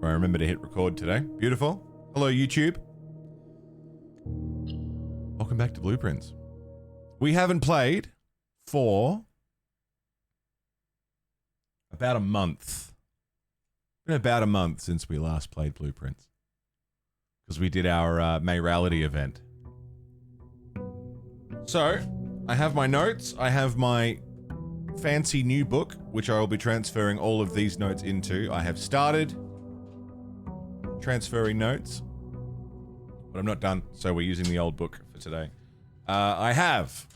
I remember to hit record today. Beautiful. Hello, YouTube. Welcome back to Blueprints. We haven't played for about a month. Been about a month since we last played Blueprints. Because we did our Mayorality event. So, I have my notes. I have my fancy new book, which I will be transferring all of these notes into. I have started transferring notes, but I'm not done, so we're using the old book for today. I have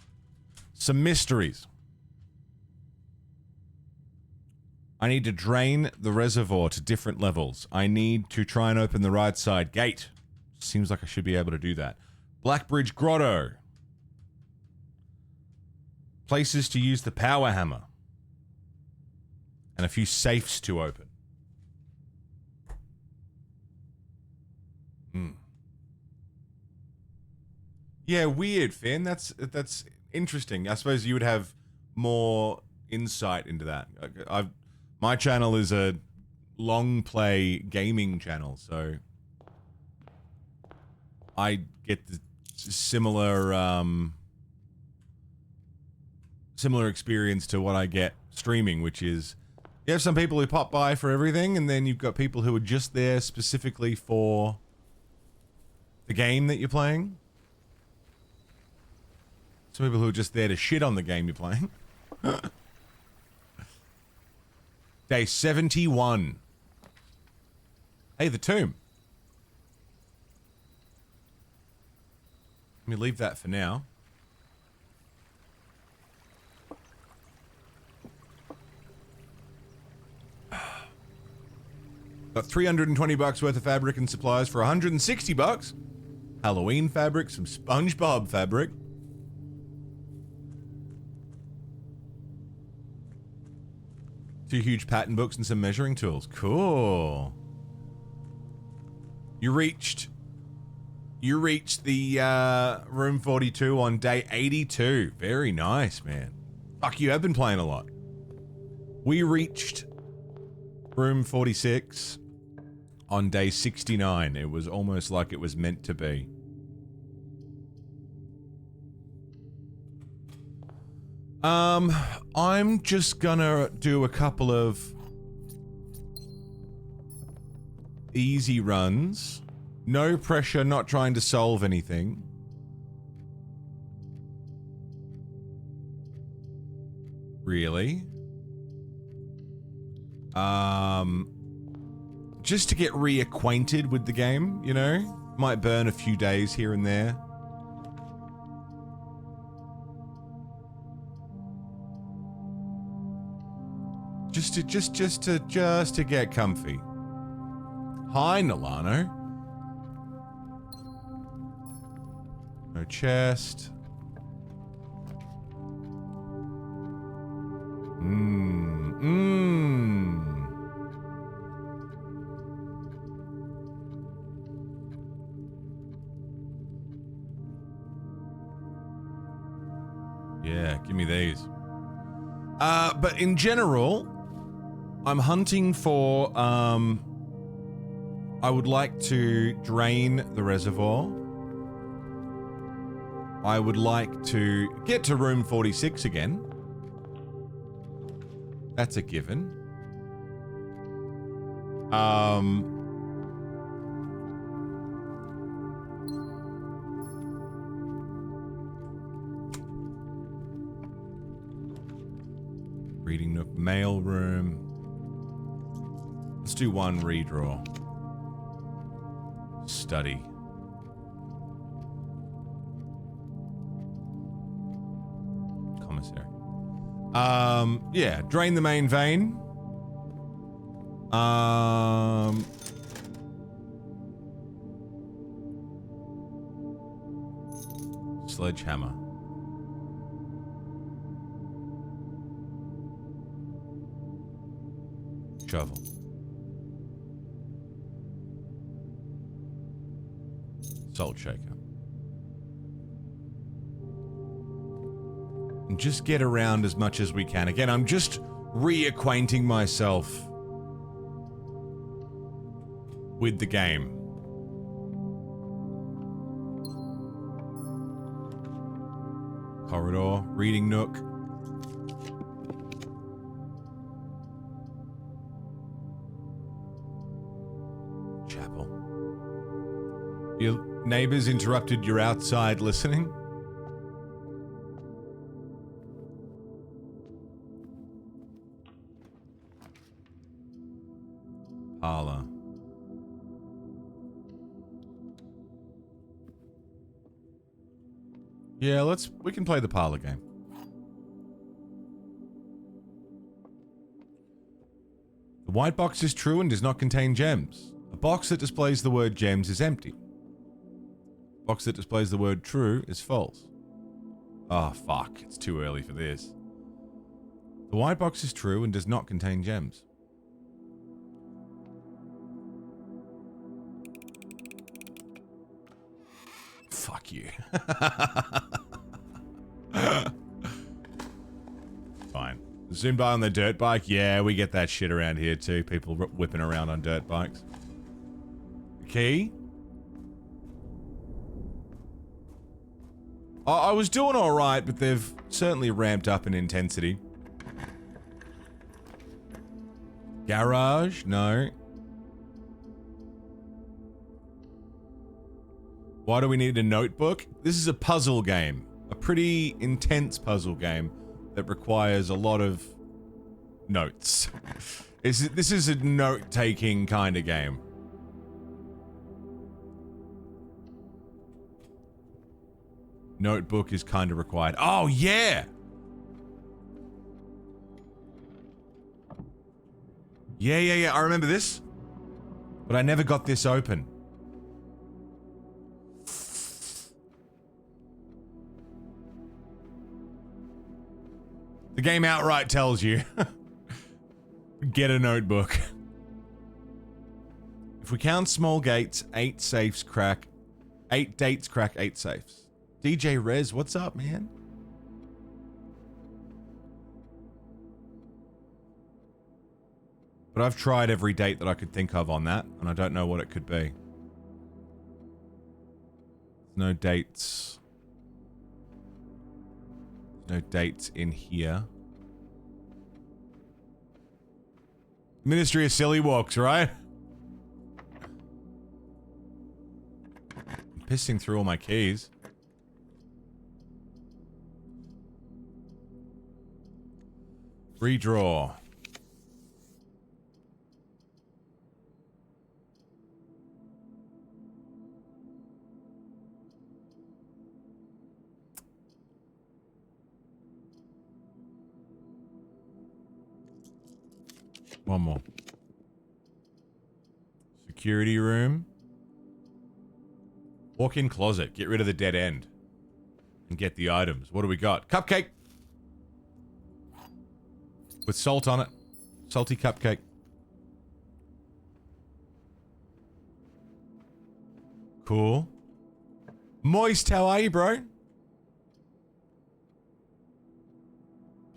some mysteries. I need to drain the reservoir to different levels. I need to try and open the right side gate. Seems like I should be able to do that. Blackbridge Grotto. Places to use the power hammer. And a few safes to open. Yeah, weird, Finn. That's interesting. I suppose you would have more insight into that. My channel is a long play gaming channel, so I get the similar experience to what I get streaming, which is you have some people who pop by for everything, and then you've got people who are just there specifically for the game that you're playing. Some people who are just there to shit on the game you're playing. Day 71. Hey, the tomb. Let me leave that for now. Got 320 bucks worth of fabric and supplies for 160 bucks. Halloween fabric, some SpongeBob fabric. Two huge pattern books and some measuring tools. Cool. You reached the room 42 on day 82. Very nice, man. Fuck, you have been playing a lot. We reached room 46 on day 69. It was almost like it was meant to be. I'm just gonna do a couple of easy runs. No pressure, not trying to solve anything. Really? Just to get reacquainted with the game, you know? Might burn a few days here and there. Just to get comfy. Hi, Nolano. No chest. Yeah, give me these. But in general, I'm hunting for, I would like to drain the reservoir. I would like to get to room 46 again. That's a given. Reading nook, mail room. Let's do one redraw. Study. Commissary. Yeah, drain the main vein. Sledgehammer. Shovel. Salt shaker. And just get around as much as we can. Again, I'm just reacquainting myself with the game. Corridor, reading nook. Chapel. Your neighbors interrupted your outside listening? Parlor. Yeah, we can play the parlor game. The white box is true and does not contain gems. A box that displays the word gems is empty. A box that displays the word true is false. Oh, fuck. It's too early for this. The white box is true and does not contain gems. Fuck you. Fine. Zoom by on the dirt bike. Yeah, we get that shit around here too. People whipping around on dirt bikes. Key? I was doing alright, but they've certainly ramped up in intensity. Garage? No. Why do we need a notebook? This is a puzzle game. A pretty intense puzzle game that requires a lot of notes. This is a note-taking kind of game. Notebook is kind of required. Oh, yeah! Yeah. I remember this. But I never got this open. The game outright tells you. Get a notebook. If we count small gates, 8 safes crack. 8 dates crack 8 safes. DJ Rez, what's up, man? But I've tried every date that I could think of on that, and I don't know what it could be. No dates. No dates in here. Ministry of Silly Walks, right? I'm pissing through all my keys. Redraw. One more. Security room. Walk-in closet. Get rid of the dead end. And get the items. What do we got? Cupcake! With salt on it. Salty cupcake. Cool. Moist, how are you, bro?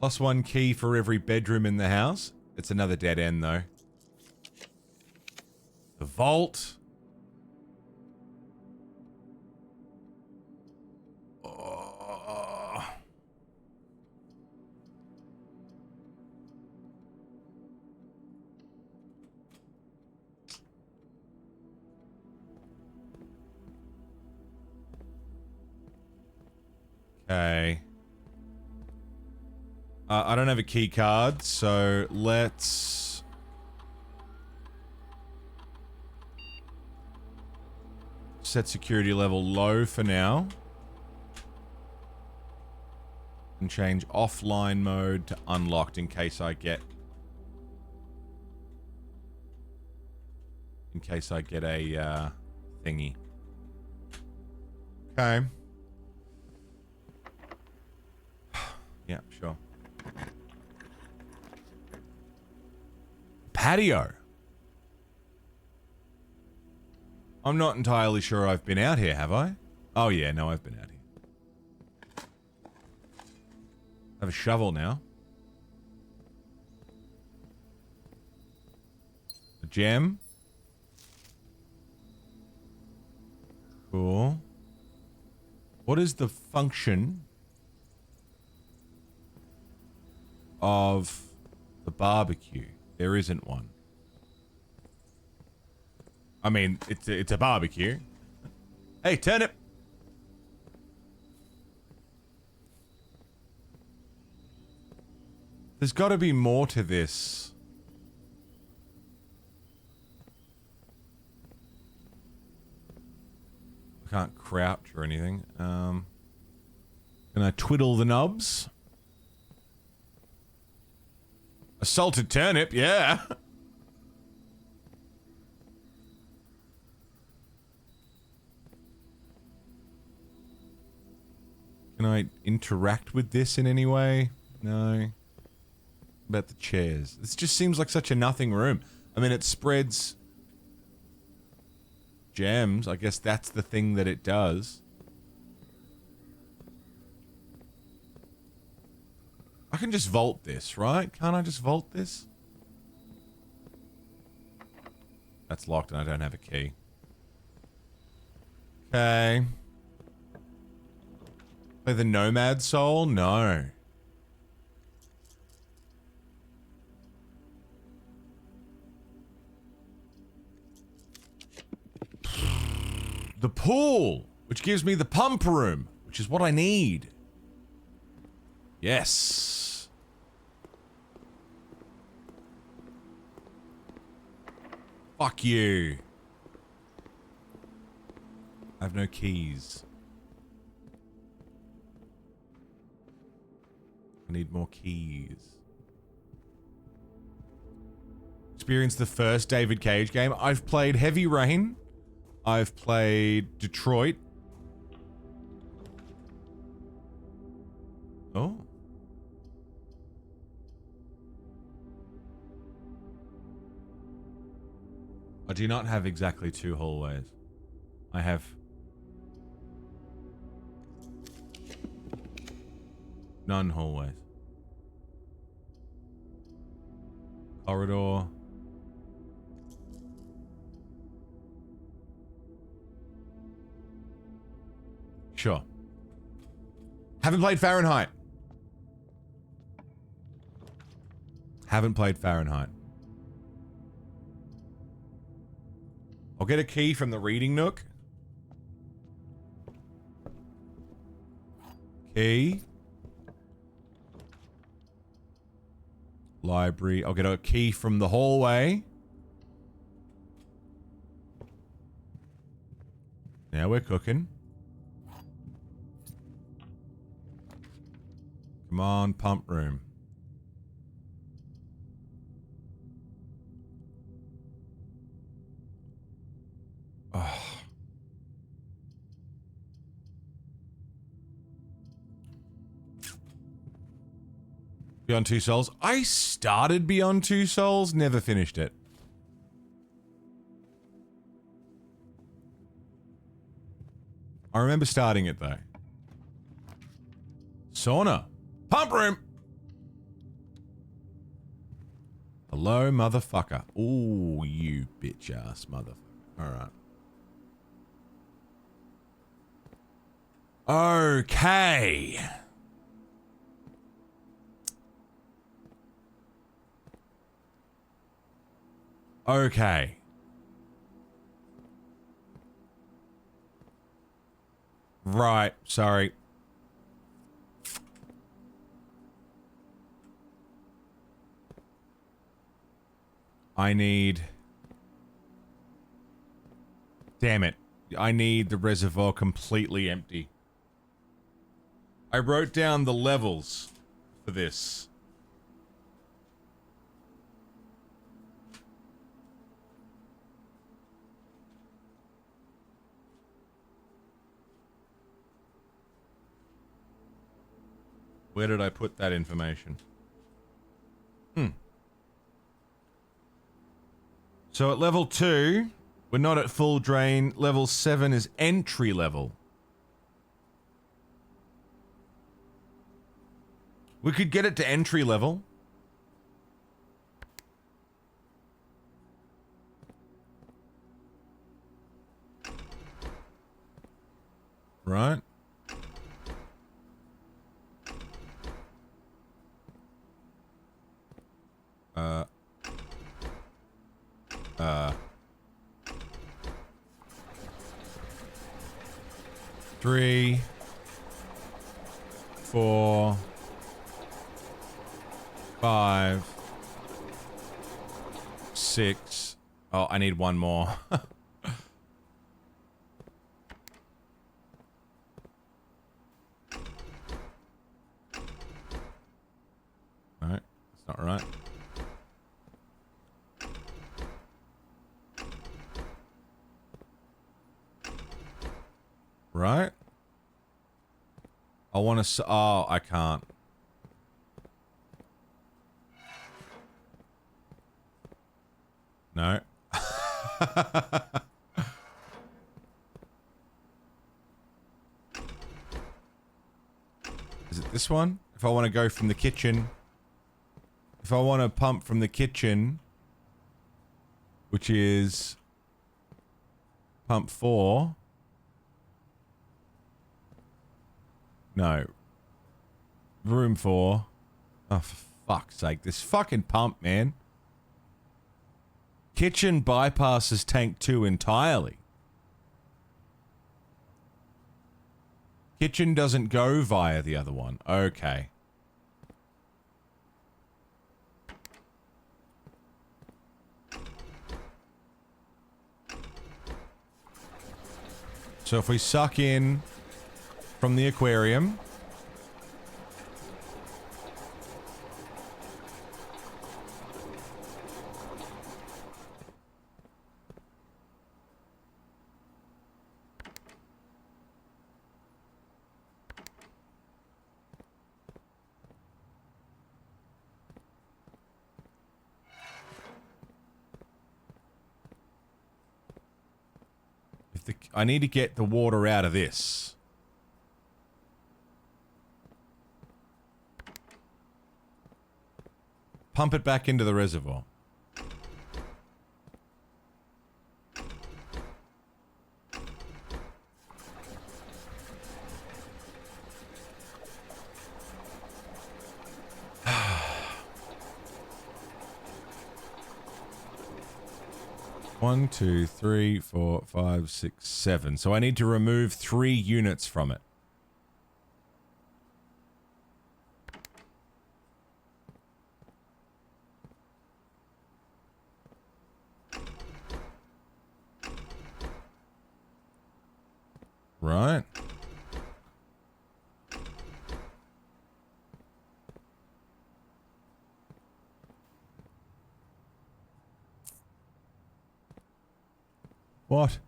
+1 key for every bedroom in the house. It's another dead end, though. The vault. Oh. Okay. I don't have a key card, so let's... set security level low for now. And change offline mode to unlocked in case I get... in case I get a, thingy. Okay. Yeah, sure. Patio. I'm not entirely sure I've been out here, have I? Oh yeah, no, I've been out here. I have a shovel now. A gem. Cool. What is the function of the barbecue? There isn't one. I mean, it's a barbecue. Hey, turnip! There's got to be more to this. I can't crouch or anything. Can I twiddle the knobs? A salted turnip, yeah. Can I interact with this in any way? No. About the chairs. This just seems like such a nothing room. I mean, it spreads gems. I guess that's the thing that it does. I can just vault this, right? Can't I just vault this? That's locked and I don't have a key. Okay. Play the Nomad Soul? No. The pool, which gives me the pump room, which is what I need. Yes. Fuck you. I have no keys. I need more keys. Experience the first David Cage game. I've played Heavy Rain. I've played Detroit. Oh. I do not have exactly 2 hallways. I have... none hallways. Corridor. Sure. Haven't played Fahrenheit. Haven't played Fahrenheit. I'll get a key from the reading nook. Key. Library. I'll get a key from the hallway. Now we're cooking. Come on, pump room. Oh. Beyond Two Souls. I started Beyond Two Souls, never finished it. I remember starting it though. Sauna. Pump room! Hello, motherfucker. Ooh, you bitch ass motherfucker. Alright. Okay. Okay. Right, sorry. I need... Damn it. I need the reservoir completely empty. I wrote down the levels for this. Where did I put that information? So at level 2, we're not at full drain. Level 7 is entry level. We could get it to entry level. Right? Three, 4, 5, 6. Oh, I need one more. No, that's not right. Right? I want to... Oh, I can't. No. Is it this one? If I want to go from the kitchen... If I want to pump from the kitchen... Which is... Pump 4... No. Room 4. Oh, for fuck's sake. This fucking pump, man. Kitchen bypasses tank 2 entirely. Kitchen doesn't go via the other one. Okay. So if we suck in from the aquarium... I need to get the water out of this. Pump it back into the reservoir. One, 2, 3, 4, 5, 6, 7. So I need to remove 3 units from it. Right. What?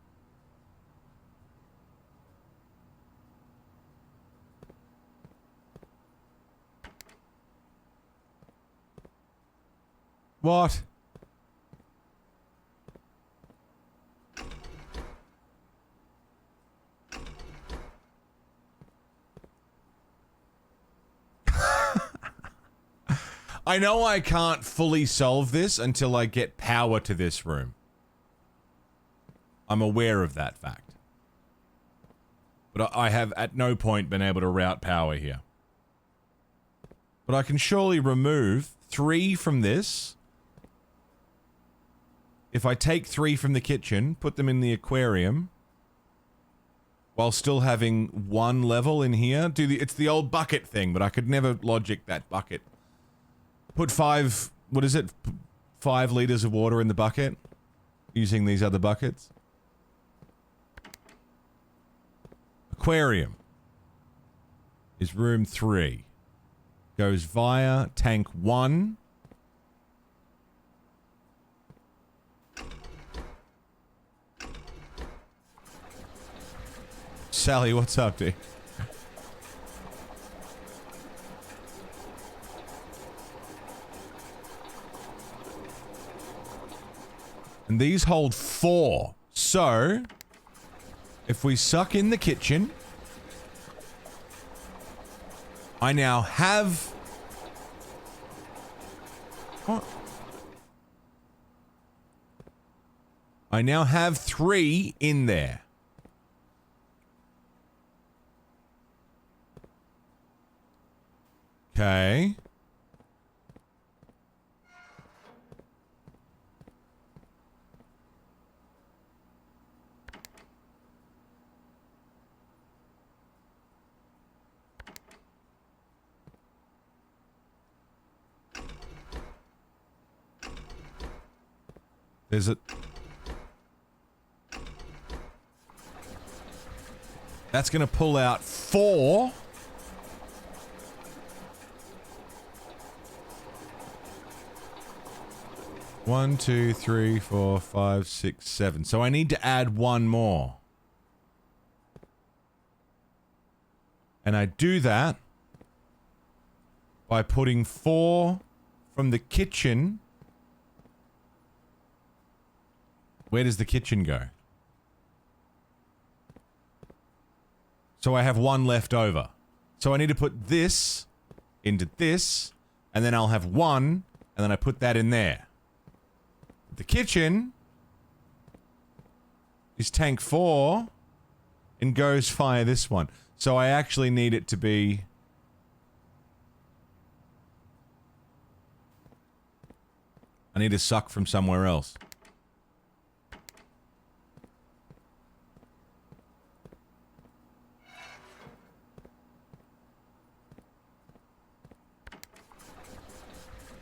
What? I know I can't fully solve this until I get power to this room. I'm aware of that fact. But I have at no point been able to route power here. But I can surely remove 3 from this. If I take 3 from the kitchen, put them in the aquarium, while still having 1 level in here. It's the old bucket thing, but I could never logic that bucket. Put 5, what is it? 5 liters of water in the bucket, using these other buckets. Aquarium is room 3. Goes via tank 1. Sally, what's up, dude? And these hold 4. So, if we suck in the kitchen, I now have... What? I now have 3 in there. Okay. There's a... That's going to pull out 4. One, 2, 3, 4, 5, 6, 7. So I need to add 1 more. And I do that by putting 4 from the kitchen. Where does the kitchen go? So I have 1 left over. So I need to put this into this, and then I'll have 1, and then I put that in there. The kitchen is tank 4 and goes via this one. So I actually need it to be... I need to suck from somewhere else.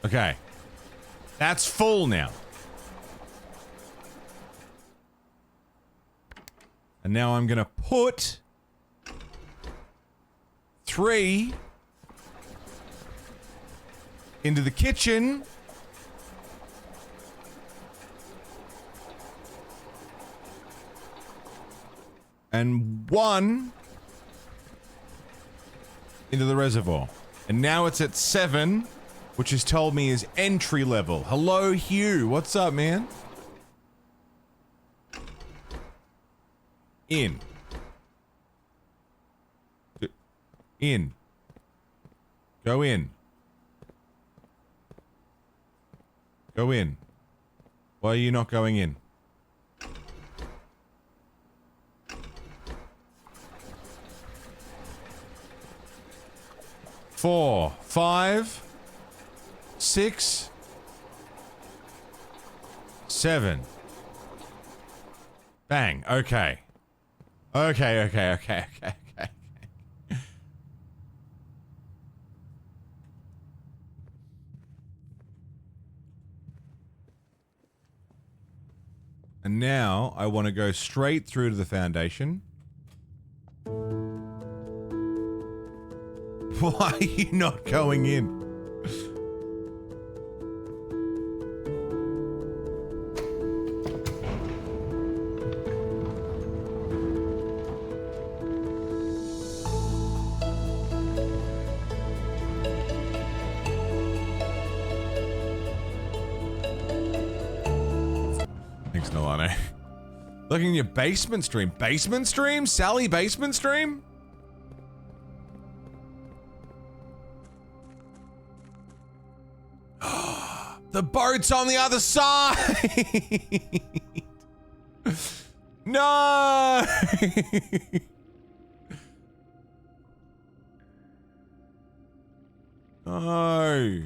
Okay. That's full now. And now I'm gonna put 3 into the kitchen. And 1 into the reservoir. And now it's at 7, which has told me is entry level. Hello, Hugh. What's up, man? In. In. Go in. Go in. Why are you not going in? Four, 5, 6, 7. Bang. Okay. Okay. And now I want to go straight through to the foundation. Why are you not going in? Thanks, Nolano. Looking at your basement stream. Basement stream? Sally basement stream? The boat's on the other side! No! No.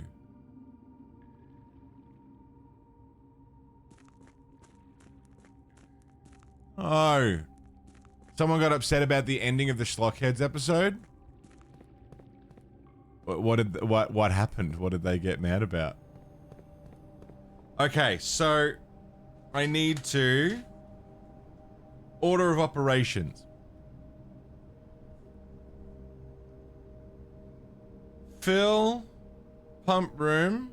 Oh. Someone got upset about the ending of the Schlockheads episode? What happened? What did they get mad about? Okay, so I need to order of operations. Fill pump room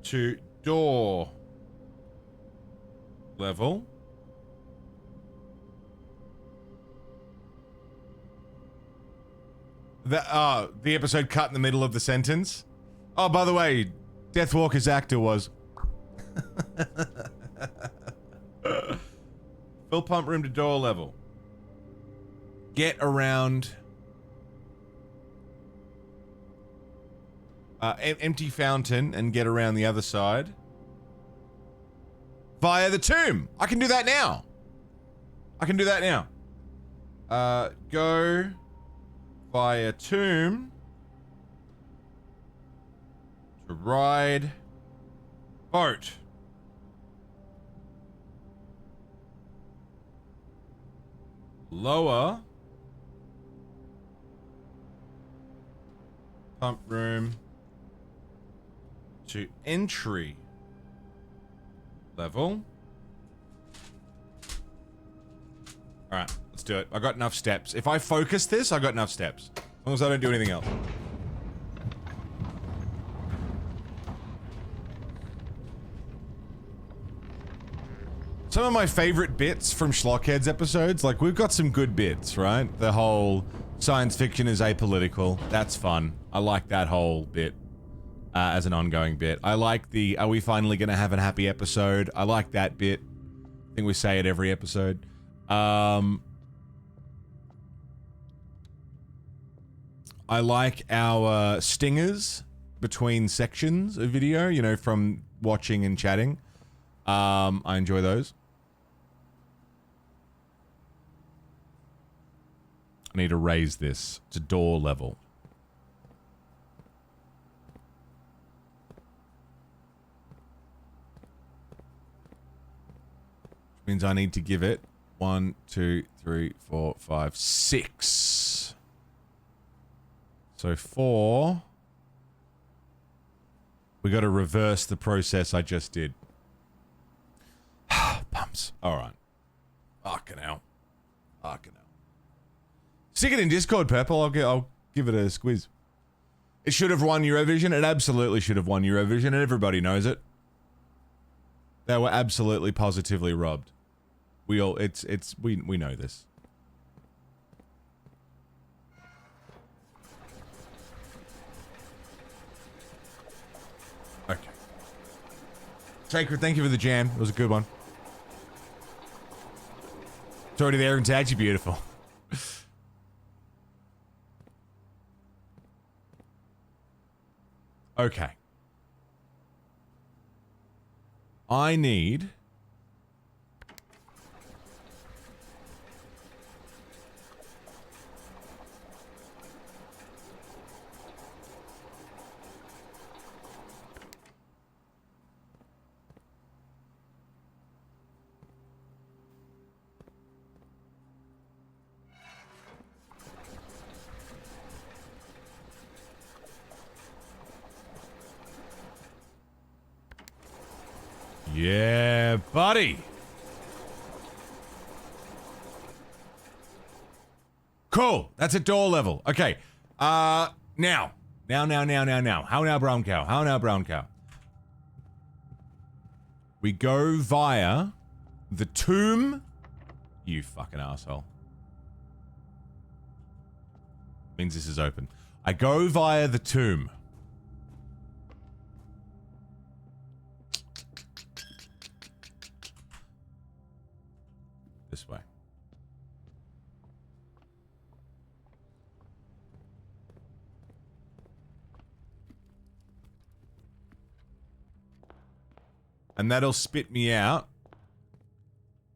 to door level. The episode cut in the middle of the sentence. Oh, by the way, Deathwalker's actor was. Fill pump room to door level. Get around. Empty fountain and get around the other side. Via the tomb. I can do that now. Go via tomb. To ride. Boat. Lower. Pump room. To entry. Level. Alright, let's do it. I got enough steps. If I focus this, I got enough steps. As long as I don't do anything else. Some of my favorite bits from Schlockheads episodes, like we've got some good bits, right? The whole science fiction is apolitical. That's fun. I like that whole bit as an ongoing bit. I like the, are we finally going to have a happy episode? I like that bit. I think we say it every episode. I like our stingers between sections of video, you know, from watching and chatting. I enjoy those. I need to raise this to door level. Which means I need to give it 1, 2, 3, 4, 5, 6. So 4. We got to reverse the process I just did. Bumps. Alright. Fucking hell. Fucking hell. Stick it in Discord, Purple. I'll give it a squiz. It should have won Eurovision. It absolutely should have won Eurovision, and everybody knows it. They were absolutely positively robbed. We know this. Okay. Sacred, thank you for the jam. It was a good one. It's already there and tagged you, beautiful. Okay. I need... Yeah, buddy. Cool. That's at door level. Okay. Now. How now, brown cow? How now, brown cow? We go via the tomb. You fucking asshole. Means this is open. I go via the tomb. This way. And that'll spit me out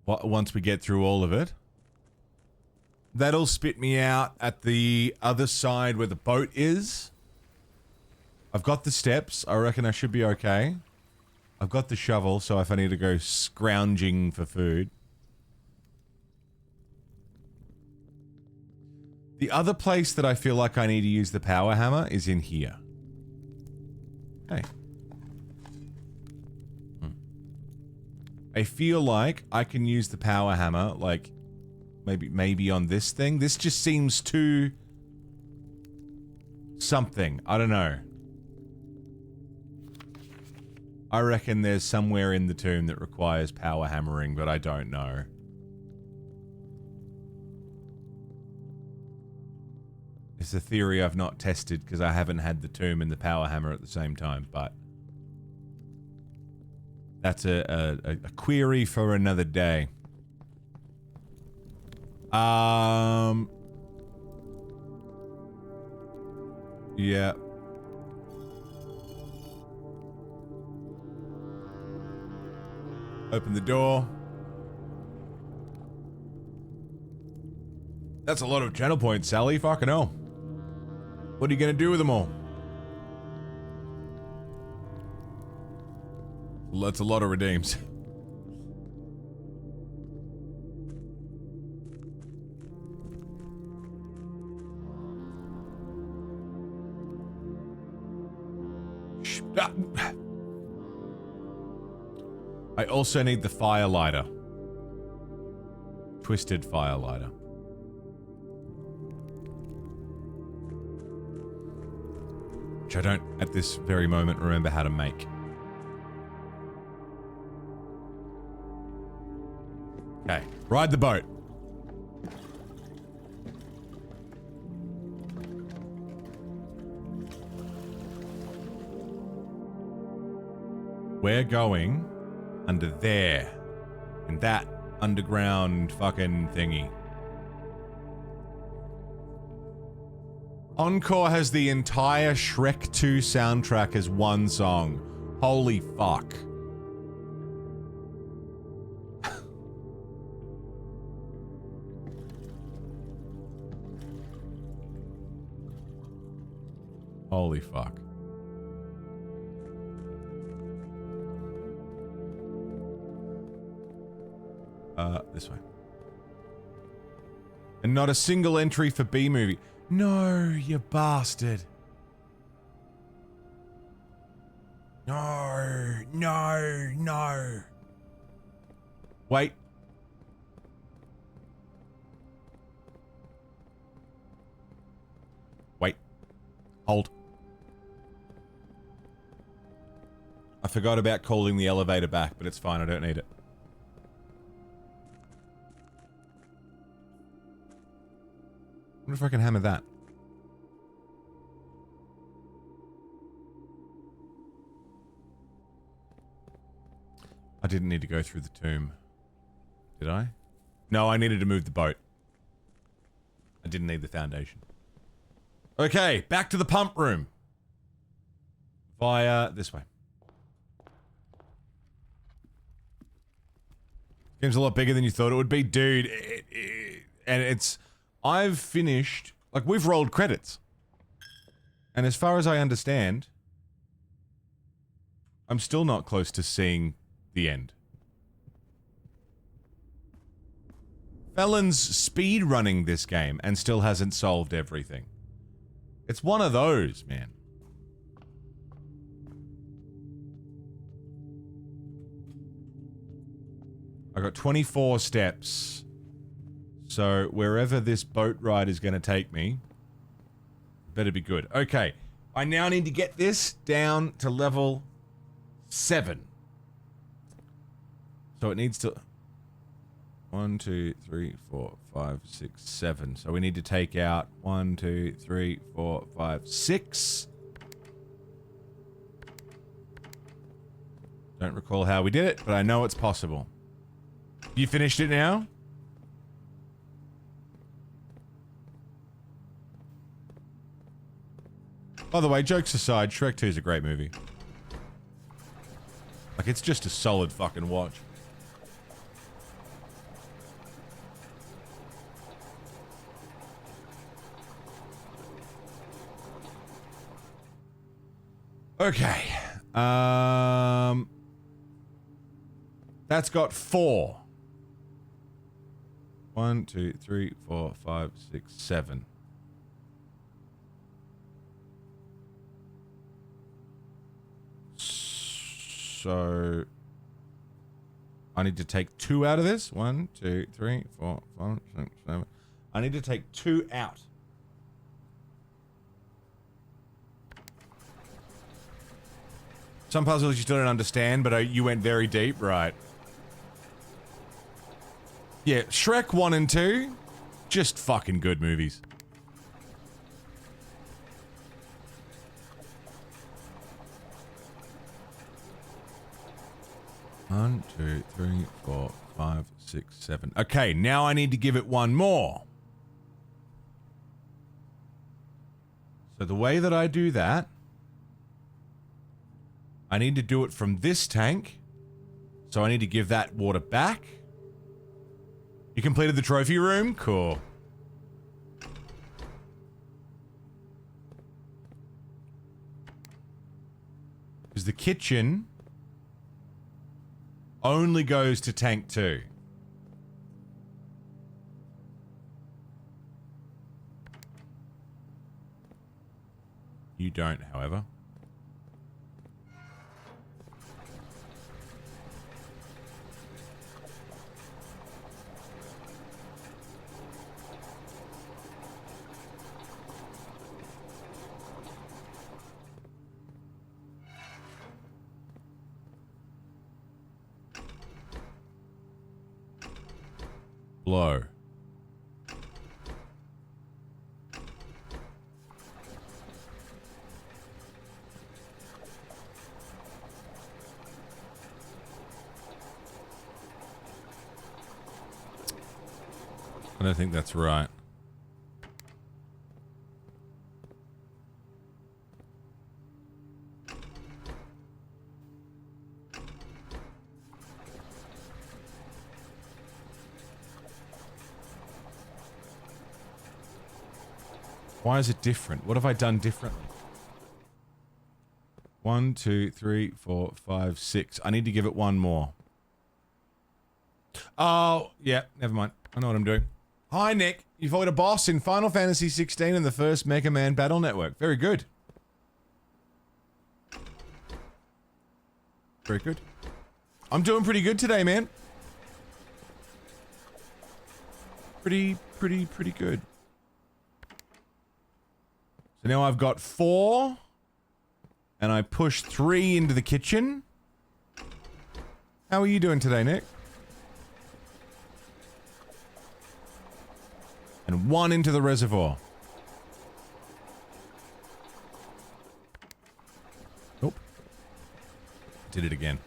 once we get through all of it. That'll spit me out at the other side where the boat is. I've got the steps. I reckon I should be okay. I've got the shovel, so if I need to go scrounging for food. The other place that I feel like I need to use the power hammer is in here. Hey. I feel like I can use the power hammer, like, maybe on this thing. This just seems too... something. I don't know. I reckon there's somewhere in the tomb that requires power hammering, but I don't know. It's a theory I've not tested because I haven't had the tomb and the power hammer at the same time, but that's a query for another day. Yeah. Open the door. That's a lot of channel points, Sally. Fucking hell. What are you gonna do with them all? That's a lot of redeems. I also need the fire lighter. Twisted fire lighter. Which I don't, at this very moment, remember how to make. Okay, ride the boat. We're going under there. In that underground fucking thingy. Encore has the entire Shrek 2 soundtrack as one song. Holy fuck. Holy fuck. This way. And not a single entry for B movie. No, you bastard. No, no, no. Wait. Wait. Hold. I forgot about calling the elevator back, but it's fine, I don't need it. I wonder if I can hammer that. I didn't need to go through the tomb. Did I? No, I needed to move the boat. I didn't need the foundation. Okay, back to the pump room. Via this way. Game's a lot bigger than you thought it would be. Dude, and it's... I've finished... Like, we've rolled credits. And as far as I understand, I'm still not close to seeing the end. Felon's speed running this game and still hasn't solved everything. It's one of those, man. I got 24 steps. So, wherever this boat ride is going to take me, better be good. Okay, I now need to get this down to level 7. So it needs to... 1, 2, 3, 4, 5, 6, 7. So we need to take out 1, 2, 3, 4, 5, 6. Don't recall how we did it, but I know it's possible. You finished it now? By the way, jokes aside, Shrek 2 is a great movie. Like, it's just a solid fucking watch. Okay. That's got 4. 1, 2, 3, 4, 5, 6, 7. So I need to take 2 out of this. 1, 2, 3, 4, 5, 6, 7. I need to take 2 out. Some puzzles you still don't understand, but you went very deep, right? Yeah, Shrek 1 and 2, just fucking good movies. One, 2, 3, 4, 5, 6, 7. Okay, now I need to give it one more. So the way that I do that, I need to do it from this tank. So I need to give that water back. You completed the trophy room? Cool. Because the kitchen only goes to tank 2. You don't, however. Blow. I don't think that's right. Why is it different? What have I done differently? 1, 2, 3, 4, 5, 6. I need to give it one more. Oh, yeah, never mind. I know what I'm doing. Hi, Nick. You fought a boss in Final Fantasy 16 in the first Mega Man Battle Network. Very good. Very good. I'm doing pretty good today, man. Pretty good. So now I've got 4. And I push 3 into the kitchen. How are you doing today, Nick? And 1 into the reservoir. Nope. Did it again.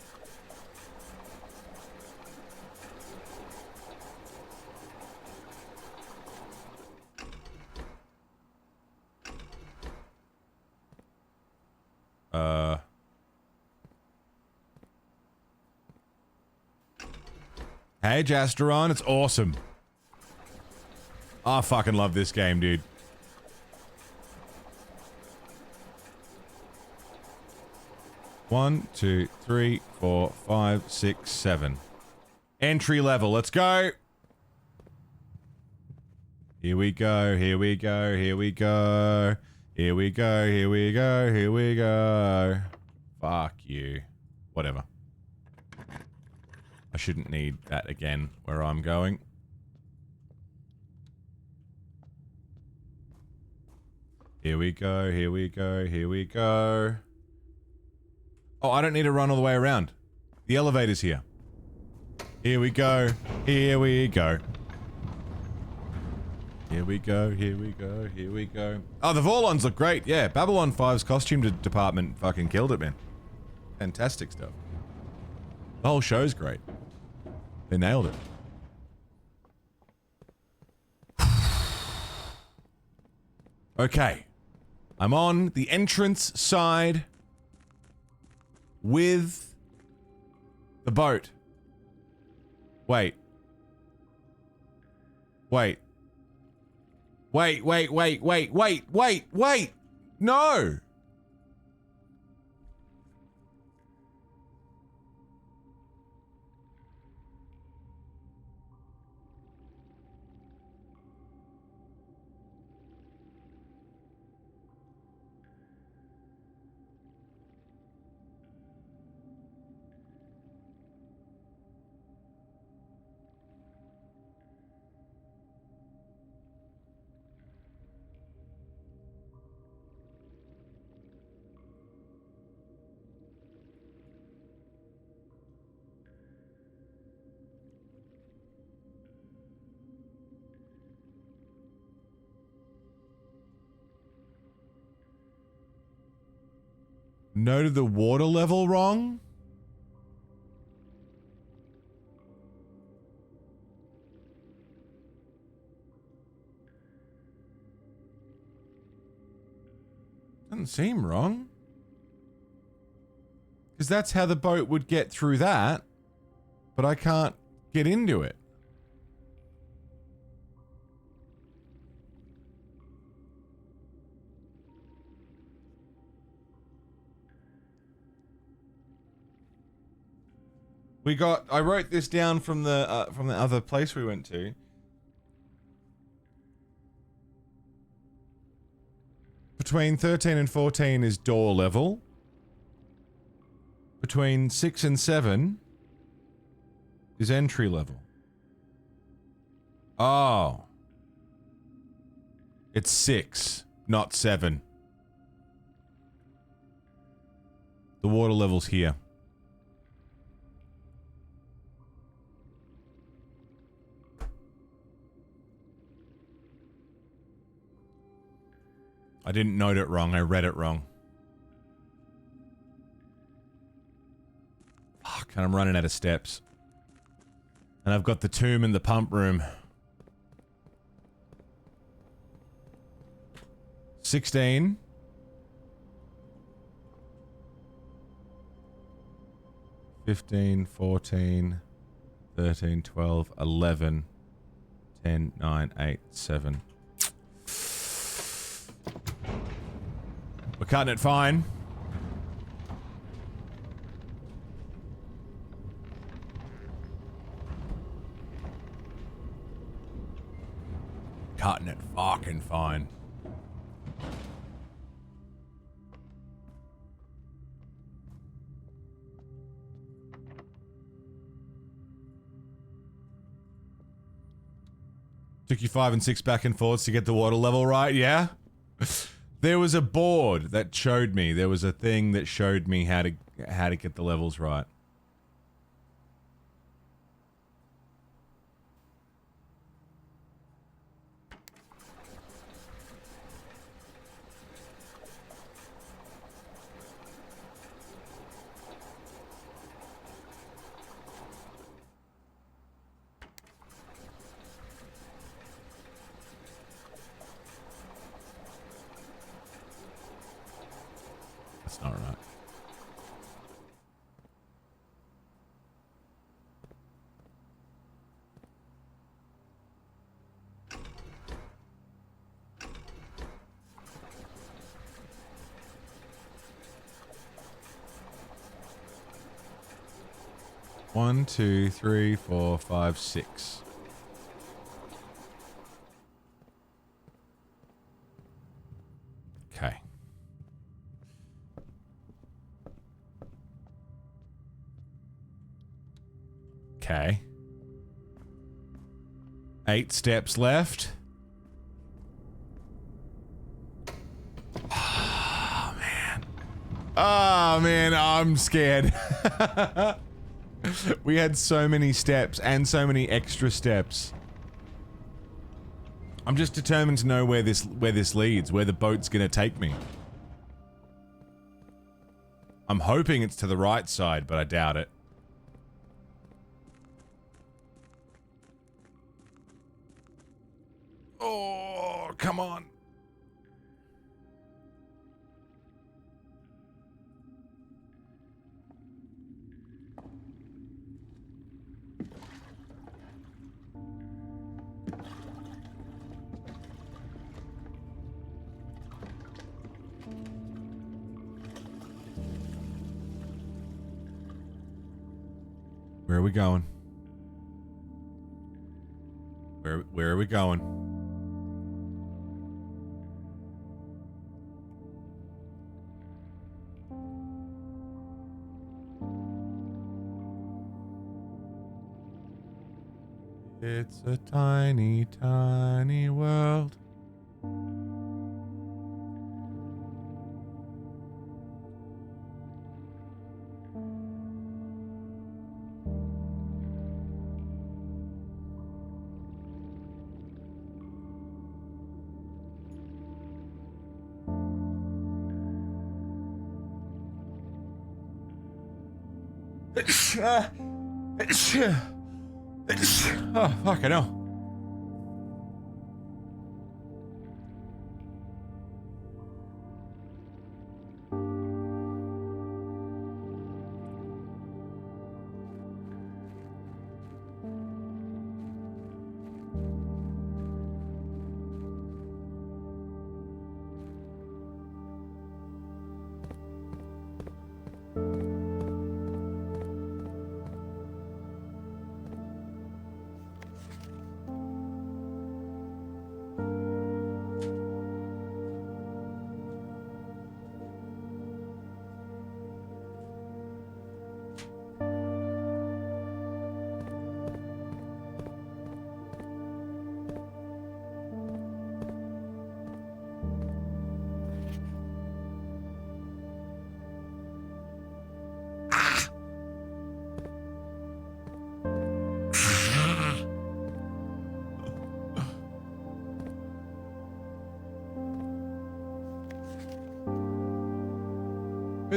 Hey, Jasteron, it's awesome. I fucking love this game, dude. One, 2, 3, 4, 5, 6, 7. Entry level, let's go. Here we go, here we go, here we go. Here we go, here we go, here we go. Fuck you. Whatever. I shouldn't need that again where I'm going. Here we go, here we go, here we go. Oh, I don't need to run all the way around. The elevator's here. Here we go, here we go. Here we go, here we go, here we go. Oh, the Vorlons look great. Yeah, Babylon 5's costume department fucking killed it, man. Fantastic stuff. The whole show's great. They nailed it. Okay. I'm on the entrance side with the boat. Wait. Wait. Wait, wait, wait, wait, wait, wait, wait! No! Noted the water level wrong? Doesn't seem wrong. Because that's how the boat would get through that. But I can't get into it. I wrote this down from the other place we went to. Between 13 and 14 is door level. Between 6 and 7 is entry level. Oh. It's 6, not 7. The water level's here. I didn't note it wrong, I read it wrong. Fuck, and I'm running out of steps. And I've got the tomb and the pump room. 16. 15, 14, 13, 12, 11, 10, 9, 8, 7. We're cutting it fine. Cutting it fucking fine. Took you 5 and 6 back and forths to get the water level right, yeah? There was a board that showed me. There was a thing that showed me how to get the levels right. That's not right. One, 2, 3, 4, 5, 6. Okay. Okay. 8 steps left. Oh, man. Oh, man, I'm scared. We had so many steps and so many extra steps. I'm just determined to know where this leads, where the boat's gonna take me. I'm hoping it's to the right side, but I doubt it. Oh, come on. Where are we going? Where are we going? It's a tiny, tiny world. Oh, fuck, I know.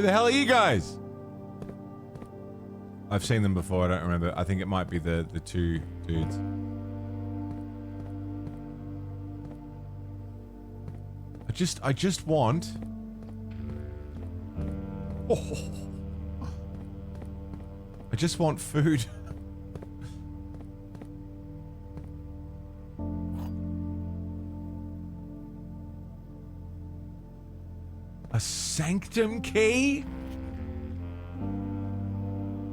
Who the hell are you guys? I've seen them before, I don't remember. I think it might be the two dudes. I just want... Oh. I just want food. A sanctum key?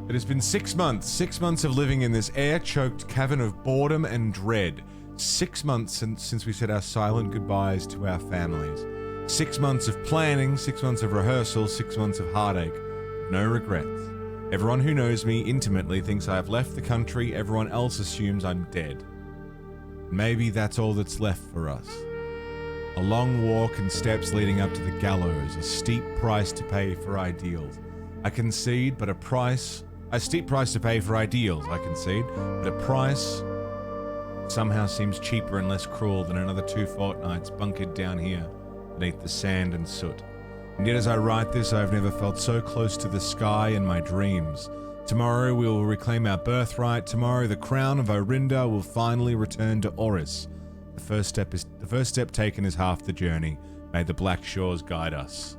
It has been 6 months. 6 months of living in this air-choked cavern of boredom and dread. 6 months since we said our silent goodbyes to our families. 6 months of planning, 6 months of rehearsal, 6 months of heartache. No regrets. Everyone who knows me intimately thinks I have left the country. Everyone else assumes I'm dead. Maybe that's all that's left for us. A long walk and steps leading up to the gallows. A steep price to pay for ideals. I concede, but a steep price to pay for ideals, I concede, but a price somehow seems cheaper and less cruel than another 2 fortnights bunkered down here beneath the sand and soot. And yet as I write this, I have never felt so close to the sky in my dreams. Tomorrow we will reclaim our birthright. Tomorrow the crown of Orinda will finally return to Oris. The first step taken is half the journey. May the Black Shores guide us.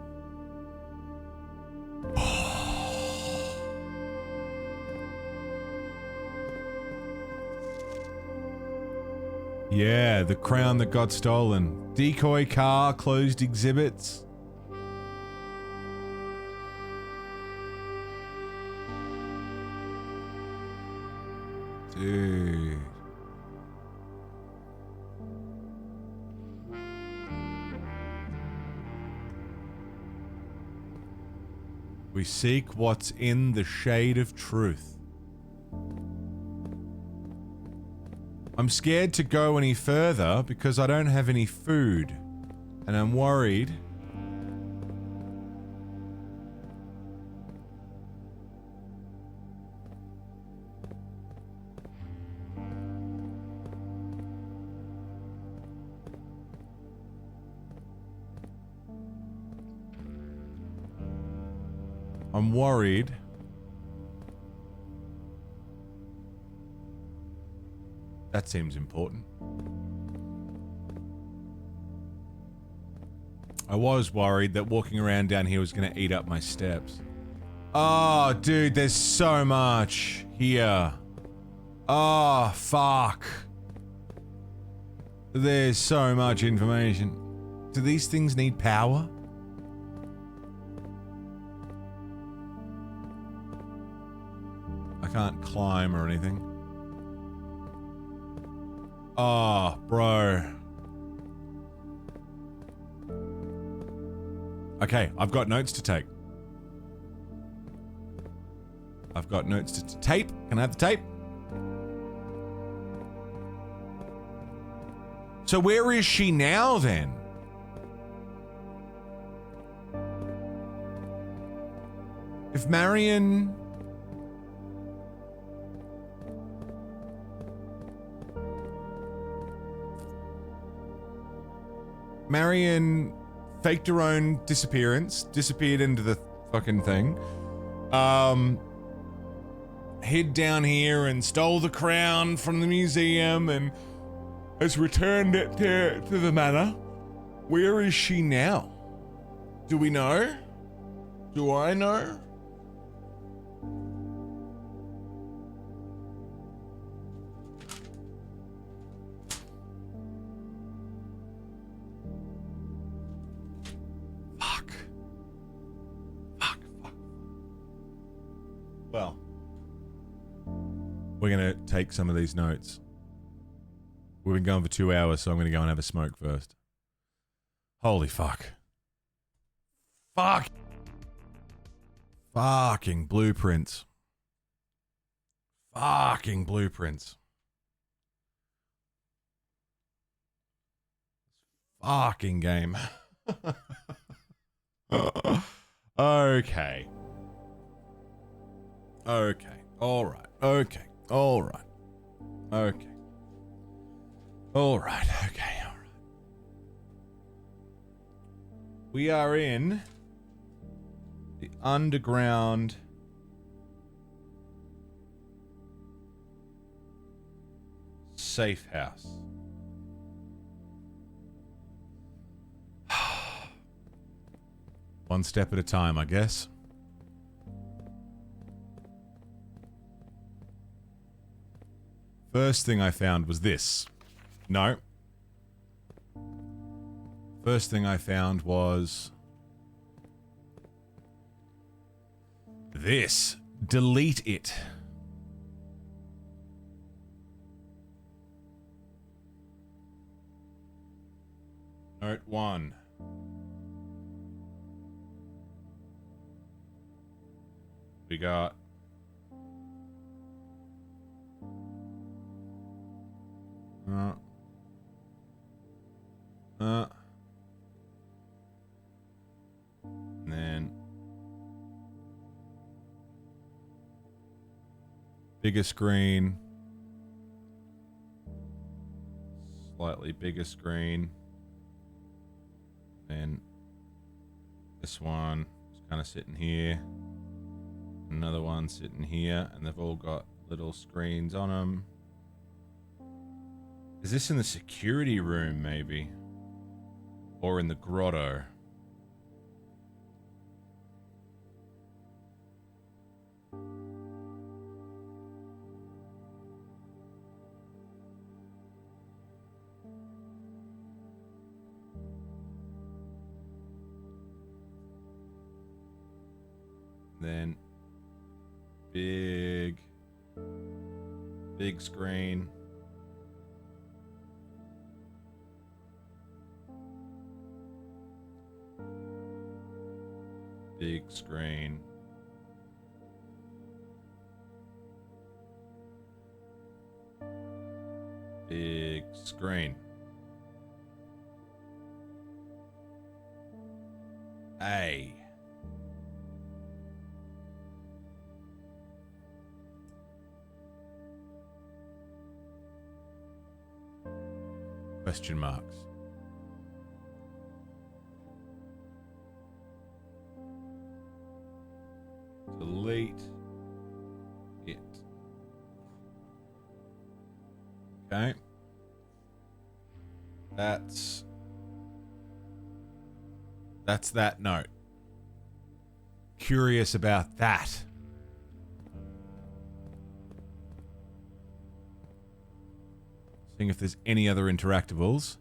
Yeah, the crown that got stolen. Decoy car, closed exhibits. Dude. We seek what's in the shade of truth. I'm scared to go any further because I don't have any food. And I'm worried. I'm worried. That seems important. I was worried that walking around down here was going to eat up my steps. Oh, dude, there's so much here. Oh, fuck. There's so much information. Do these things need power? I can't climb or anything. Oh, bro. Okay, I've got notes to take. I've got notes to tape. Can I have the tape? So where is she now then? If Marion... Marion faked her own disappearance, disappeared into the fucking thing, hid down here and stole the crown from the museum and has returned it to the manor. Where is she now? Do we know? Do I know? Well, we're going to take some of these notes. We've been going for 2 hours, so I'm going to go and have a smoke first. Holy fuck. Fuck. Fucking blueprints. Fucking blueprints. Fucking game. Okay. Okay. Alright. Okay. Alright. Okay. Alright. Okay. Alright. We are in The underground safe house. One step at a time, I guess. First thing I found was this. No. First thing I found was this. Delete it. Note 1. We got and then bigger screen, slightly bigger screen, and this one is kind of sitting here, another one sitting here, and they've all got little screens on them. Is this in the security room, maybe? Or in the grotto? Then big screen. Big screen. Big screen. A. Question marks. Delete it. Okay. That's that note. Curious about that. Seeing if there's any other interactables.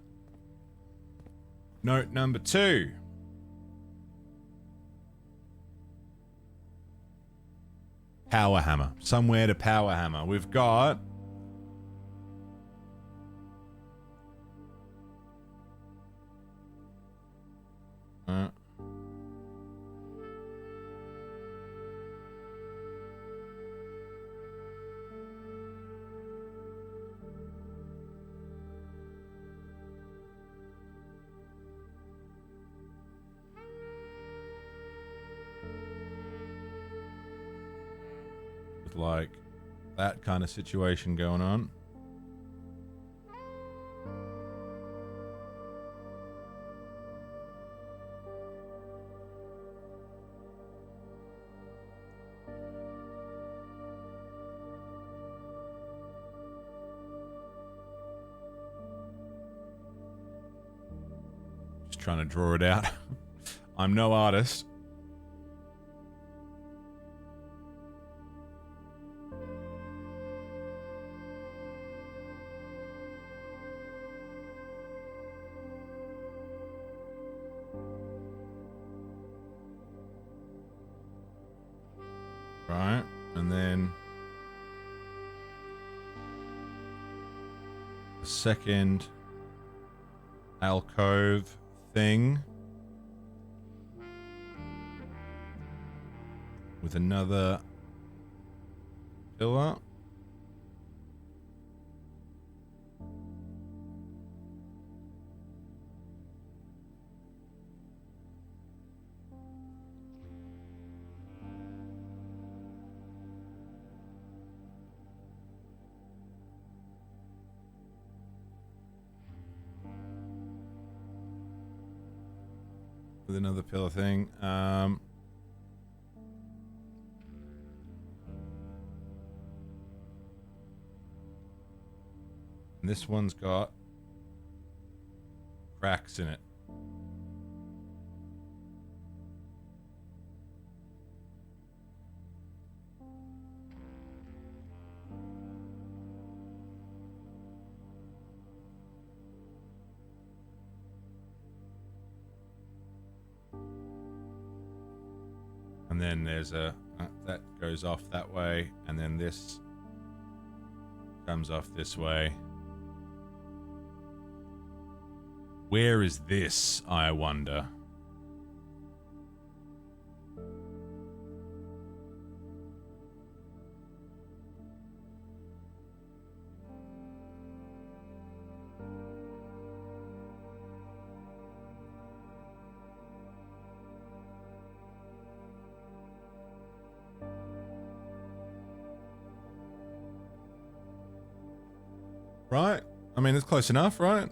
Note number 2. Power hammer. Somewhere to power hammer. We've got like that kind of situation going on. Just trying to draw it out. I'm no artist. Right, and then the second alcove thing with another pillar. With another pillar thing. And And this one's got cracks in it. And then there's a that goes off that way, and then this comes off this way. Where is this, I wonder? Right? I mean, it's close enough, right?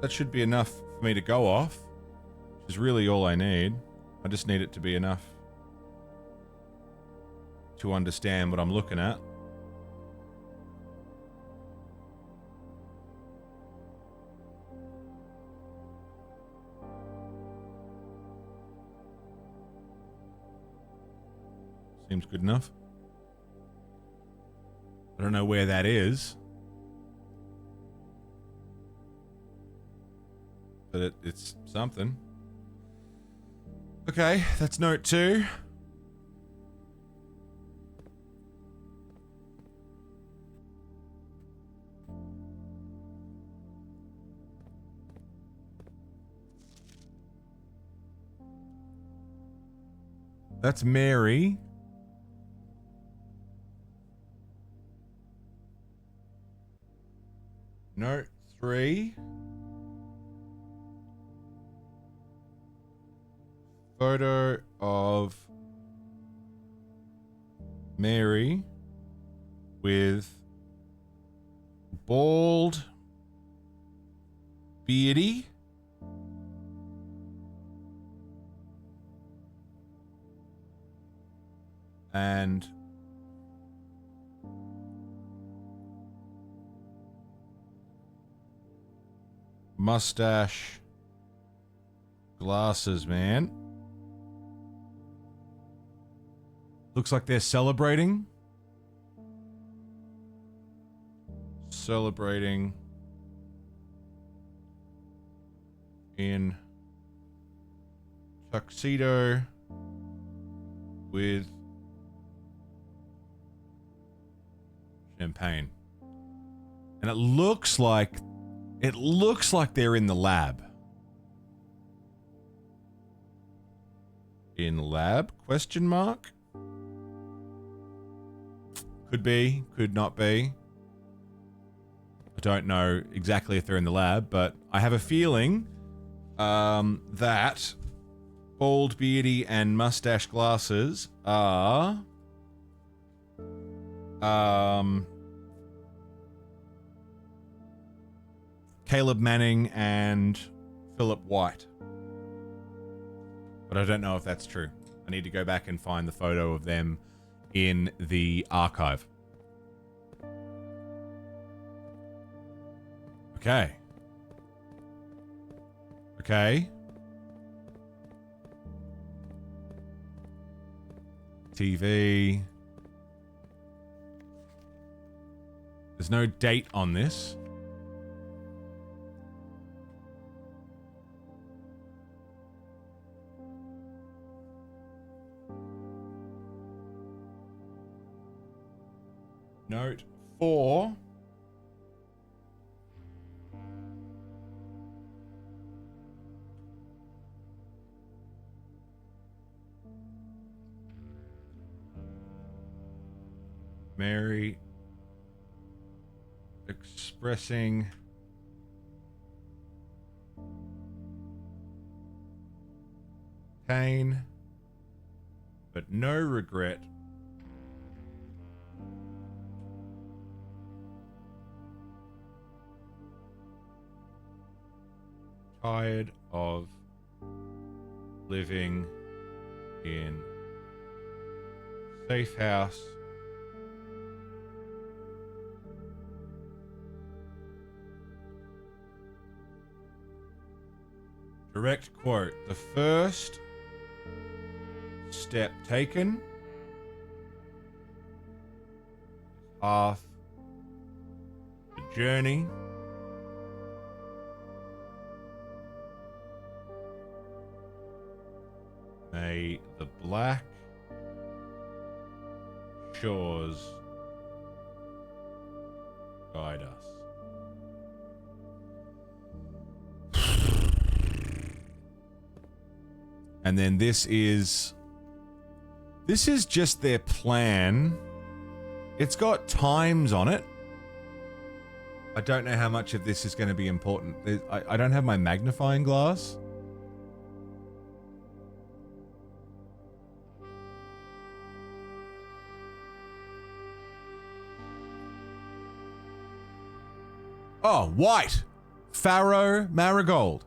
That should be enough for me to go off, which is really all I need. I just need it to be enough to understand what I'm looking at. Seems good enough. I don't know where that is. But it's something. Okay, that's note 2. That's Mary. Note 3. Photo of Mary with bald, beardy, and mustache, glasses, man. Looks like they're celebrating. Celebrating in tuxedo with champagne. And it looks like they're in the lab. In lab? Question mark? Could be, could not be. I don't know exactly if they're in the lab, but I have a feeling that bald, beardy, and mustache glasses are Caleb Manning and Philip White. But I don't know if that's true. I need to go back and find the photo of them in the archive. Okay. Okay. TV. There's no date on this. Note 4. Mary expressing pain but no regret. Tired of living in safe house Direct quote. The first step taken is half the journey. May the black shores guide us. And then this is just their plan. It's got times on it. I don't know how much of this is going to be important. I don't have my magnifying glass. Oh, white. Pharaoh Marigold.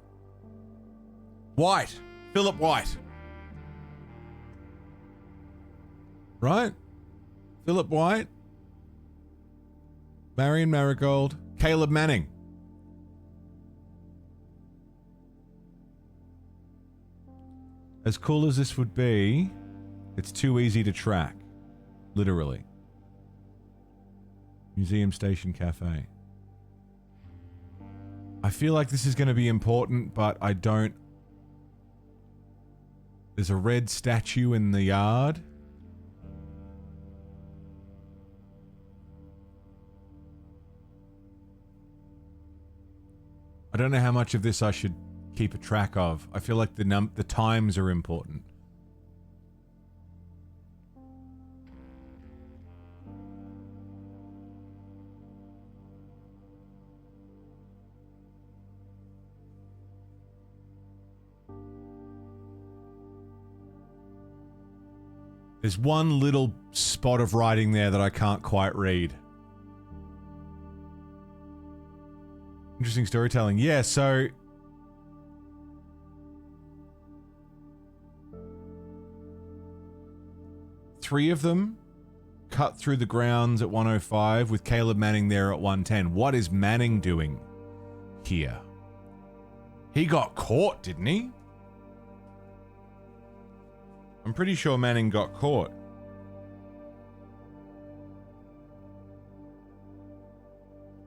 White. Philip White. Right? Philip White. Marion Marigold. Caleb Manning. As cool as this would be, it's too easy to track. Literally. Museum Station Cafe. I feel like this is going to be important, but I don't. There's a red statue in the yard. I don't know how much of this I should keep a track of. I feel like the times are important. There's one little spot of writing there that I can't quite read. Interesting storytelling. Yeah, so... three of them cut through the grounds at 105 with Caleb Manning there at 110. What is Manning doing here? He got caught, didn't he? I'm pretty sure Manning got caught.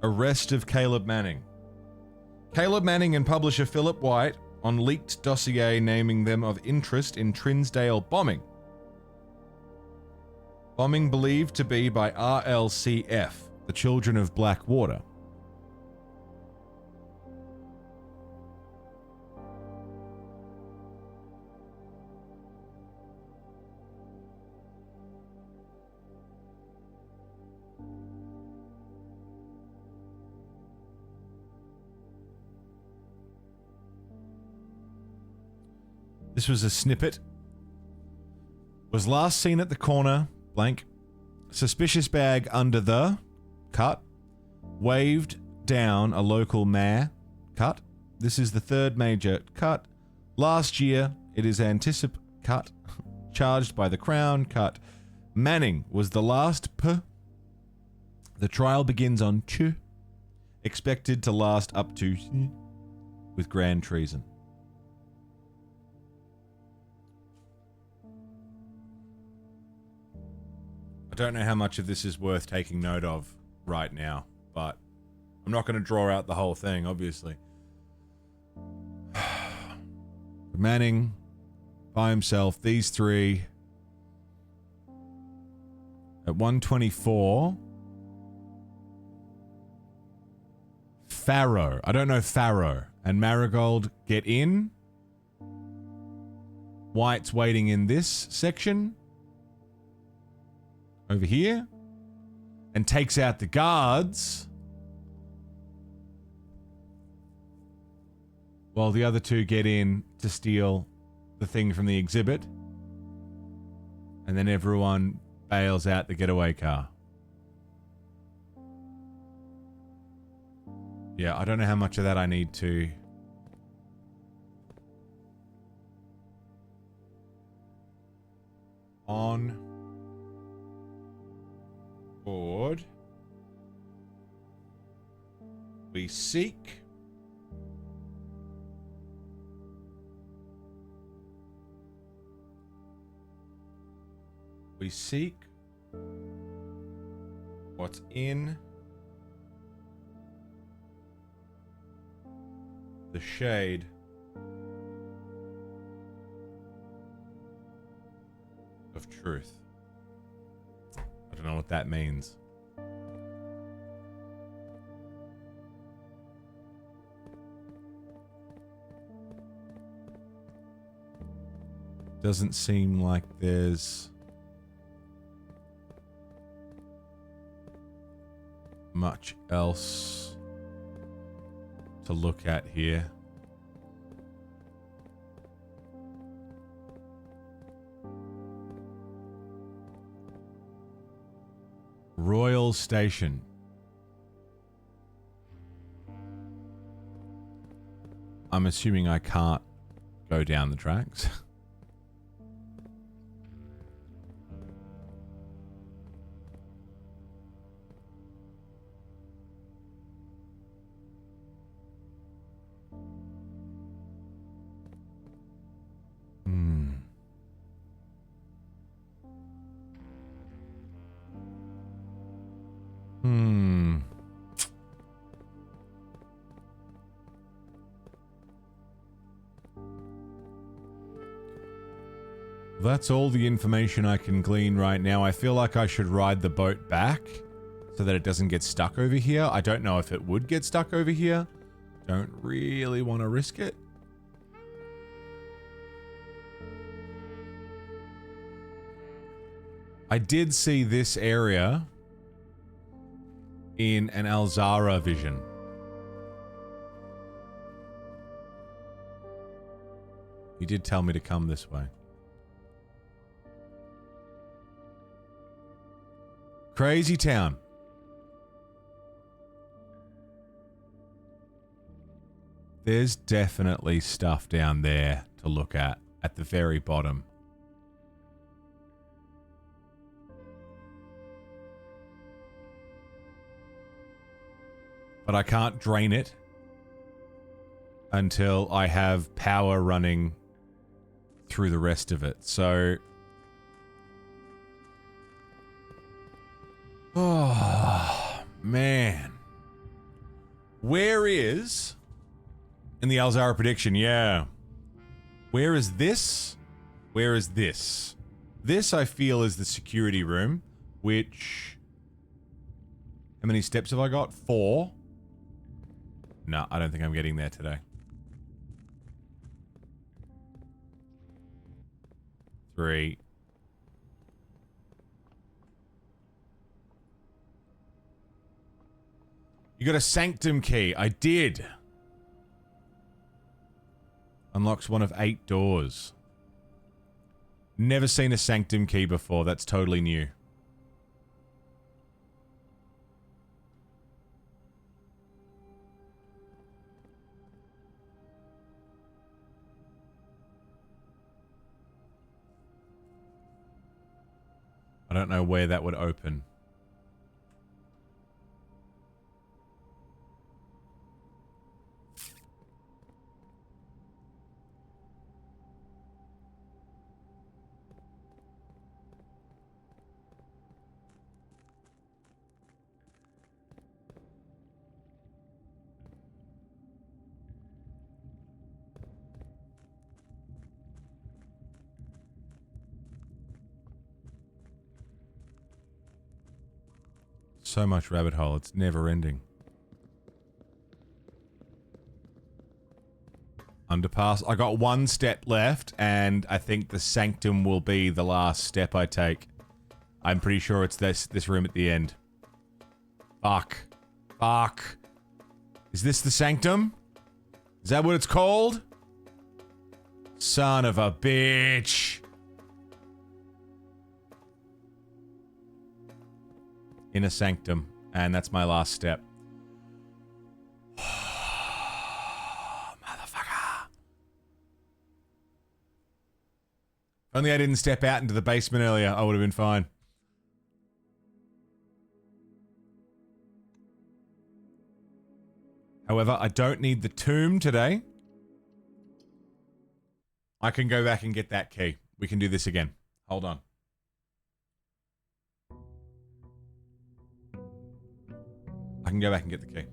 Arrest of Caleb Manning. Caleb Manning and publisher Philip White on leaked dossier naming them of interest in Trinsdale bombing. Bombing believed to be by RLCF, the Children of Blackwater. This was a snippet. Was last seen at the corner, blank. Suspicious bag under the, cut. Waved down a local mare, cut. This is the third major, cut. Last year, it is cut. Charged by the Crown, cut. Manning was the last p. The trial begins on ch. Expected to last up to with grand treason. I don't know how much of this is worth taking note of right now, but I'm not going to draw out the whole thing, obviously. Manning by himself, these three at 124. Pharaoh. I don't know Pharaoh. And Marigold get in. White's waiting in this section. Over here. And takes out the guards. While the other two get in to steal the thing from the exhibit. And then everyone bails out the getaway car. Yeah, I don't know how much of that I need to... On board. We seek We seek what's in the shade of truth. I don't know what that means. Doesn't seem like there's much else to look at here. Royal Station. I'm assuming I can't go down the tracks. That's all the information I can glean right now. I feel like I should ride the boat back so that it doesn't get stuck over here. I don't know if it would get stuck over here. Don't really want to risk it. I did see this area in an Alzara vision. He did tell me to come this way. Crazy town. There's definitely stuff down there to look at the very bottom. But I can't drain it until I have power running through the rest of it. So... oh, man. Where is... in the Alzara prediction, yeah. Where is this? Where is this? This, I feel, is the security room, which... how many steps have I got? 4? No, I don't think I'm getting there today. 3. You got a sanctum key. I did. Unlocks one of 8 doors. Never seen a sanctum key before. That's totally new. I don't know where that would open. So much rabbit hole, it's never ending. Underpass. I got 1 step left, and I think the sanctum will be the last step I take. I'm pretty sure it's this room at the end. Fuck. Fuck. Is this the sanctum? Is that what it's called? Son of a bitch. Inner sanctum, and that's my last step. Motherfucker. Only I didn't step out into the basement earlier, I would have been fine. However, I don't need the tomb today. I can go back and get that key. We can do this again. Hold on. I can go back and get the key.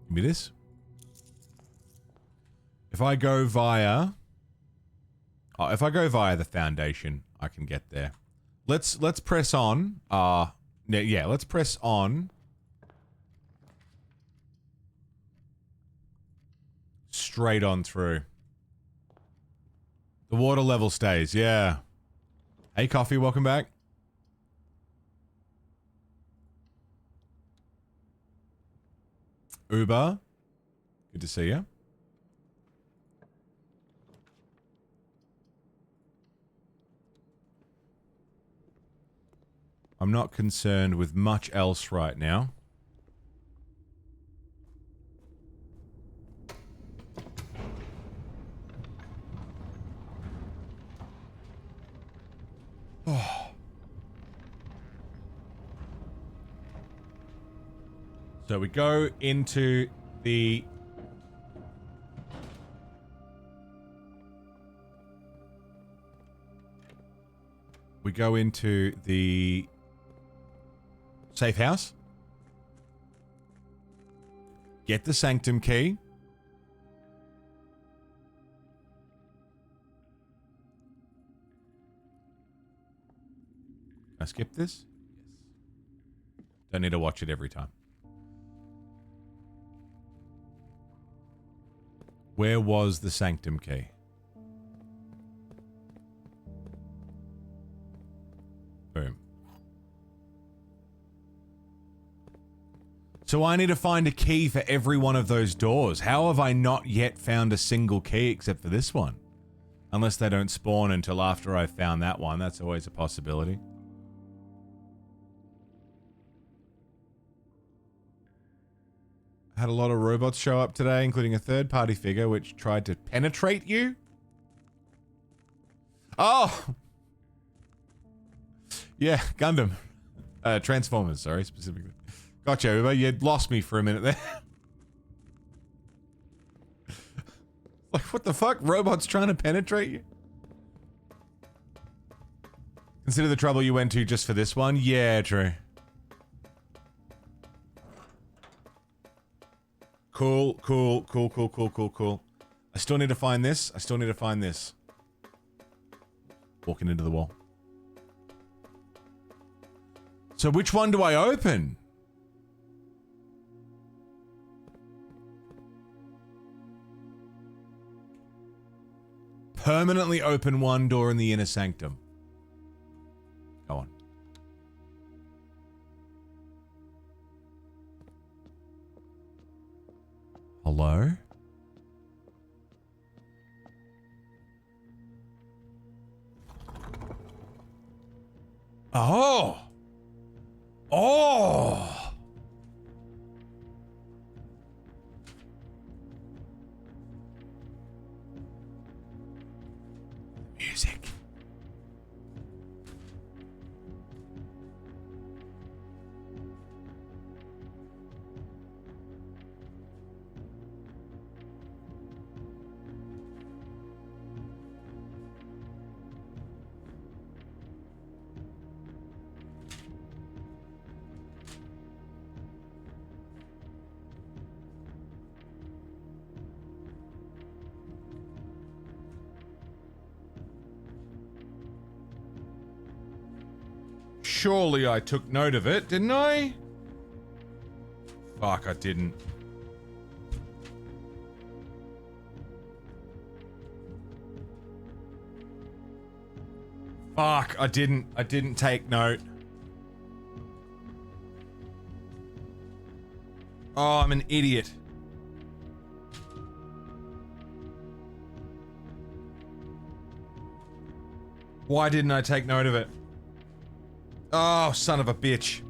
Give me this. If I go via... Oh, if I go via the foundation, I can get there. Let's press on. Yeah, let's press on. Straight on through. The water level stays, yeah. Hey, Coffee, welcome back. Uber, good to see you. I'm not concerned with much else right now. Oh. So we go into the... We go into the safe house. Get the sanctum key. Can I skip this? Yes. Don't need to watch it every time. Where was the sanctum key? Boom. So I need to find a key for every one of those doors. How have I not yet found a single key except for this one? Unless they don't spawn until after I've found that one. That's always a possibility. Had a lot of robots show up today, including a third-party figure which tried to penetrate you. Oh! Yeah, Gundam. Transformers, sorry, specifically. Gotcha, everybody. You lost me for a minute there. Like, what the fuck? Robots trying to penetrate you? Consider the trouble you went to just for this one? Yeah, true. Cool. I still need to find this. Walking into the wall. So which one do I open? Permanently open one door in the inner sanctum. Go on. Hello? Oh! Oh! Music. Surely I took note of it, didn't I? Fuck, I didn't. Fuck, I didn't take note. Oh, I'm an idiot. Why didn't I take note of it? Oh, son of a bitch.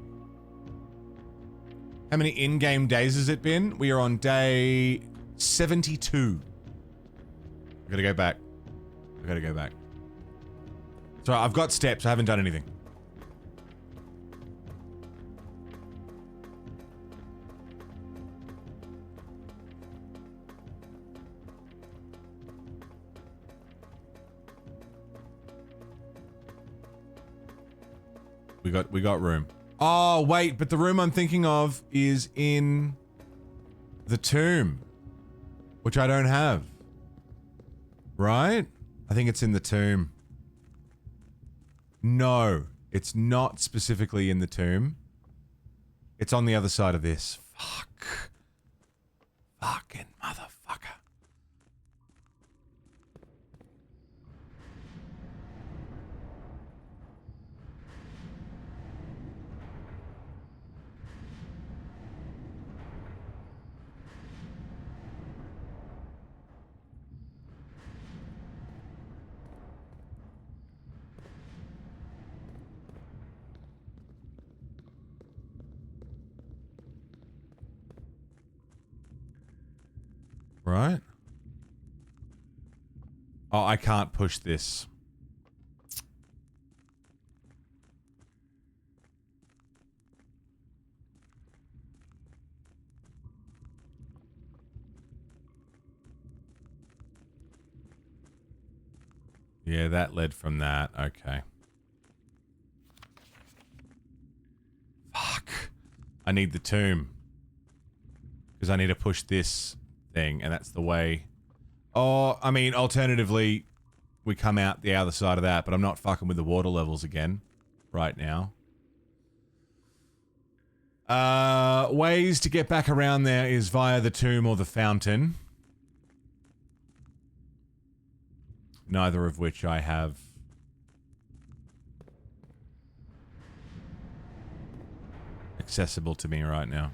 How many in-game days has it been? We are on day 72. I gotta go back. So I've got steps. I haven't done anything. We got room. Oh, wait, but the room I'm thinking of is in the tomb, which I don't have. Right? I think it's in the tomb. No, it's not specifically in the tomb. It's on the other side of this. Fuck. Fucking motherfucker. Right? Oh, I can't push this. Yeah, that led from that. Okay. Fuck. I need the tomb. Because I need to push this thing, and that's the way. Oh, I mean, alternatively, we come out the other side of that, but I'm not fucking with the water levels again right now. Ways to get back around there is via the tomb or the fountain. Neither of which I have. Accessible to me right now.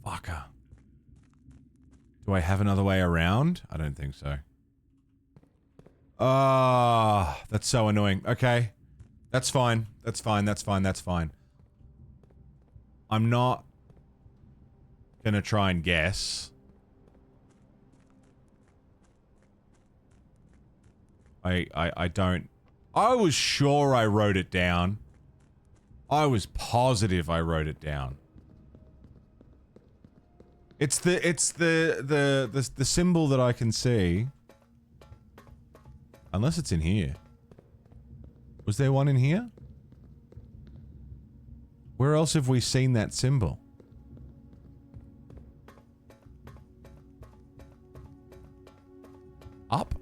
Fucker. Do I have another way around? I don't think so. Ah, that's so annoying. Okay. That's fine. That's fine. That's fine. That's fine. I'm not gonna try and guess. I don't. I was sure I wrote it down. I was positive I wrote it down. It's the symbol that I can see. Unless it's in here. Was there one in here? Where else have we seen that symbol? Up?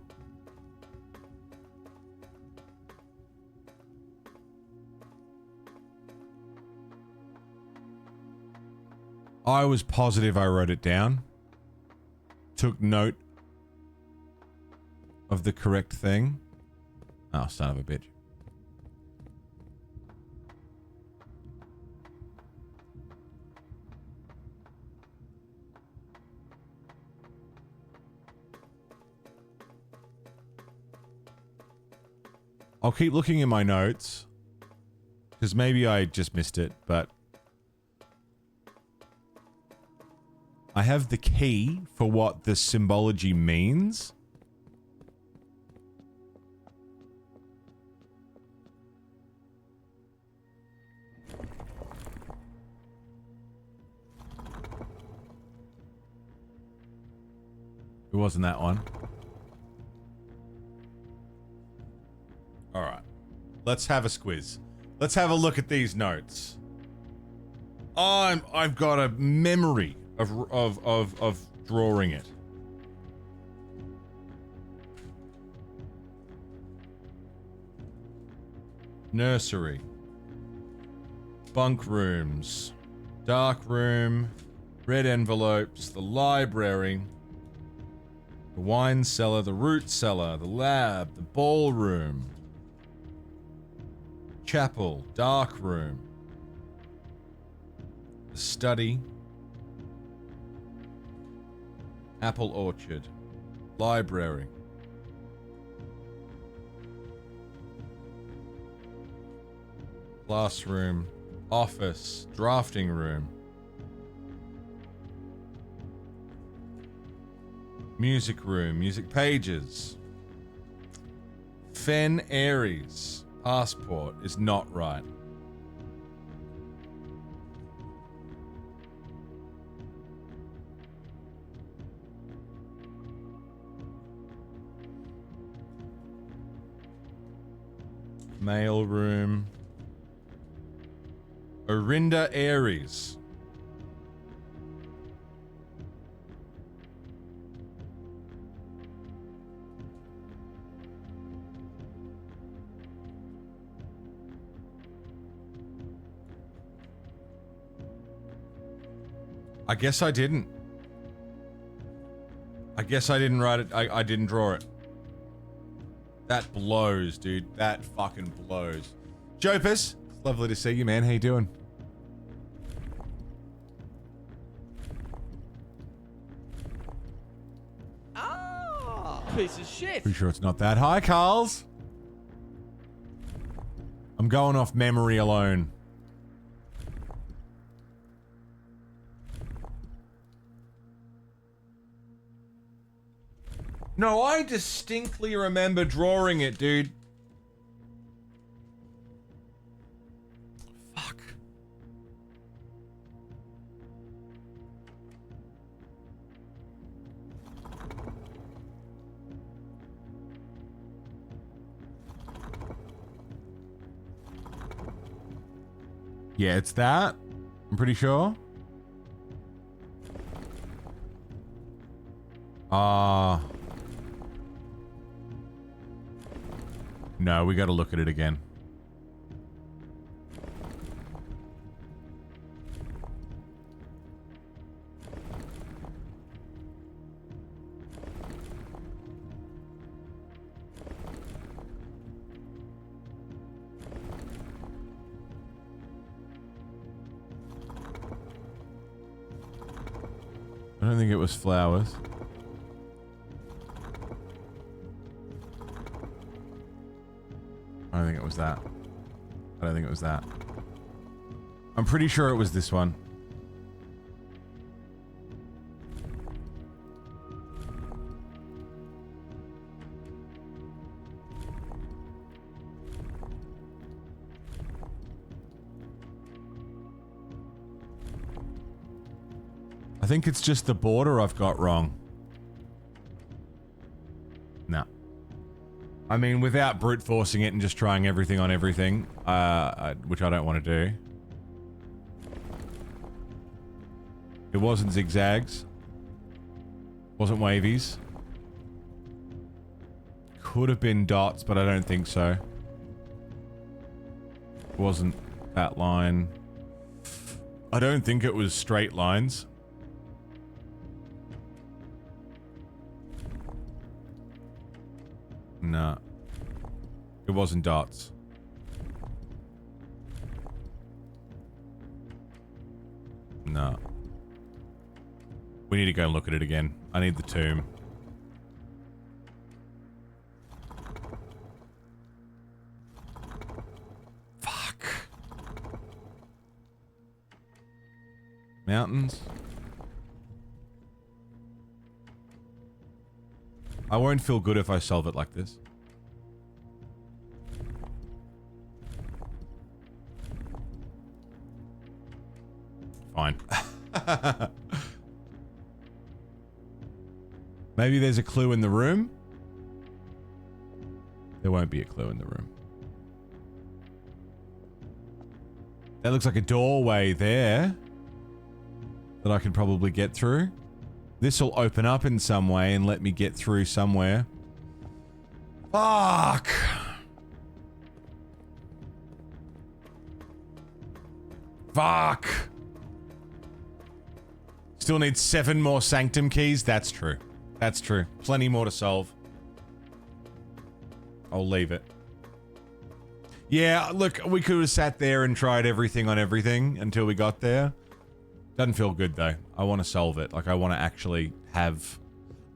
I was positive I wrote it down. Took note of the correct thing. Oh, son of a bitch. I'll keep looking in my notes. Because maybe I just missed it, but... I have the key for what the symbology means. It wasn't that one. Alright. Let's have a squiz. Let's have a look at these notes. I've got a memory of drawing it. Nursery. Bunk rooms. Dark room. Red envelopes. The library. The wine cellar. The root cellar. The lab. The ballroom. Chapel. Dark room. The study. Apple orchard. Library. Classroom. Office. Drafting room. Music room. Music pages. Fen Aries. Passport is not right. Mail room. Orinda Aries. I guess I didn't. I guess I didn't write it. I didn't draw it. That blows, dude. That fucking blows. Jopus, it's lovely to see you, man. How you doing? Ah, piece of shit. Pretty sure it's not that. Hi, Carls. I'm going off memory alone. No, I distinctly remember drawing it, dude. Fuck. Yeah, it's that. I'm pretty sure. No, we gotta look at it again. I don't think it was flowers. I don't think it was that. I don't think it was that. I'm pretty sure it was this one. I think it's just the border I've got wrong. No. I mean, without brute forcing it and just trying everything on everything, which I don't want to do. It wasn't zigzags. Wasn't wavies. Could have been dots, but I don't think so. It wasn't that line. I don't think it was straight lines. No. It wasn't dots. No. We need to go and look at it again. I need the tomb. Fuck. Mountains. I won't feel good if I solve it like this. Fine. Maybe there's a clue in the room? There won't be a clue in the room. That looks like a doorway there that I can probably get through. This will open up in some way and let me get through somewhere. Fuck! Fuck! Still need 7 more sanctum keys? That's true. That's true. Plenty more to solve. I'll leave it. Yeah, look, we could have sat there and tried everything on everything until we got there. Doesn't feel good, though. I want to solve it. Like, I want to actually have...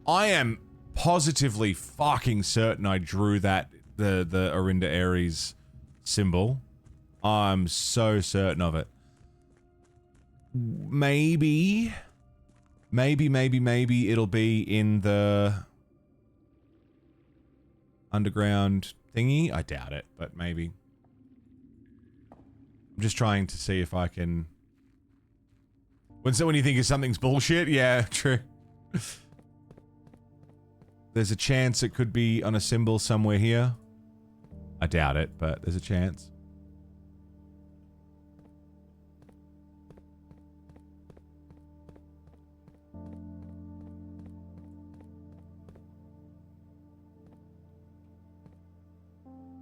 I am positively fucking certain I drew that, the Orinda Aries symbol. I'm so certain of it. Maybe it'll be in the underground thingy. I doubt it, but maybe. I'm just trying to see if I can... When you think of something's bullshit, yeah, true. There's a chance it could be on a symbol somewhere here. I doubt it, but there's a chance.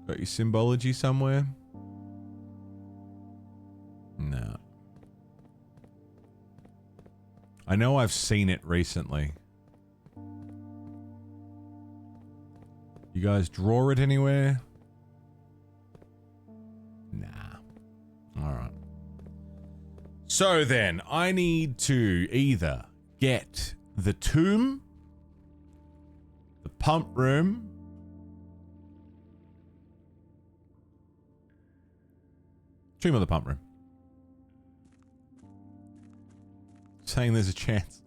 Got your symbology somewhere? No. I know I've seen it recently. You guys draw it anywhere? Nah. Alright. So then, I need to either get the tomb, the pump room, tomb or the pump room. Saying there's a chance.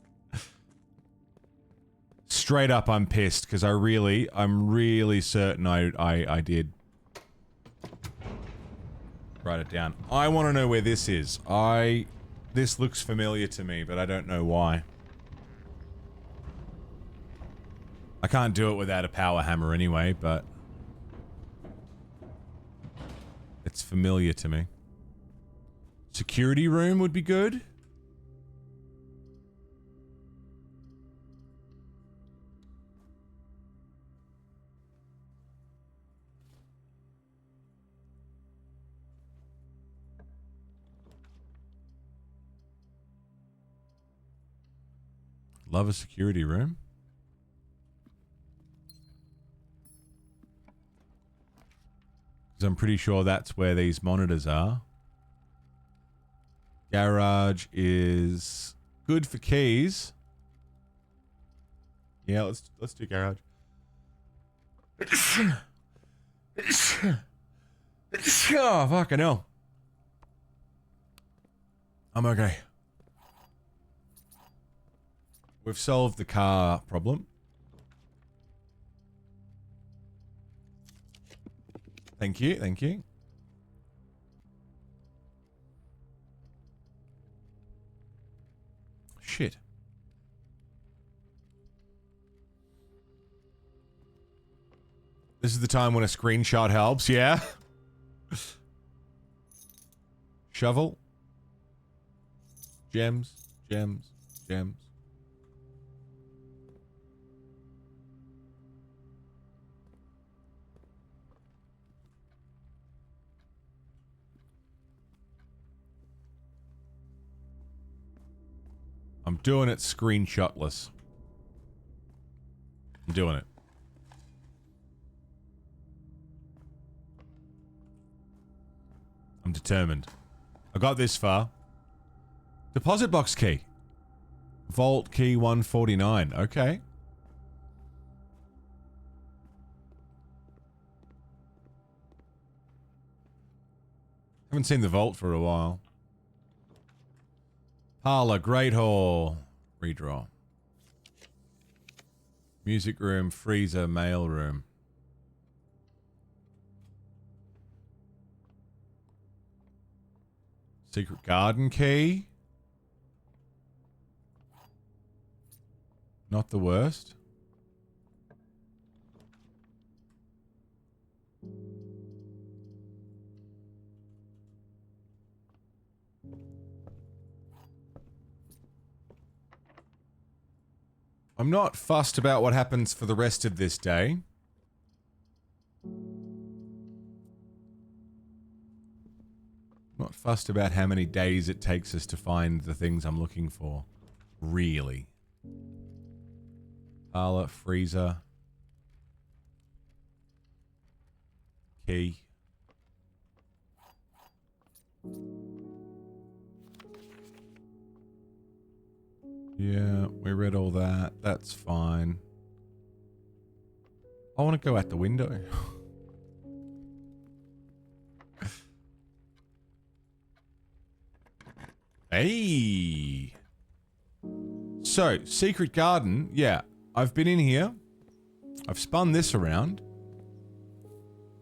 Straight up, I'm pissed because I'm really certain I did write it down. I want to know where this is. This looks familiar to me, but I don't know why. I can't do it without a power hammer anyway, but it's familiar to me. Security room would be good. Love a security room. Because I'm pretty sure that's where these monitors are. Garage is good for keys. Yeah, let's do garage. Oh, fucking hell. I'm okay. We've solved the car problem. Thank you, thank you. Shit. This is the time when a screenshot helps, yeah? Shovel. Gems, gems, gems. I'm doing it screenshotless. I'm doing it. I'm determined. I got this far. Deposit box key. Vault key 149. Okay. Haven't seen the vault for a while. Parlor, Great Hall. Redraw. Music room, freezer, mail room. Secret garden key. Not the worst. I'm not fussed about what happens for the rest of this day. Not fussed about how many days it takes us to find the things I'm looking for. Really. Parlor, freezer. Key. Yeah, we read all that. That's fine. I want to go out the window. Hey! So, secret garden. Yeah, I've been in here. I've spun this around.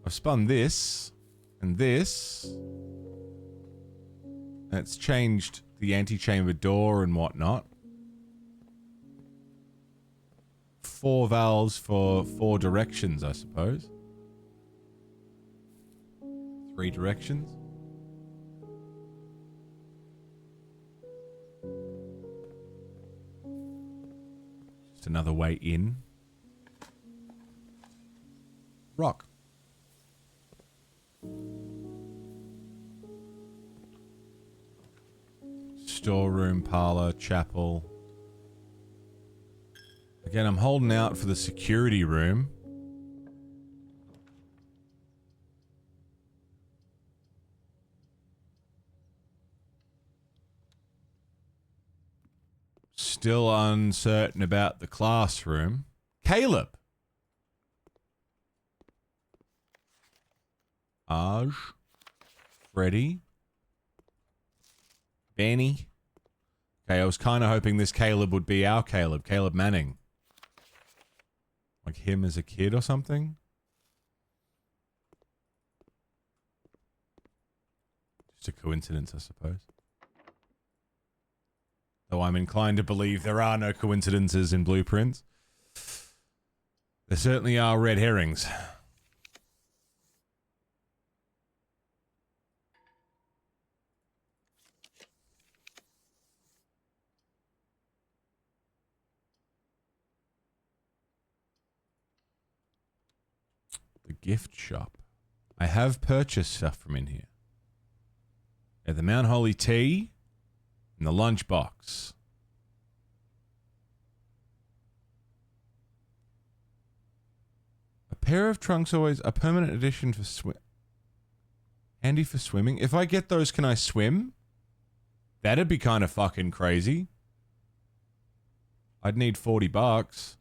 I've spun this. And this. And it's changed the antechamber door and whatnot. 4 valves for 4 directions, I suppose. 3 directions. Just another way in. Rock. Storeroom, parlor, chapel. Again, I'm holding out for the security room. Still uncertain about the classroom. Caleb. Aj. Freddy. Benny. Okay, I was kind of hoping this Caleb would be our Caleb. Caleb Manning. Like him as a kid or something. Just a coincidence, I suppose. Though I'm inclined to believe there are no coincidences in blueprints. There certainly are red herrings. The gift shop. I have purchased stuff from in here. Yeah, the Mount Holy tea and the lunchbox. A pair of trunks always a permanent addition for swim. Handy for swimming. If I get those, can I swim? That'd be kind of fucking crazy. I'd need $40.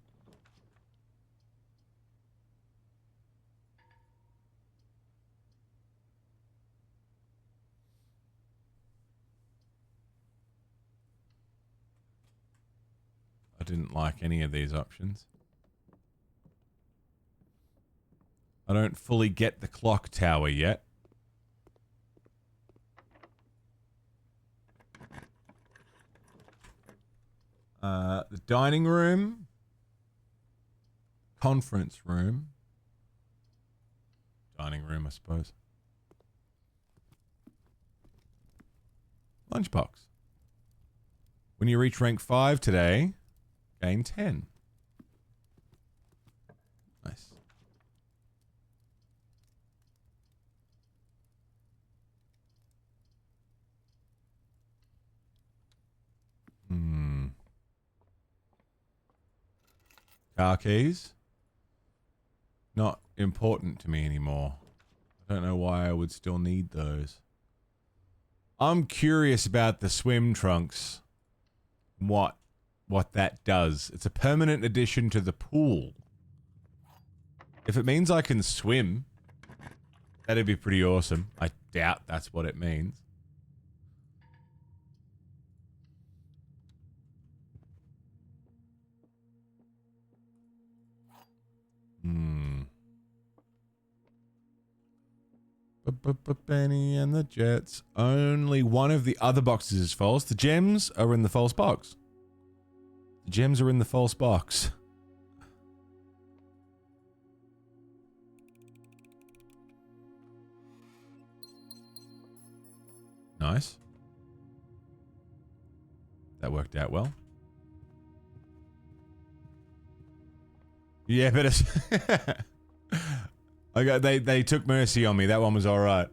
I didn't like any of these options. I don't fully get the clock tower yet. The dining room. Conference room. Dining room, I suppose. Lunchbox. When you reach rank 5 today, gain 10. Nice. Car keys. Not important to me anymore. I don't know why I would still need those. I'm curious about the swim trunks. What that does. It's a permanent addition to the pool. If it means I can swim, that'd be pretty awesome. I doubt that's what it means. Benny and the Jets. Only one of the other boxes is false. The gems are in the false box. The gems are in the false box. Nice. That worked out well. Yeah, but it's they took mercy on me. That one was all right.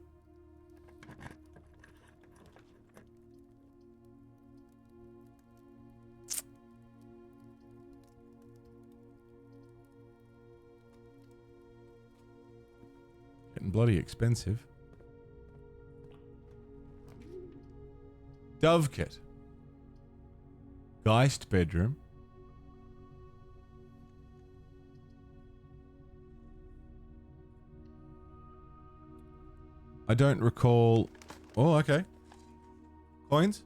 Getting bloody expensive. Dove kit. Geist bedroom. I don't recall. Oh, okay. Coins.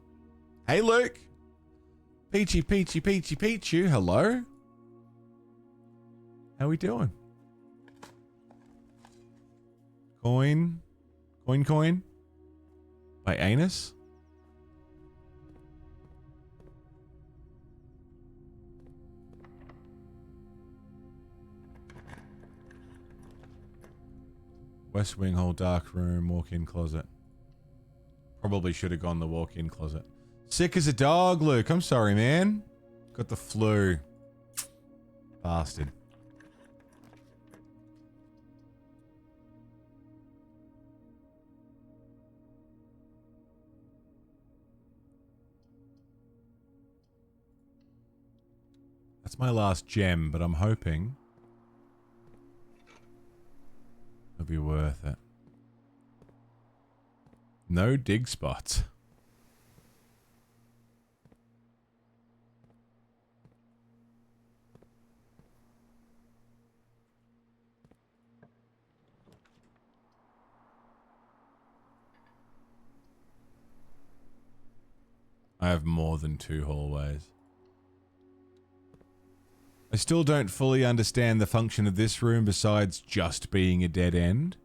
Hey, Luke. Peachy, Peachy, Peachy, Peachy. Hello. How we doing? Coin. Coin. By Anus. West wing hall, dark room, walk-in closet. Probably should have gone the walk-in closet. Sick as a dog, Luke. I'm sorry, man. Got the flu. Bastard. That's my last gem, but I'm hoping it'll be worth it. No dig spots. I have more than 2 hallways. I still don't fully understand the function of this room besides just being a dead end.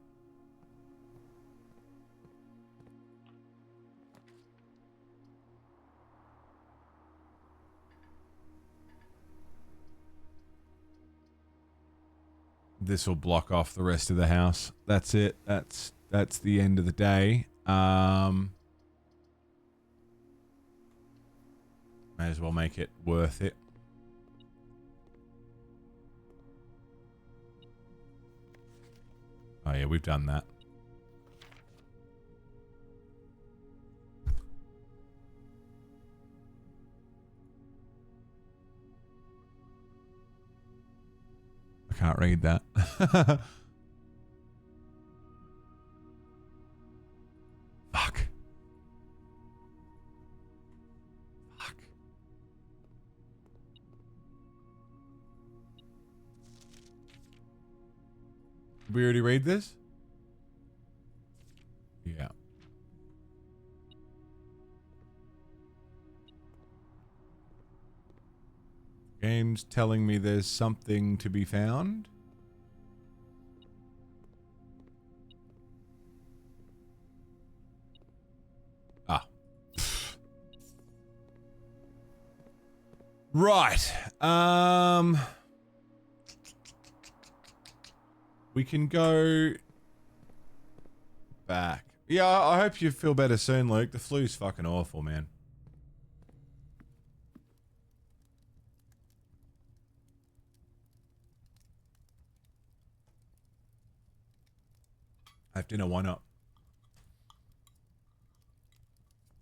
This will block off the rest of the house. That's it. That's the end of the day. May as well make it worth it. Oh yeah, we've done that. I can't read that. Fuck. Fuck. Did we already read this? Yeah. Game's telling me there's something to be found. Ah. Right. We can go back. Yeah, I hope you feel better soon, Luke. The flu's fucking awful, man. Have dinner, why not?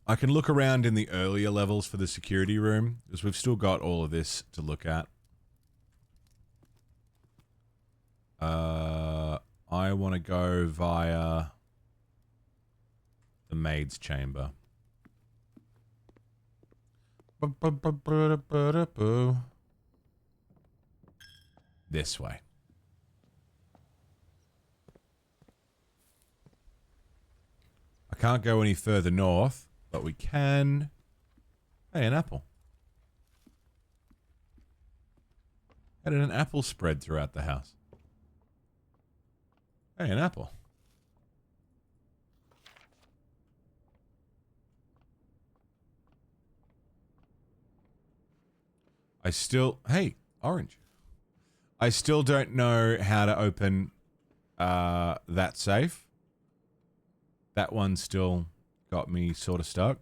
I can look around in the earlier levels for the security room, because we've still got all of this to look at. I want to go via the maid's chamber. This way. I can't go any further north, but we can... Hey, an apple. How did an apple spread throughout the house? Hey, an apple. I still... Hey, orange. I still don't know how to open that safe. That one still got me sort of stuck.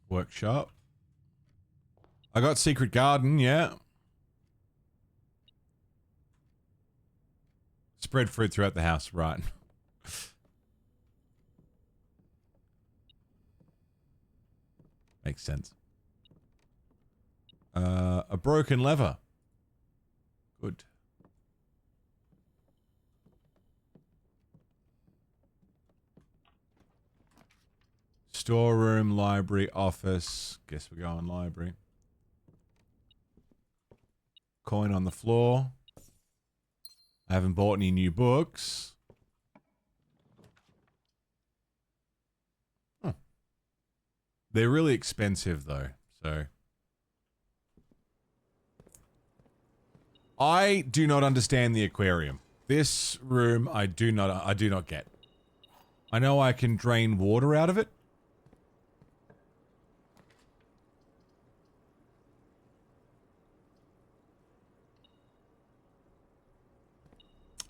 Workshop. I got secret garden, yeah. Spread fruit throughout the house, right. Makes sense. A broken lever. Good. Storeroom, library, office. Guess we're going library. Coin on the floor. I haven't bought any new books. Huh. They're really expensive though, so. I do not understand the aquarium. This room I do not get. I know I can drain water out of it.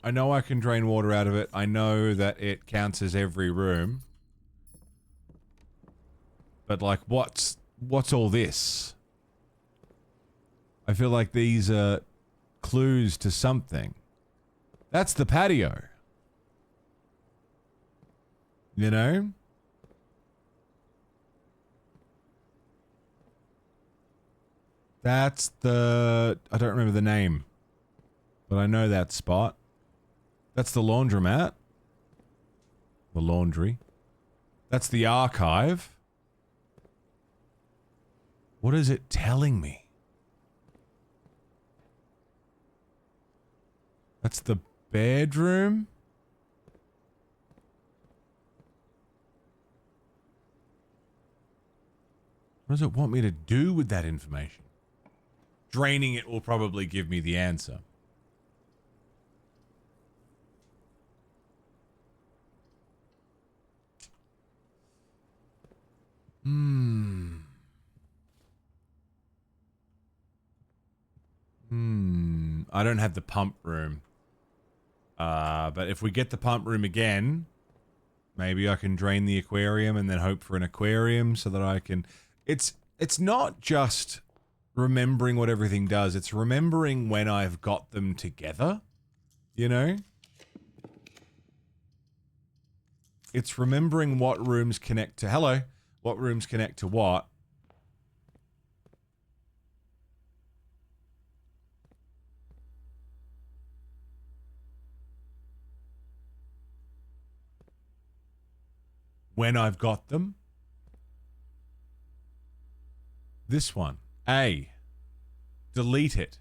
I know I can drain water out of it. I know that it counts as every room. But like, what's all this? I feel like these are clues to something. That's the patio. You know? That's the... I don't remember the name. But I know that spot. That's the laundromat. The laundry. That's the archive. What is it telling me? That's the bedroom? What does it want me to do with that information? Draining it will probably give me the answer. I don't have the pump room. But if we get the pump room again, maybe I can drain the aquarium and then hope for an aquarium so that I can... It's not just remembering what everything does. It's remembering when I've got them together, you know? It's remembering what rooms connect to... Hello. What rooms connect to what. When I've got them. This one. A. Delete it.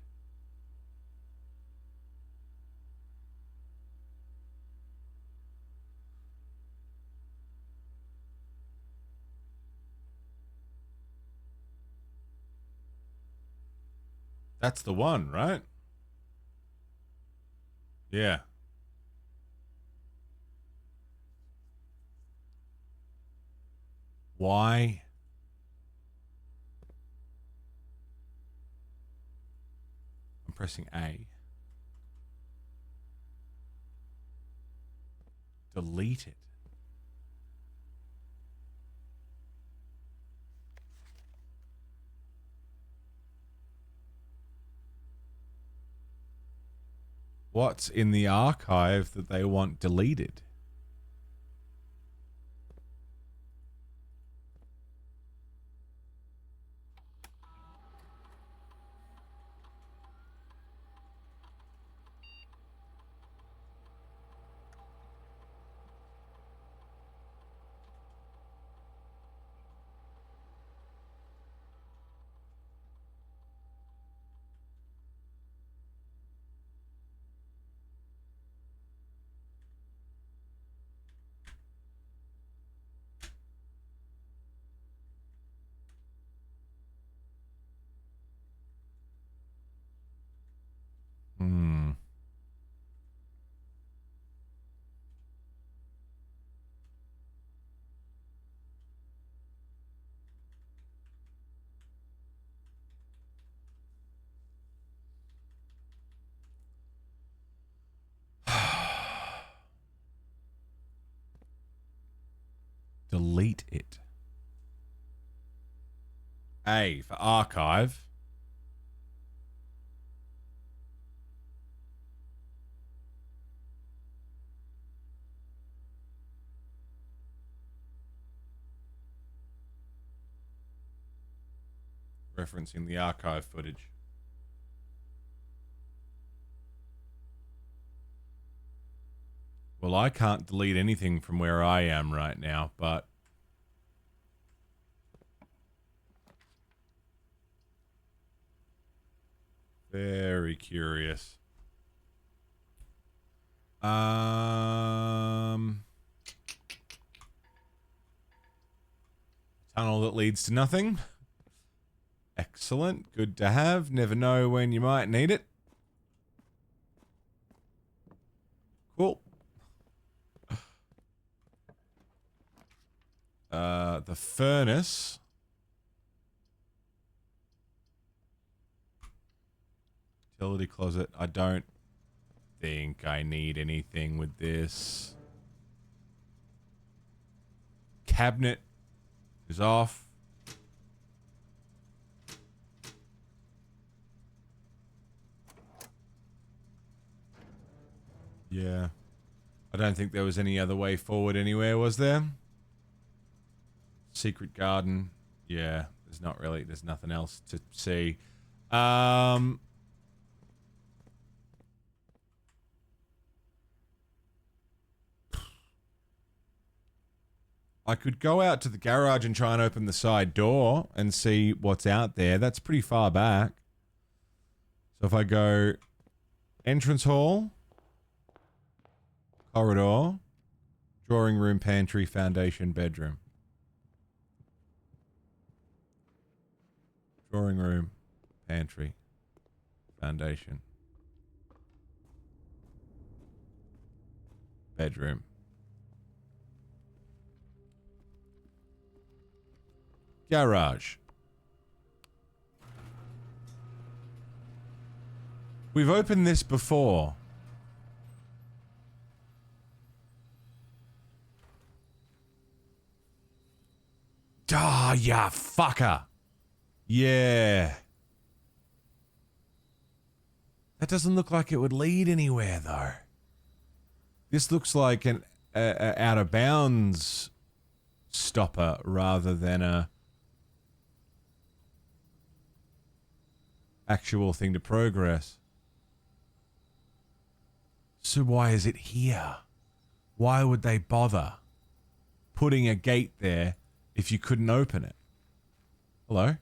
That's the one, right? Yeah. Why? I'm pressing A. Delete it. What's in the archive that they want deleted? Delete it. A for archive. Referencing the archive footage. Well, I can't delete anything from where I am right now, but... Very curious. Tunnel that leads to nothing. Excellent. Good to have. Never know when you might need it. Cool. The furnace. Utility closet. I don't think I need anything with this. Cabinet is off. Yeah. I don't think there was any other way forward anywhere, was there? Secret garden. Yeah, there's not really, there's nothing else to see. I could go out to the garage and try and open the side door and see what's out there. That's pretty far back. So if I go entrance hall, corridor, drawing room, pantry, foundation, bedroom. Drawing room, pantry, foundation, bedroom. Garage. We've opened this before. Ah, ya fucker. Yeah. That doesn't look like it would lead anywhere, though. This looks like an out of bounds stopper rather than a actual thing to progress. So why is it here? Why would they bother putting a gate there if you couldn't open it? Hello?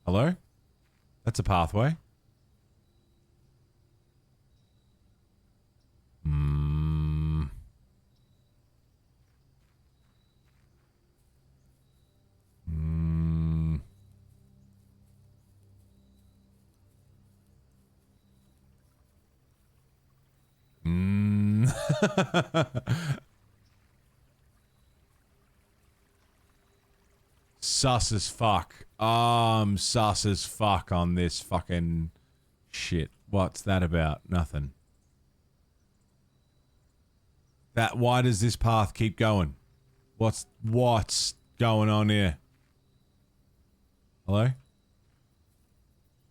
Hello? That's a pathway. Hmm. Hmm. Hmm. Sus as fuck. I'm sus as fuck on this fucking shit. What's that about? Nothing. Why does this path keep going? What's going on here? Hello?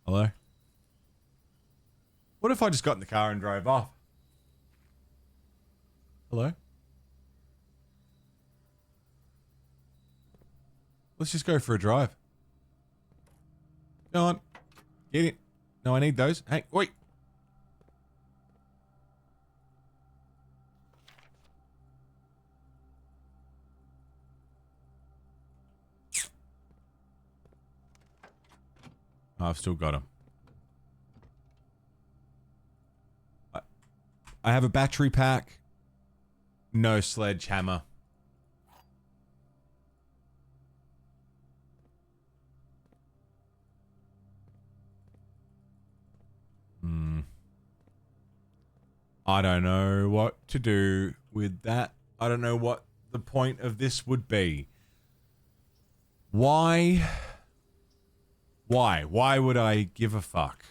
Hello? What if I just got in the car and drove off? Hello? Let's just go for a drive. Go on. Get it. No, I need those. Hey, wait. Oh, I've still got them. I have a battery pack. No sledgehammer. I don't know what to do with that. I don't know what the point of this would be. Why? Why would I give a fuck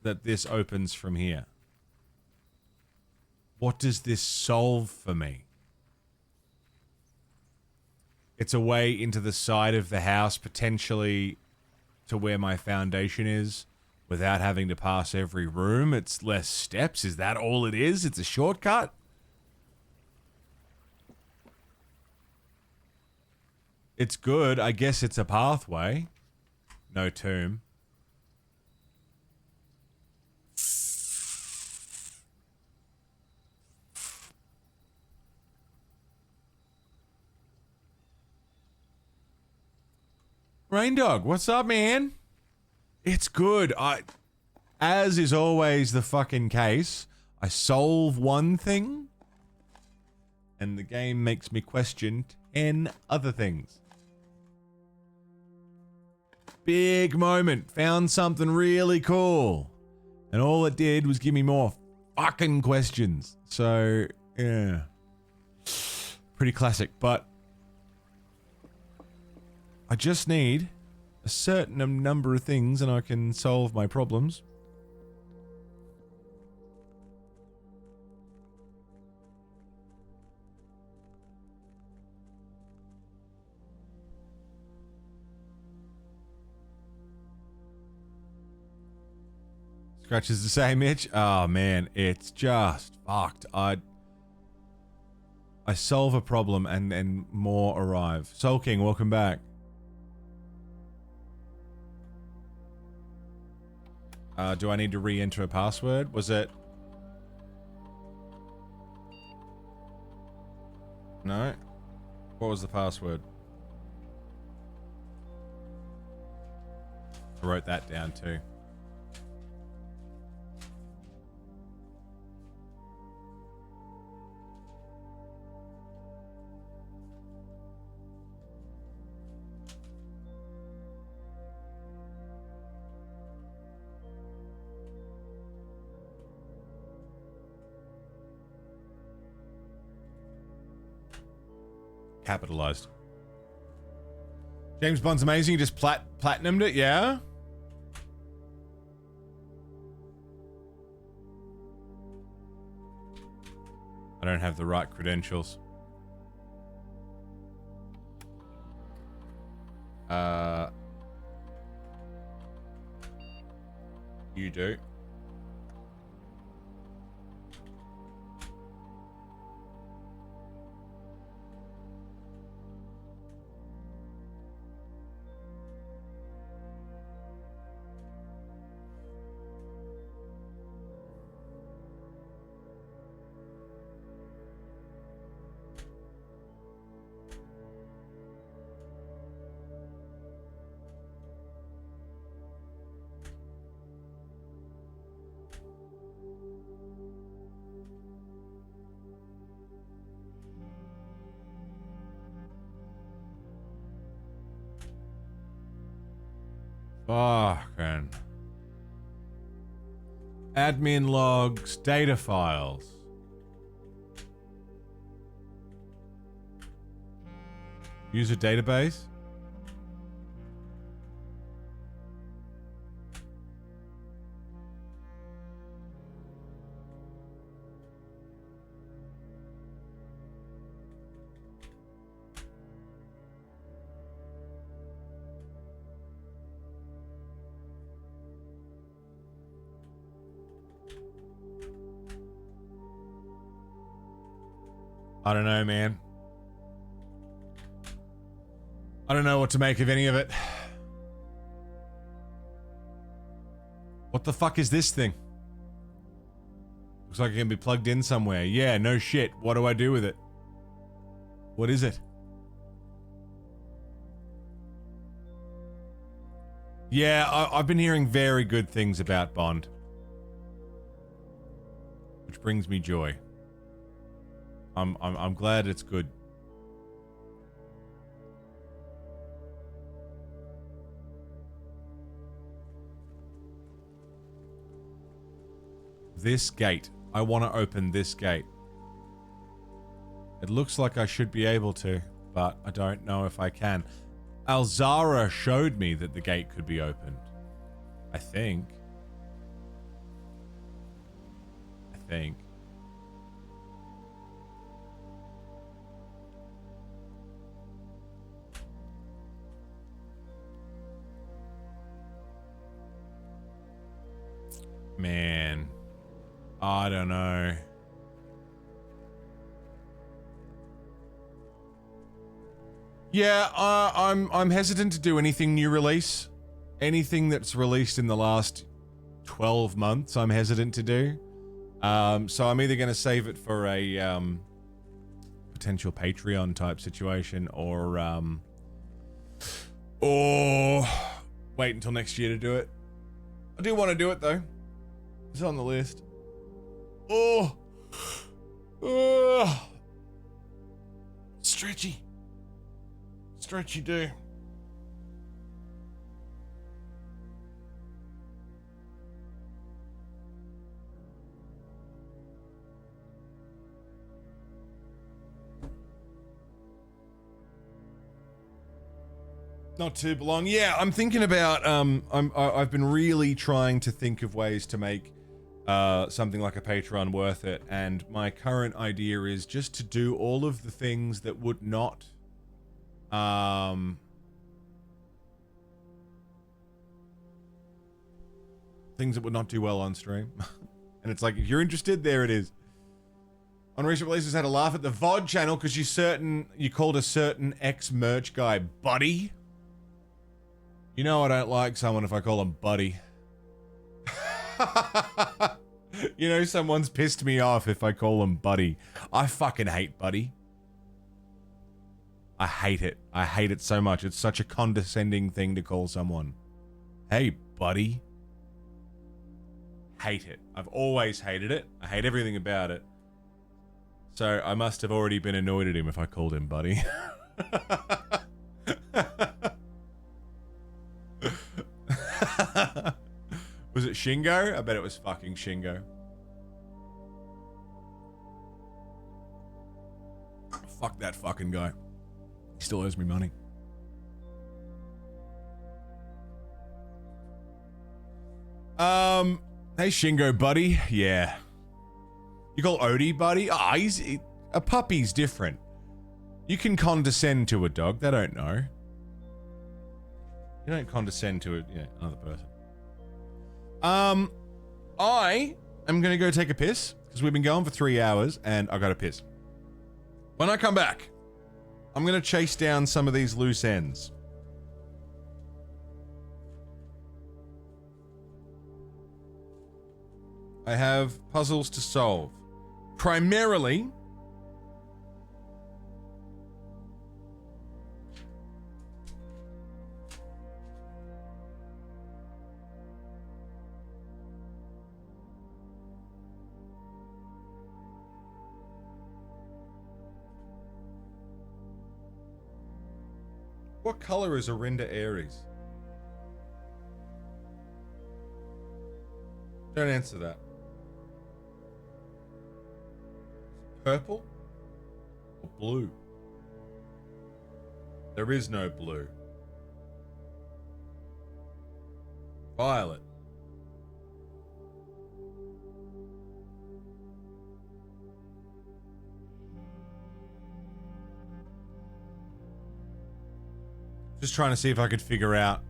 that this opens from here? What does this solve for me? It's a way into the side of the house, potentially to where my foundation is, without having to pass every room. It's less steps. Is that all it is? It's a shortcut? It's good. I guess it's a pathway. No tomb. Rain Dog, what's up, man? It's good. As is always the fucking case, I solve one thing, and the game makes me question 10 other things. Big moment. Found something really cool. And all it did was give me more fucking questions. So, yeah. Pretty classic, but I just need a certain number of things and I can solve my problems. Scratches the same itch. Oh man, it's just fucked. I solve a problem and more arrive. Soul King, welcome back. Do I need to re-enter a password? Was it? No. What was the password? I wrote that down too. Capitalized. James Bond's amazing. You just platinumed it, yeah? I don't have the right credentials. You do. Fucking. Admin logs, data files. User database. I don't know, man. I don't know what to make of any of it. What the fuck is this thing? Looks like it can be plugged in somewhere. Yeah, no shit. What do I do with it? What is it? Yeah, I've been hearing very good things about Bond. Which brings me joy. I'm glad it's good. This gate. I want to open this gate. It looks like I should be able to, but I don't know if I can. Alzara showed me that the gate could be opened. I think. Man, I don't know. Yeah, I'm hesitant to do anything new release. Anything that's released in the last 12 months, I'm hesitant to do. So I'm either going to save it for a potential Patreon type situation, or wait until next year to do it. I do want to do it though. It's on the list. Stretchy do. Not too long. Yeah, I'm thinking about I've been really trying to think of ways to make something like a Patreon worth it, and my current idea is just to do all of the things that would not things that would not do well on stream. And it's like, if you're interested, there it is. On recent releases, had a laugh at the VOD channel because you called a certain ex-merch guy buddy. You know I don't like someone if I call him buddy. You know someone's pissed me off if I call him buddy. I fucking hate buddy. I hate it. I hate it so much. It's such a condescending thing to call someone. Hey, buddy. Hate it. I've always hated it. I hate everything about it. So I must have already been annoyed at him if I called him buddy. Was it Shingo? I bet it was fucking Shingo. Fuck that fucking guy. He still owes me money. Hey Shingo, buddy. Yeah. You call Odie buddy? Ah, a puppy's different. You can condescend to a dog. They don't know. You don't condescend to another person. I am gonna go take a piss because we've been going for 3 hours and I gotta piss. When I come back, I'm gonna chase down some of these loose ends. I have puzzles to solve. Primarily, what color is Arinda Aries? Don't answer that. Purple or blue? There is no blue. Violet. Just trying to see if I could figure out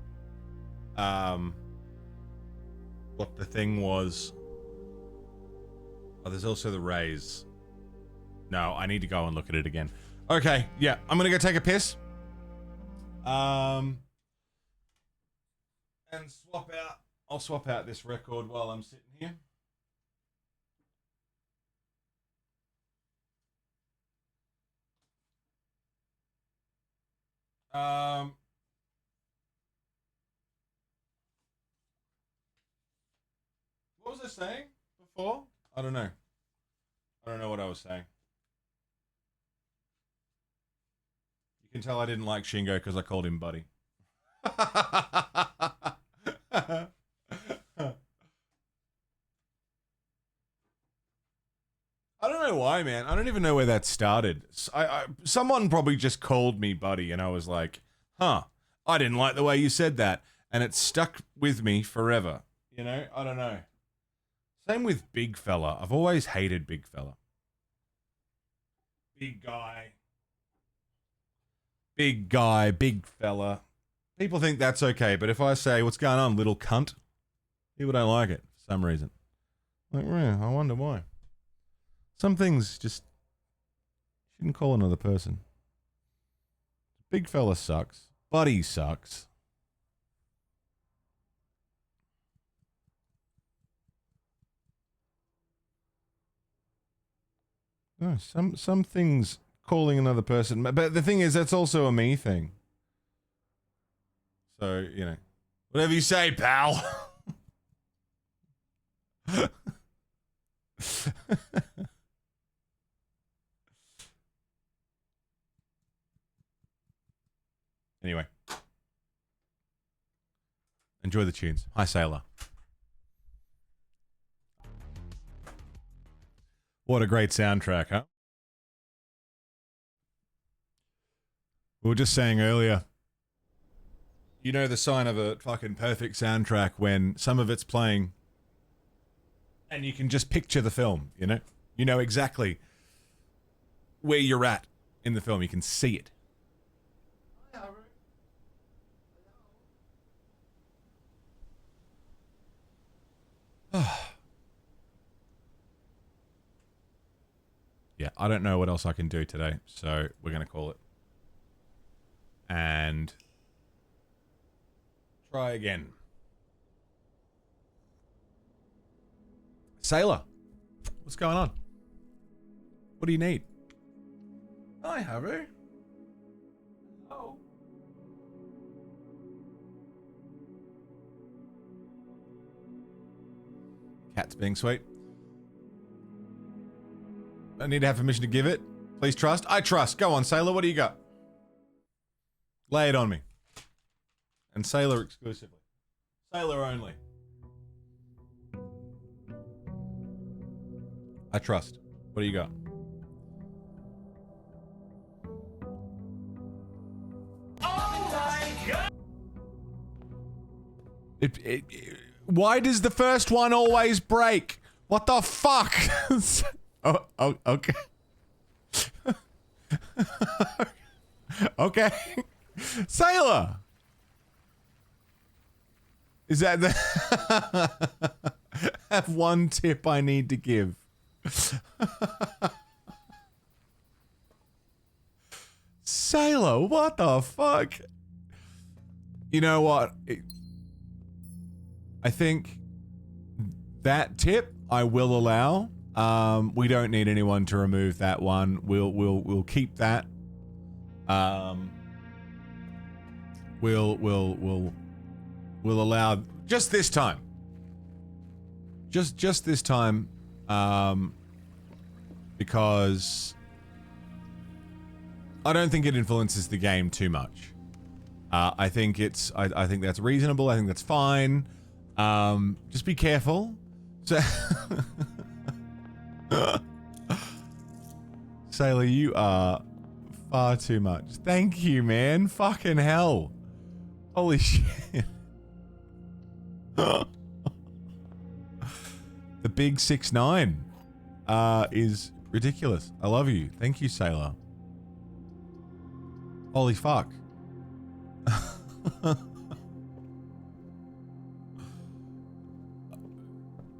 what the thing was. Oh, there's also the rays. No, I need to go and look at it again. Okay, yeah, I'm gonna go take a piss. And swap out. I'll swap out this record while I'm sitting here. What was I saying before? I don't know. I don't know what I was saying. You can tell I didn't like Shingo because I called him buddy. I don't know why, man. I don't even know where that started. Someone probably just called me buddy and I was like, huh, I didn't like the way you said that. And it stuck with me forever. You know, I don't know. Same with big fella. I've always hated big fella. Big guy. Big guy, big fella. People think that's okay, but if I say, what's going on, little cunt? People don't like it for some reason. Like, yeah, I wonder why. Some things just shouldn't call another person. Big fella sucks. Buddy sucks. No, some things calling another person, but the thing is, that's also a me thing. So, you know, whatever you say, pal. Anyway. Enjoy the tunes. Hi, Sailor. What a great soundtrack, huh? We were just saying earlier, you know the sign of a fucking perfect soundtrack when some of it's playing and you can just picture the film, you know? You know exactly where you're at in the film. You can see it. Yeah, I don't know what else I can do today, so we're going to call it. And try again. Sailor, what's going on? What do you need? Hi, Haru. Oh. Cat's being sweet. I need to have permission to give it. Please trust. I trust. Go on, Sailor. What do you got? Lay it on me. And Sailor exclusively. Sailor only. I trust. What do you got? Oh my god! Why does the first one always break? What the fuck? Oh, okay. Okay. Sailor! Is that the... have one tip I need to give. Sailor, what the fuck? You know what? I think that tip I will allow. We don't need anyone to remove that one. We'll keep that. We'll allow just this time. Just this time. Because I don't think it influences the game too much. I think it's I think that's reasonable. I think that's fine. Just be careful. So Sailor, you are far too much. Thank you, man. Fucking hell. Holy shit. The big 6'9" is ridiculous. I love you. Thank you, Sailor. Holy fuck.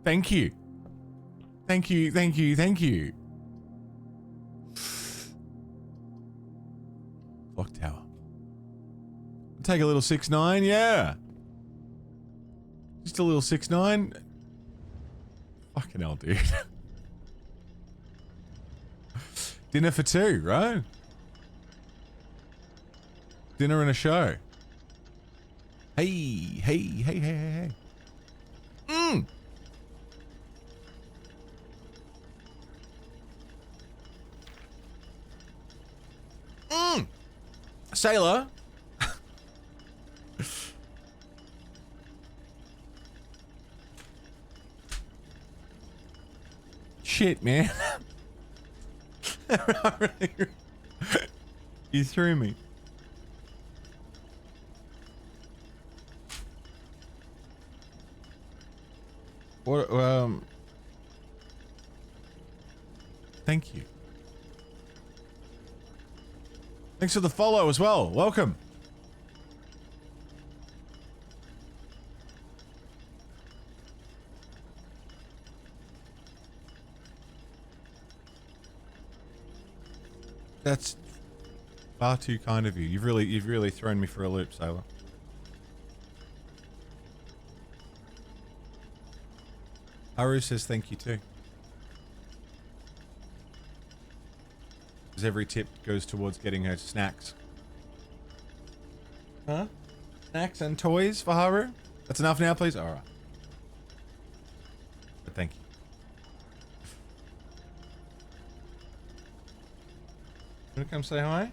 Thank you. Thank you, thank you, thank you. Clock tower. Take a little 6'9", yeah. Just a little 6'9". Fucking hell, dude. Dinner for two, right? Dinner and a show. Hey. Sailor. Shit, man. You threw me. What, thank you. Thanks for the follow as well. Welcome. That's far too kind of you. You've really thrown me for a loop, Sailor. Haru says thank you too. Because every tip goes towards getting her snacks. Huh? Snacks and toys for Haru? That's enough now, please? Alright. But thank you. Wanna come say hi?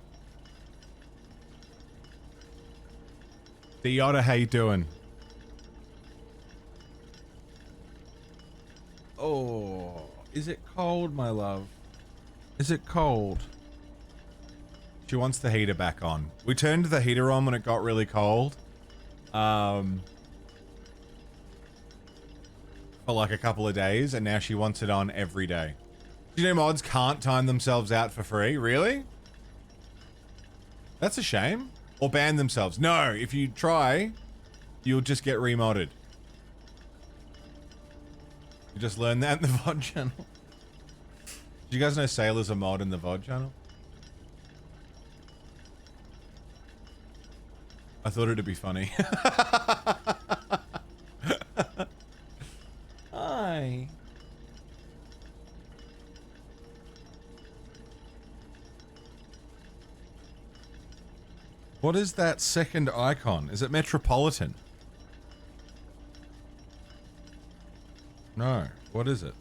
The Yotta, how you doing? Oh, is it cold, my love? Is it cold? She wants the heater back on. We turned the heater on when it got really cold. For like a couple of days, and now she wants it on every day. You know, mods can't time themselves out for free, really? That's a shame. Or ban themselves. No, if you try, you'll just get remodded. You just learned that in the VOD channel. Do you guys know Sailor's a mod in the VOD channel? I thought it'd be funny. Hi. What is that second icon? Is it Metropolitan? No. What is it?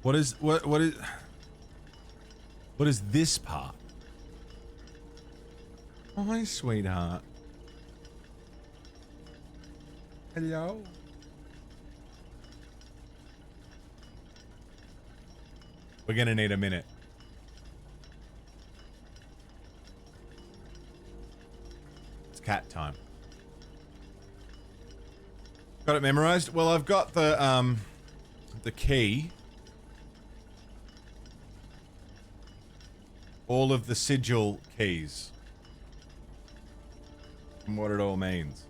What is this part? Hi, sweetheart. Hello. We're gonna need a minute. It's cat time. Got it memorized? Well, I've got the key. All of the sigil keys. And what it all means.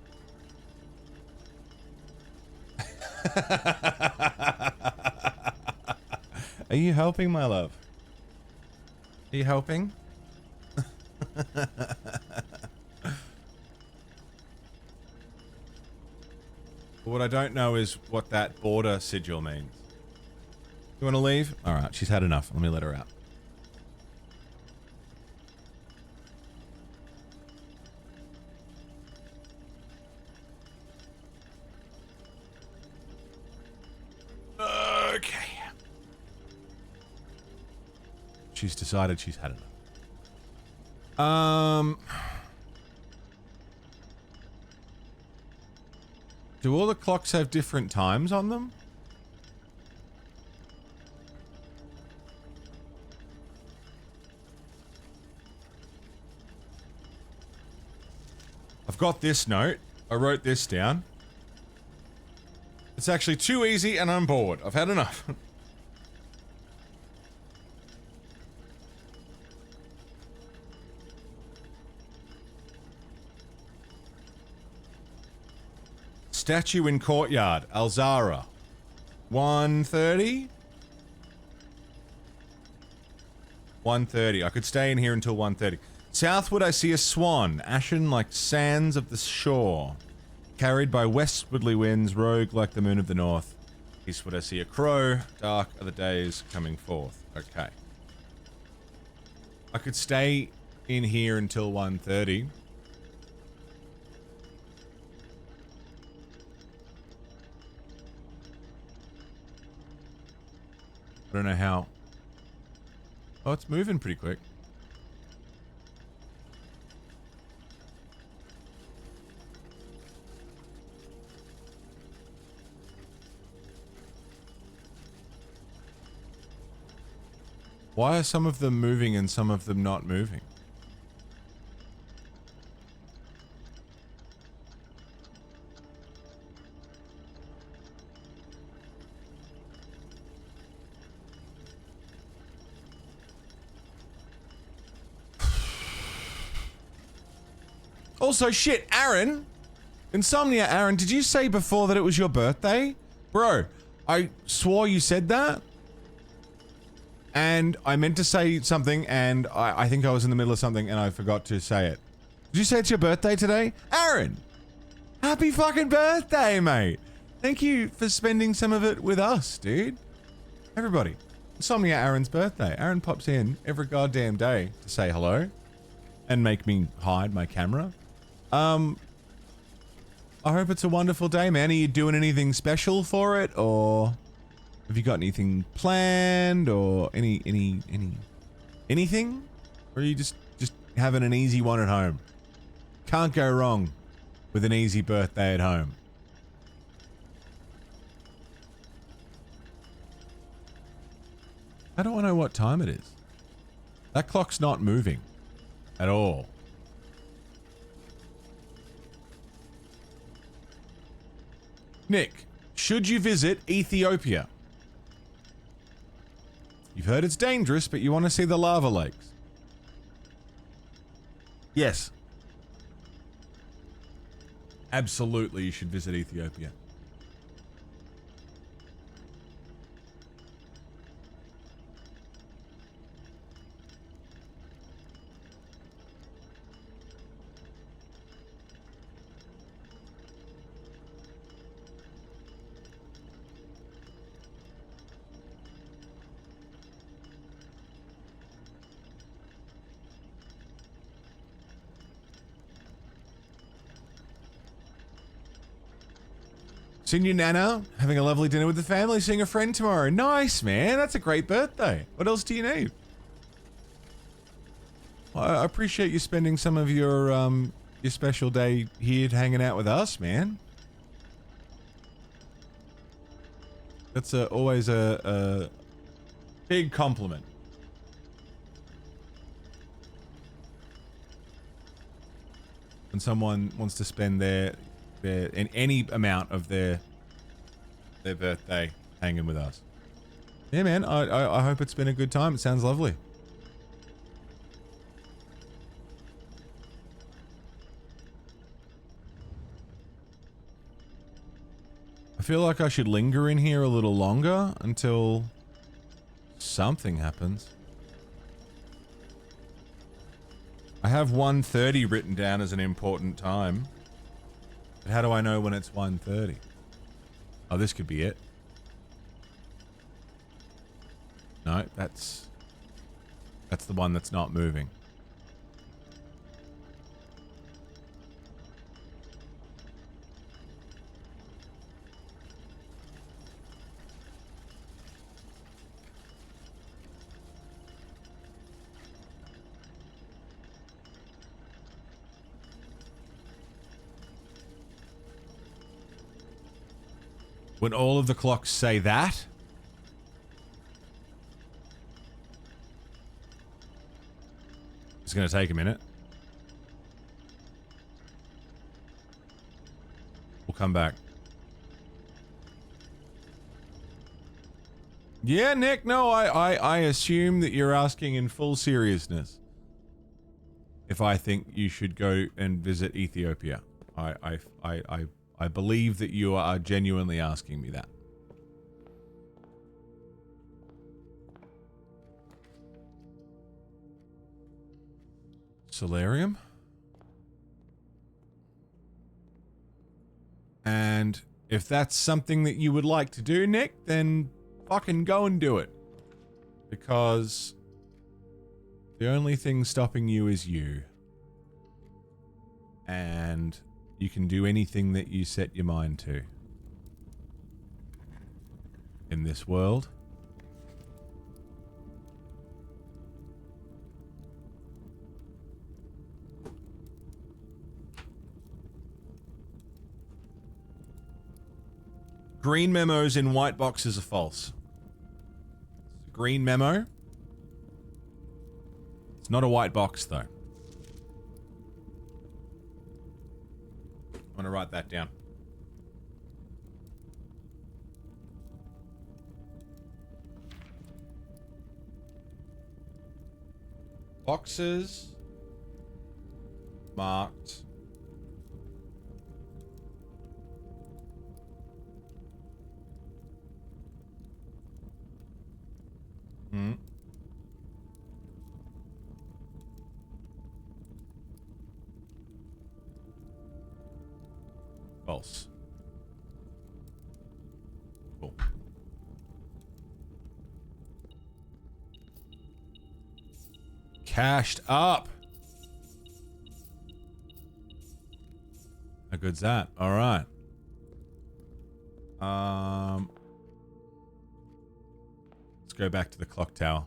Are you helping, my love? Are you helping? What I don't know is what that border sigil means. You want to leave? Alright, she's had enough. Let me let her out. Okay. She's decided she's had enough. Do all the clocks have different times on them? I've got this note. I wrote this down. It's actually too easy and I'm bored. I've had enough. Statue in courtyard, Alzara. 1:30? 1:30. I could stay in here until 1:30. Southward I see a swan, ashen like sands of the shore. Carried by westwardly winds, rogue like the moon of the north. Eastward I see a crow, dark are the days coming forth. Okay. I could stay in here until 1:30. I don't know how. Oh, it's moving pretty quick. Why are some of them moving and some of them not moving? Also, shit, Aaron! Insomnia, Aaron, did you say before that it was your birthday? Bro, I swore you said that. And I meant to say something, and I think I was in the middle of something, and I forgot to say it. Did you say it's your birthday today? Aaron! Happy fucking birthday, mate! Thank you for spending some of it with us, dude. Everybody. Insomnia Aaron's birthday. Aaron pops in every goddamn day to say hello. And make me hide my camera. I hope it's a wonderful day, man. Are you doing anything special for it, or have you got anything planned, or anything? Or are you just having an easy one at home? Can't go wrong with an easy birthday at home. I don't know what time it is. That clock's not moving at all. Nick, should you visit Ethiopia? You've heard it's dangerous, but you want to see the lava lakes. Yes. Absolutely, you should visit Ethiopia. Seen your nana, having a lovely dinner with the family, seeing a friend tomorrow. Nice, man. That's a great birthday. What else do you need? I appreciate you spending some of your special day here hanging out with us, man. That's always a big compliment. When someone wants to spend their any amount of their birthday hanging with us. Yeah, man. I hope it's been a good time. It sounds lovely. I feel like I should linger in here a little longer until something happens. I have 1:30 written down as an important time. But how do I know when it's 1:30? Oh, this could be it. No, that's the one that's not moving. When all of the clocks say that? It's gonna take a minute. We'll come back. Yeah, Nick, no, I assume that you're asking in full seriousness if I think you should go and visit Ethiopia. I believe that you are genuinely asking me that. Solarium. And if that's something that you would like to do, Nick, then fucking go and do it. Because the only thing stopping you is you. And you can do anything that you set your mind to. In this world. Green memos in white boxes are false. Green memo. It's not a white box, though. I'm gonna write that down. Boxes marked false. Cool. Cashed up. How good's that? All right. Let's go back to the clock tower.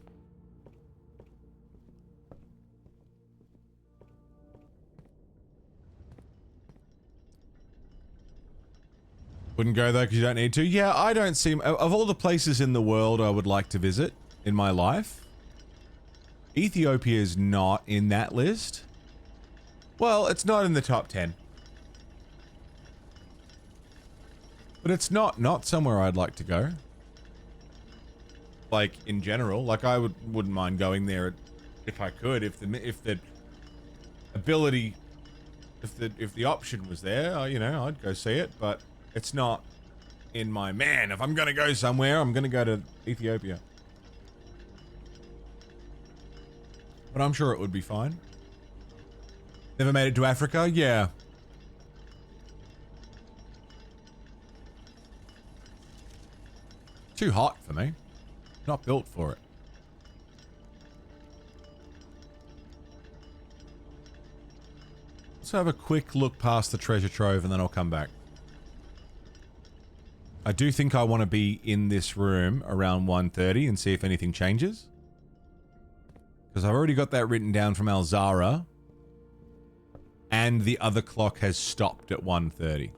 Wouldn't go though because you don't need to. Yeah, I don't see... Of all the places in the world I would like to visit in my life, Ethiopia is not in that list. Well, it's not in the top 10. But it's not somewhere I'd like to go. like in general. Like I wouldn't mind going there if I could, if the ability, if the option was there, you know, I'd go see it, but it's not in my man. If I'm gonna go somewhere, I'm gonna go to Ethiopia. But I'm sure it would be fine. Never made it to Africa? Yeah. Too hot for me. Not built for it. Let's have a quick look past the treasure trove and then I'll come back. I do think I want to be in this room around 1:30 and see if anything changes. Because I've already got that written down from Alzara. And the other clock has stopped at 1:30.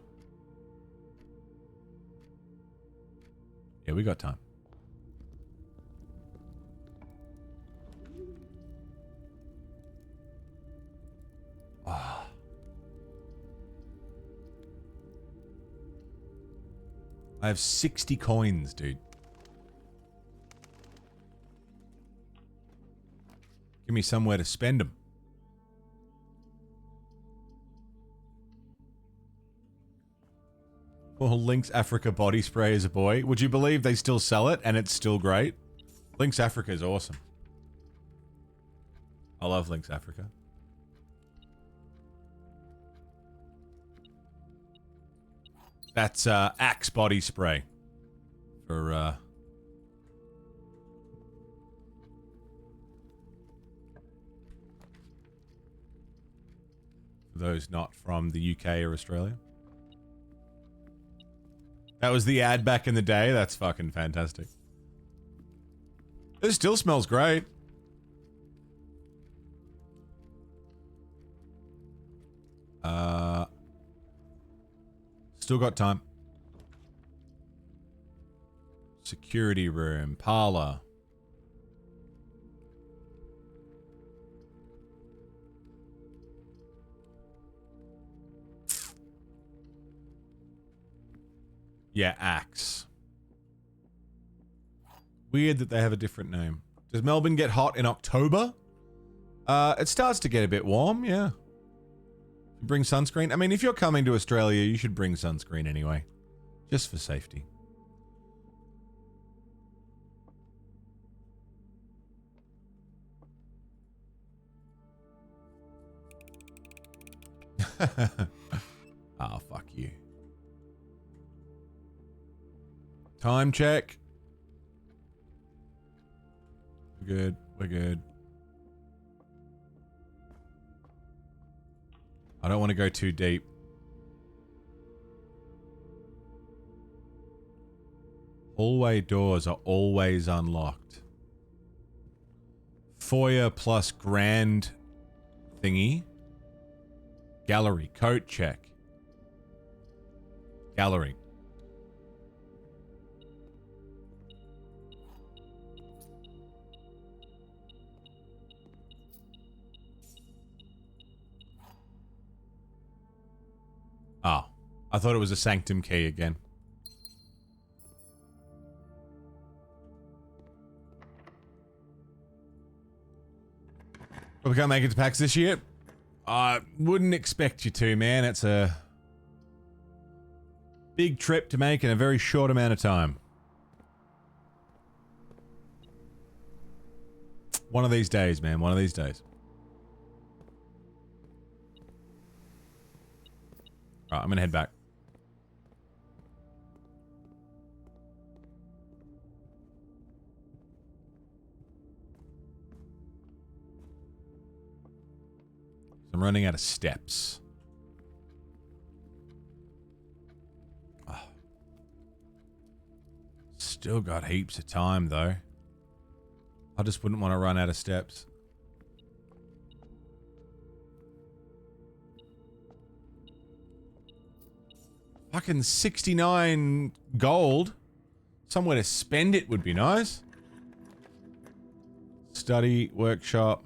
Yeah, we got time. Oh. I have 60 coins, dude. Give me somewhere to spend them. Well, Lynx Africa body spray as a boy. Would you believe they still sell it and it's still great? Lynx Africa is awesome. I love Lynx Africa. That's Axe body spray for those not from the UK or Australia. That was the ad back in the day. That's fucking fantastic. It still smells great. Still got time. Security room, parlor. Yeah, Axe. Weird that they have a different name. Does Melbourne get hot in October? It starts to get a bit warm, yeah. Bring sunscreen? I mean, if you're coming to Australia, you should bring sunscreen anyway. Just for safety. Oh, fuck you. Time check. We're good. We're good. I don't want to go too deep. Hallway doors are always unlocked. Foyer plus grand thingy. Gallery. Coat check. Gallery. Oh, I thought it was a sanctum key again. But we can't make it to PAX this year. I wouldn't expect you to, man. It's a big trip to make in a very short amount of time. One of these days, man. One of these days. Alright, I'm gonna head back. I'm running out of steps. Oh. Still got heaps of time, though. I just wouldn't want to run out of steps. Fucking 69 gold. Somewhere to spend it would be nice. Study, workshop.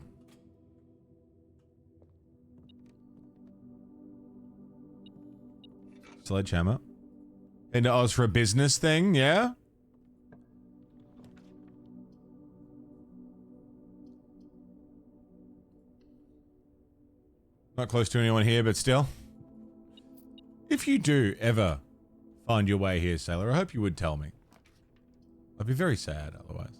Sledgehammer. Into Oz for a business thing, yeah? Not close to anyone here, but still. If you do ever find your way here, Sailor, I hope you would tell me. I'd be very sad otherwise.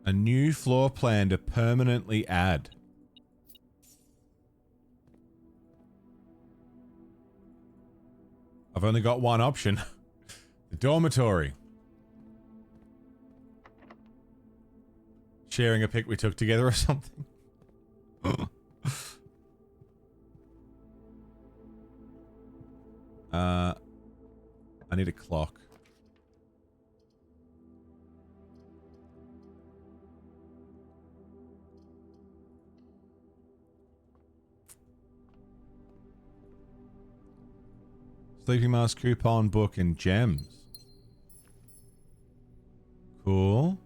A new floor plan to permanently add. I've only got one option. The dormitory. Sharing a pic we took together or something. I need a clock. Sleeping mask, coupon, book, and gems. Cool.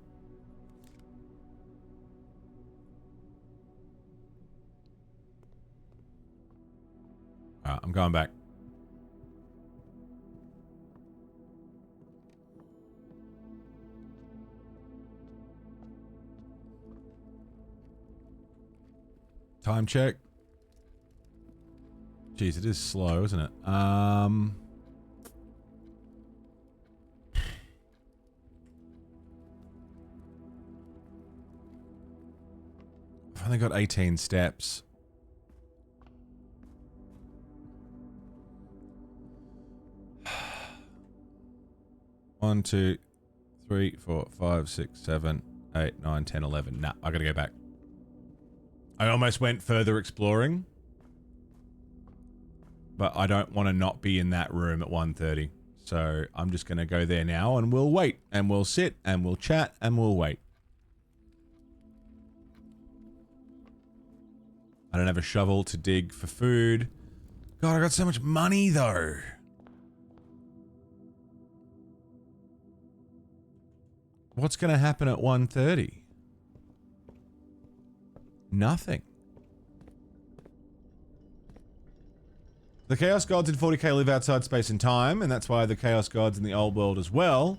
Alright, I'm going back. Time check. Jeez, it is slow, isn't it? I've only got 18 steps. One, two, 3, 4, 5, 6, 7, 8, 9, 10, 11. Nah, I gotta go back. I almost went further exploring. But I don't want to not be in that room at 1:30. So I'm just going to go there now and we'll wait. And we'll sit and we'll chat and we'll wait. I don't have a shovel to dig for food. God, I got so much money though. What's going to happen at 1:30? Nothing. The Chaos Gods in 40k live outside space and time, and that's why the Chaos Gods in the old world as well.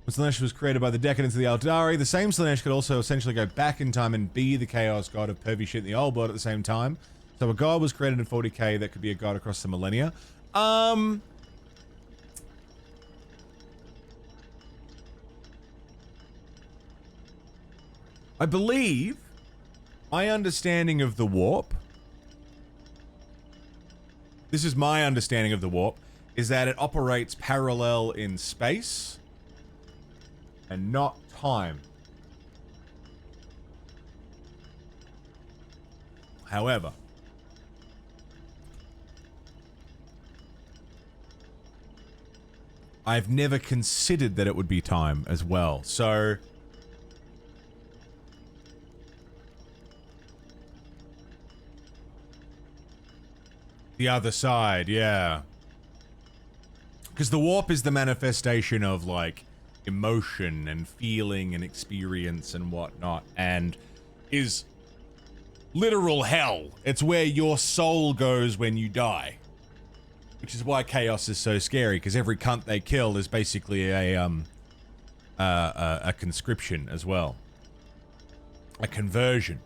When Slaanesh was created by the Decadents of the Eldari, the same Slaanesh could also essentially go back in time and be the Chaos God of pervy shit in the old world at the same time. So a god was created in 40k that could be a god across the millennia. I believe my understanding of the warp, this is my understanding of the warp, is that it operates parallel in space and not time. However, I've never considered that it would be time as well, so the other side, yeah. Because the warp is the manifestation of, like, emotion and feeling and experience and whatnot, and is literal hell. It's where your soul goes when you die. Which is why chaos is so scary, because every cunt they kill is basically a conscription as well. A conversion.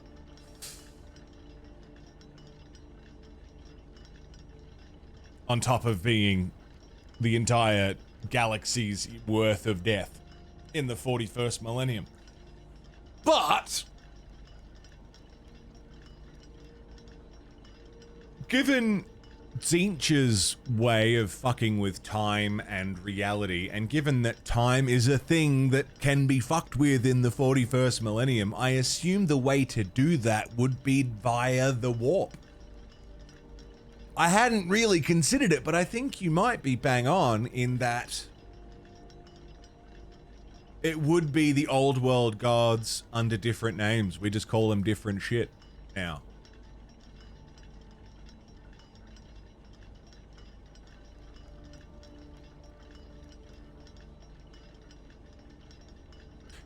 On top of being the entire galaxy's worth of death in the 41st millennium. But given Tzeentch's way of fucking with time and reality, and given that time is a thing that can be fucked with in the 41st millennium, I assume the way to do that would be via the warp. I hadn't really considered it, but I think you might be bang on in that it would be the old world gods under different names. We just call them different shit now.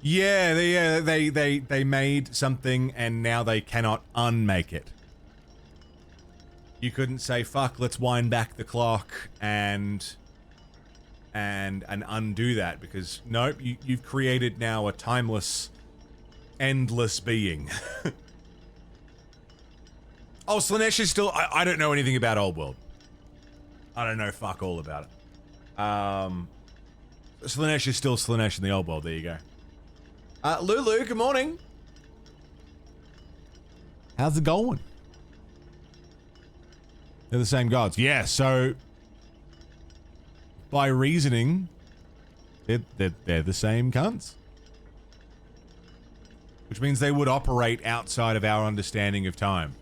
Yeah, they made something and now they cannot unmake it. You couldn't say, fuck, let's wind back the clock and undo that, because nope, you've created now a timeless, endless being. Oh, Slanesh is still... I don't know anything about Old World. I don't know fuck all about it. Slanesh is still Slanesh in the Old World. There you go. Lulu, good morning. How's it going? They're the same gods. Yeah, so... by reasoning, they're the same cunts. Which means they would operate outside of our understanding of time.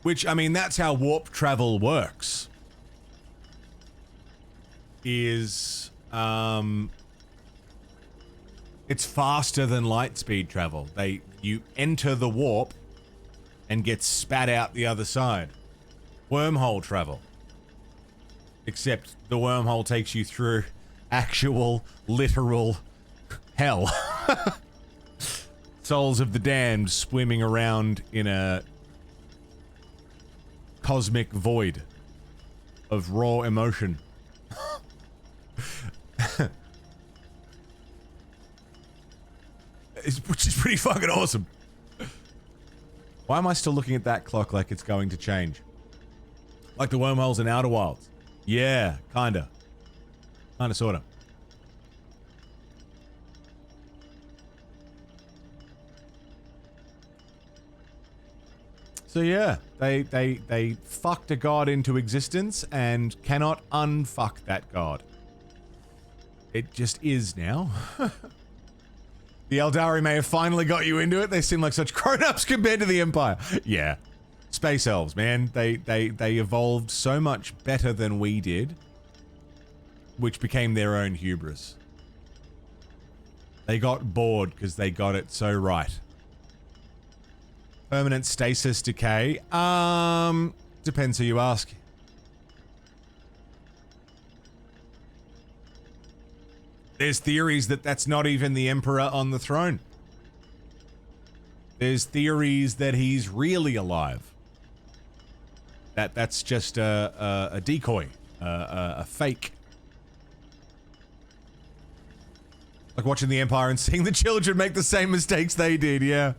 Which, I mean, that's how warp travel works. Is, it's faster than light speed travel. You enter the warp and get spat out the other side. Wormhole travel. Except the wormhole takes you through actual, literal hell. Souls of the damned swimming around in a cosmic void of raw emotion. Which is pretty fucking awesome. Why am I still looking at that clock like it's going to change? Like the wormholes in Outer Wilds. Yeah, kinda. Kinda, sorta. So yeah, they fucked a god into existence and cannot unfuck that god. It just is now. The Eldari may have finally got you into it. They seem like such grown-ups compared to the Empire. Yeah. Space elves, man. They evolved so much better than we did, which became their own hubris. They got bored because they got it so right. Permanent stasis decay. Depends who you ask. There's theories that that's not even the Emperor on the throne. There's theories that he's really alive. That's just a decoy, a fake. Like watching the Empire and seeing the children make the same mistakes they did, yeah.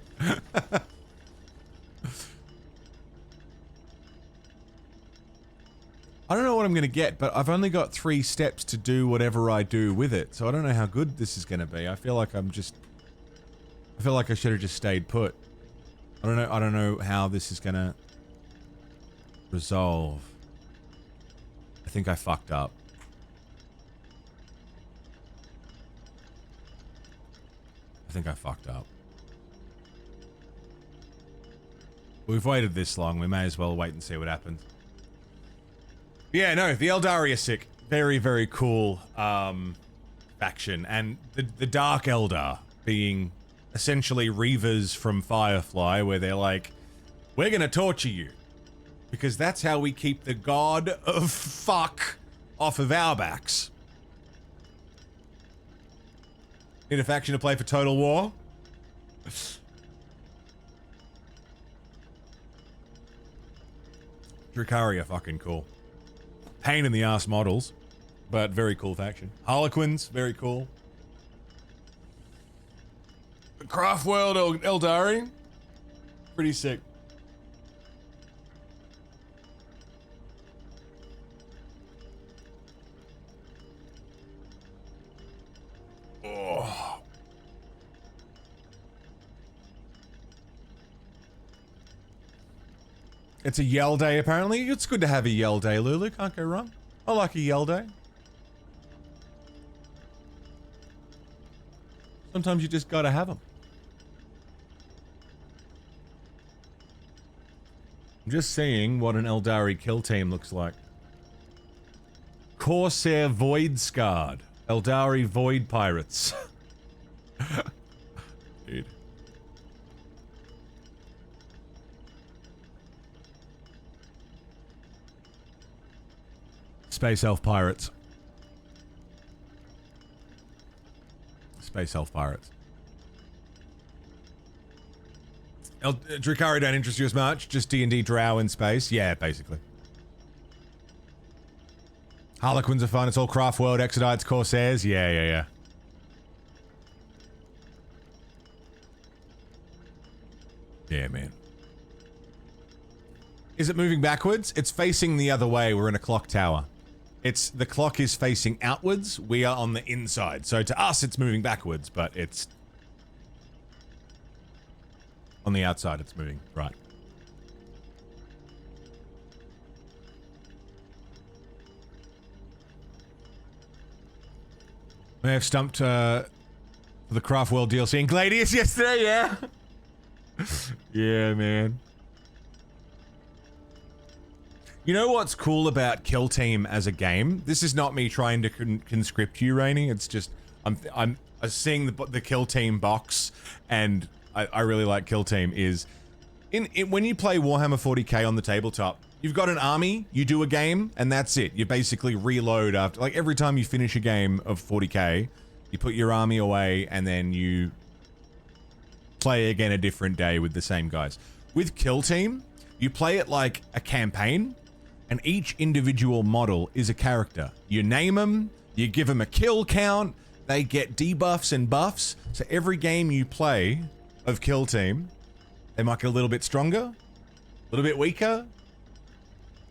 I don't know what I'm gonna get, but I've only got 3 steps to do whatever I do with it, so I don't know how good this is gonna be. I feel like I should have just stayed put. I don't know how this is gonna resolve. I think I fucked up. We've waited this long, we may as well wait and see what happens. Yeah, no, the Eldari are sick. Very, very cool, faction. And the Dark Eldar being essentially Reavers from Firefly, where they're like, we're gonna torture you. Because that's how we keep the god of fuck off of our backs. Need a faction to play for Total War? Drukhari are fucking cool. Pain in the ass models, but very cool faction. Harlequins, very cool. Craft World Eldari, pretty sick. Oh. It's a yell day, apparently. It's good to have a yell day, Lulu. Can't go wrong. I like a yell day. Sometimes you just gotta have them. I'm just seeing what an Eldari kill team looks like. Corsair Void Scarred. Eldari Void Pirates. Dude. Space Elf Pirates. Space Elf Pirates. Drukhari don't interest you as much, just D&D drow in space. Yeah, basically. Harlequins are fun, it's all craft world, Exodites, Corsairs. Yeah. Yeah, man. Is it moving backwards? It's facing the other way. We're in a clock tower. The clock is facing outwards. We are on the inside. So to us, it's moving backwards, but it's on the outside. It's moving right. I have stumped the Craft World DLC in Gladius yesterday. Yeah. Yeah, man. You know what's cool about Kill Team as a game? This is not me trying to conscript you, Rainy. It's just I'm seeing the Kill Team box, and I really like Kill Team. Is when you play Warhammer 40k on the tabletop, you've got an army, you do a game, and that's it. You basically reload after, like every time you finish a game of 40k, you put your army away, and then you play again a different day with the same guys. With Kill Team, you play it like a campaign, and each individual model is a character. You name them, you give them a kill count, they get debuffs and buffs, so every game you play of Kill Team, they might get a little bit stronger, a little bit weaker, a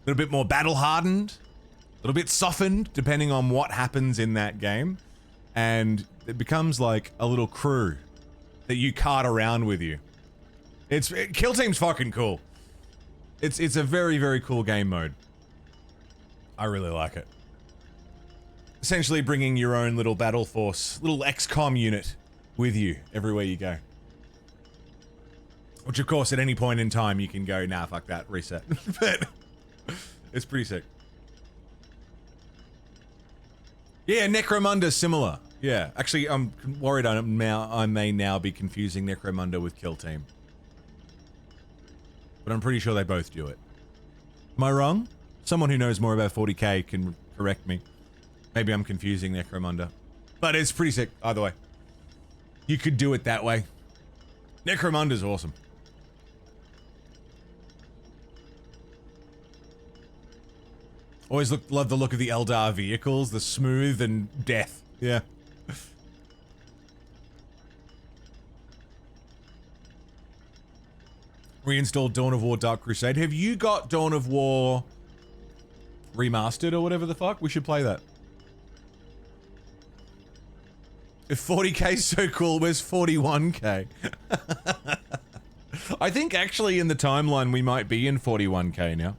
little bit more battle hardened, a little bit softened, depending on what happens in that game, and it becomes like a little crew that you cart around with you. Kill Team's fucking cool. It's a very, very cool game mode. I really like it. Essentially bringing your own little battle force, little XCOM unit with you everywhere you go. Which of course at any point in time you can go, nah, fuck that, reset. But it's pretty sick. Yeah, Necromunda's similar. Yeah, actually I'm worried I may now be confusing Necromunda with Kill Team. But I'm pretty sure they both do it. Am I wrong? Someone who knows more about 40k can correct me. Maybe I'm confusing Necromunda. But it's pretty sick, either way. You could do it that way. Necromunda's awesome. Always love the look of the Eldar vehicles, the smooth and death. Yeah. Reinstalled Dawn of War Dark Crusade. Have you got Dawn of War remastered or whatever the fuck? We should play that. If 40k is so cool, where's 41k? I think actually in the timeline we might be in 41k now.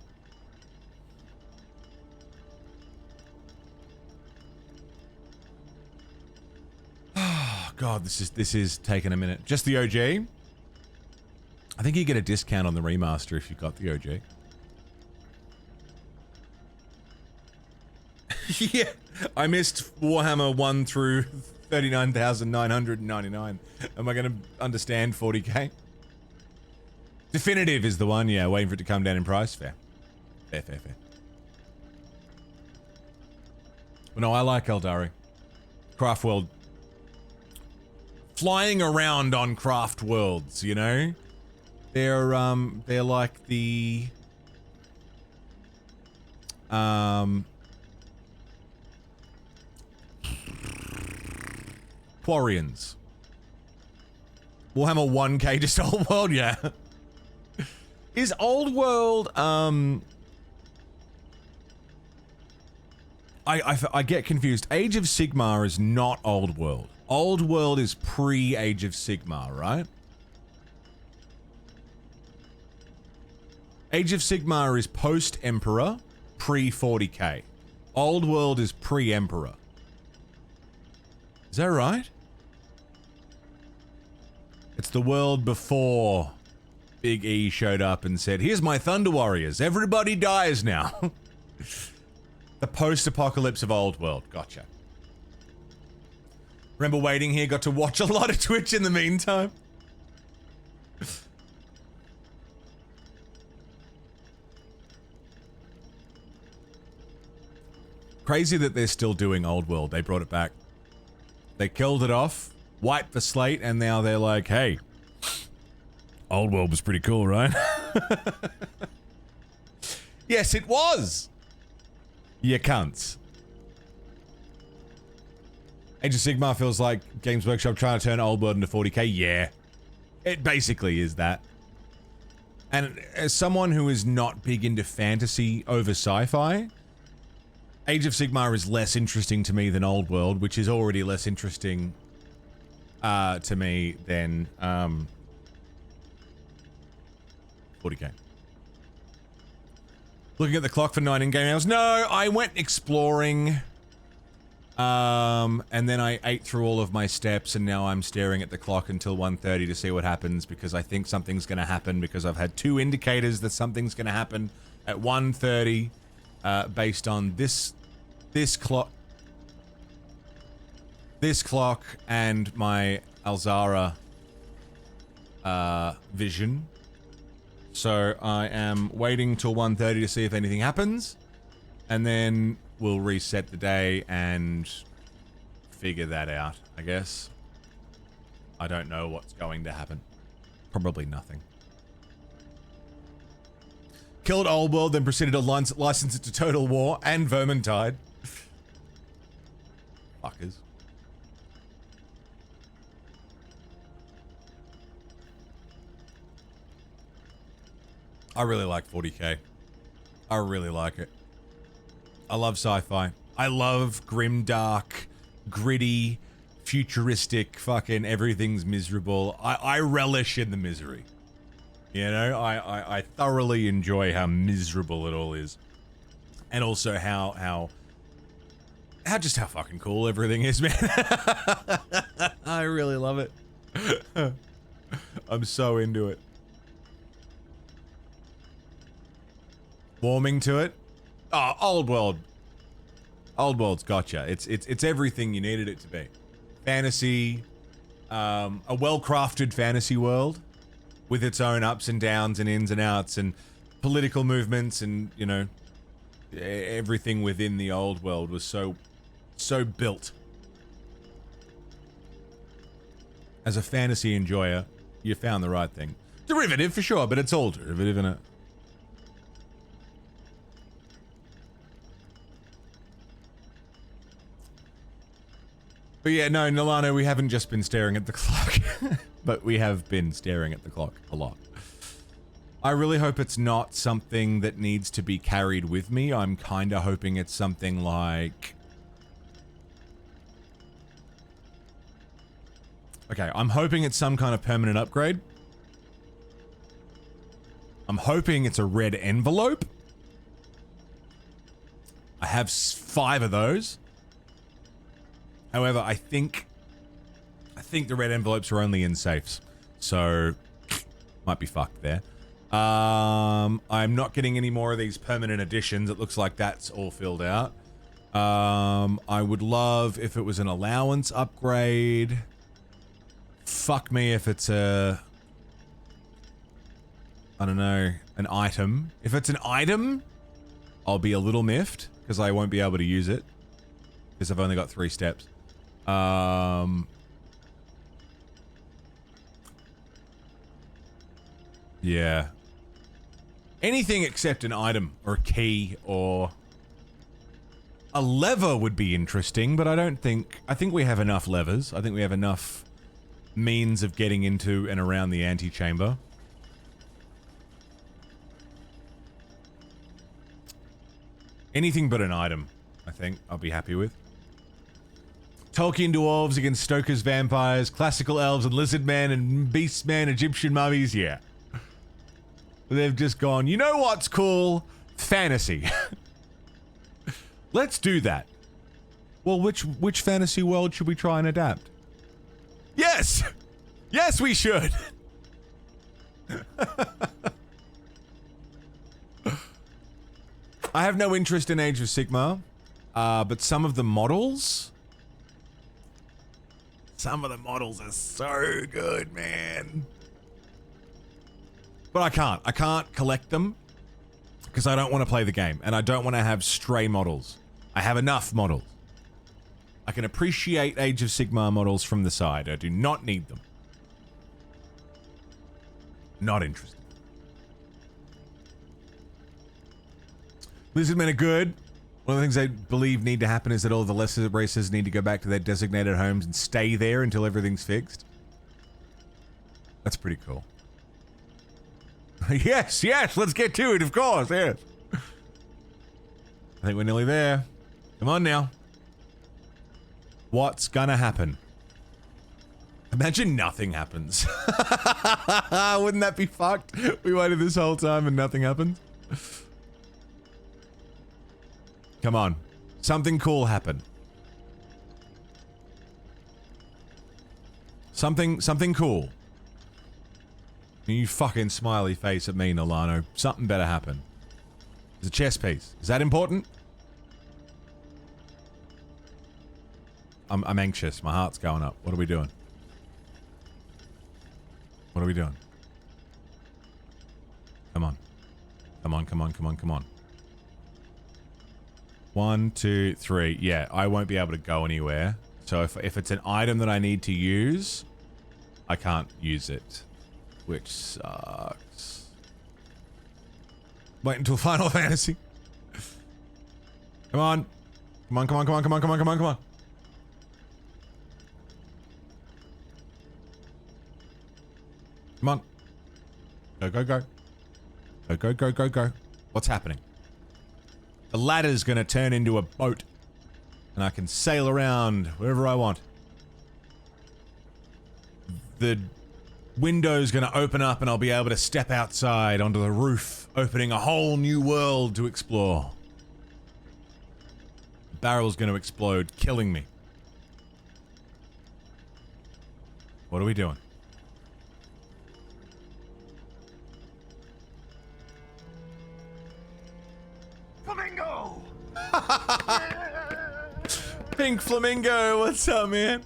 Oh god, this is taking a minute. Just the OG? I think you get a discount on the remaster if you got the OG. Yeah, I missed Warhammer 1 through 39,999. Am I going to understand 40k? Definitive is the one, yeah, waiting for it to come down in price. Fair. Fair. Well, no, I like Eldari. Craft World. Flying around on Craft Worlds, you know? They're like the Quarians. Warhammer 1k just Old World, yeah. Is Old World, I get confused. Age of Sigmar is not Old World. Old World is pre-Age of Sigmar, right? Age of Sigmar is post-Emperor, pre-40k. Old World is pre-Emperor. Is that right? It's the world before Big E showed up and said, here's my Thunder Warriors, everybody dies now. The post-apocalypse of Old World, gotcha. Remember waiting here, got to watch a lot of Twitch in the meantime. Crazy that they're still doing Old World. They brought it back. They killed it off, wiped the slate, and now they're like, hey, Old World was pretty cool, right? Yes, it was! You cunts. Age of Sigmar feels like Games Workshop trying to turn Old World into 40k. Yeah. It basically is that. And as someone who is not big into fantasy over sci-fi, Age of Sigmar is less interesting to me than Old World, which is already less interesting to me than 40k. Looking at the clock for 9 in-game hours. No, I went exploring. And then I ate through all of my steps, and now I'm staring at the clock until 1:30 to see what happens, because I think something's going to happen, because I've had 2 indicators that something's going to happen at 1:30, based on this clock and my Alzara vision. So I am waiting till 1:30 to see if anything happens, and then we'll reset the day and figure that out, I guess. I don't know what's going to happen. Probably nothing. Killed Old World, then proceeded to license it to Total War and Vermintide. Fuckers. I really like 40k. I really like it. I love sci-fi. I love grim, dark, gritty, futuristic, fucking everything's miserable. I relish in the misery. You know, I thoroughly enjoy how miserable it all is. And also how fucking cool everything is, man. I really love it. I'm so into it. Warming to it. Oh, Old World. Old World's gotcha. It's everything you needed it to be. Fantasy, a well-crafted fantasy world with its own ups and downs and ins and outs and political movements, and, you know, everything within the Old World was so built. As a fantasy enjoyer, you found the right thing. Derivative for sure, but it's all derivative, isn't it? But yeah, no, Nilano, we haven't just been staring at the clock, but we have been staring at the clock a lot. I really hope it's not something that needs to be carried with me. I'm kind of hoping it's something like... Okay, I'm hoping it's some kind of permanent upgrade. I'm hoping it's a red envelope. I have 5 of those. However, I think the red envelopes are only in safes, so might be fucked there. I'm not getting any more of these permanent additions. It looks like that's all filled out. I would love if it was an allowance upgrade. Fuck me if it's a... I don't know, an item. If it's an item, I'll be a little miffed, because I won't be able to use it, because I've only got 3 steps. Yeah. Anything except an item or a key or a lever would be interesting, but I think we have enough levers. I think we have enough means of getting into and around the antechamber. Anything but an item, I think I'll be happy with. Tolkien dwarves against Stoker's vampires, classical elves and lizardmen and beastmen, Egyptian mummies, yeah. They've just gone, you know what's cool? Fantasy. Let's do that. Well, which fantasy world should we try and adapt? Yes! Yes, we should! I have no interest in Age of Sigmar, but some of the models... Some of the models are so good, man. But I can't collect them because I don't want to play the game and I don't want to have stray models. I have enough models. I can appreciate Age of Sigmar models from the side. I do not need them. Not interested. Lizard men are good. One of the things I believe need to happen is that all the lesser races need to go back to their designated homes and stay there until everything's fixed. That's pretty cool. Yes, yes, let's get to it, of course, yes. I think we're nearly there. Come on now. What's gonna happen? Imagine nothing happens. Wouldn't that be fucked? We waited this whole time and nothing happens. Come on. Something cool happened. Something cool. You fucking smiley face at me, Nolano. Something better happen. It's a chess piece. Is that important? I'm anxious. My heart's going up. What are we doing? What are we doing? Come on. Come on, come on, come on, come on. 1, 2, 3. Yeah, I won't be able to go anywhere. So if it's an item that I need to use, I can't use it. Which sucks. Wait until Final Fantasy. Come on. Come on, come on, come on, come on, come on, come on, come on. Come on. Go, go, go. Go, go, go, go, go. What's happening? The ladder's gonna turn into a boat. And I can sail around wherever I want. The window's gonna open up and I'll be able to step outside onto the roof, opening a whole new world to explore. The barrel's gonna explode, killing me. What are we doing? Flamingo! Pink Flamingo, what's up, man?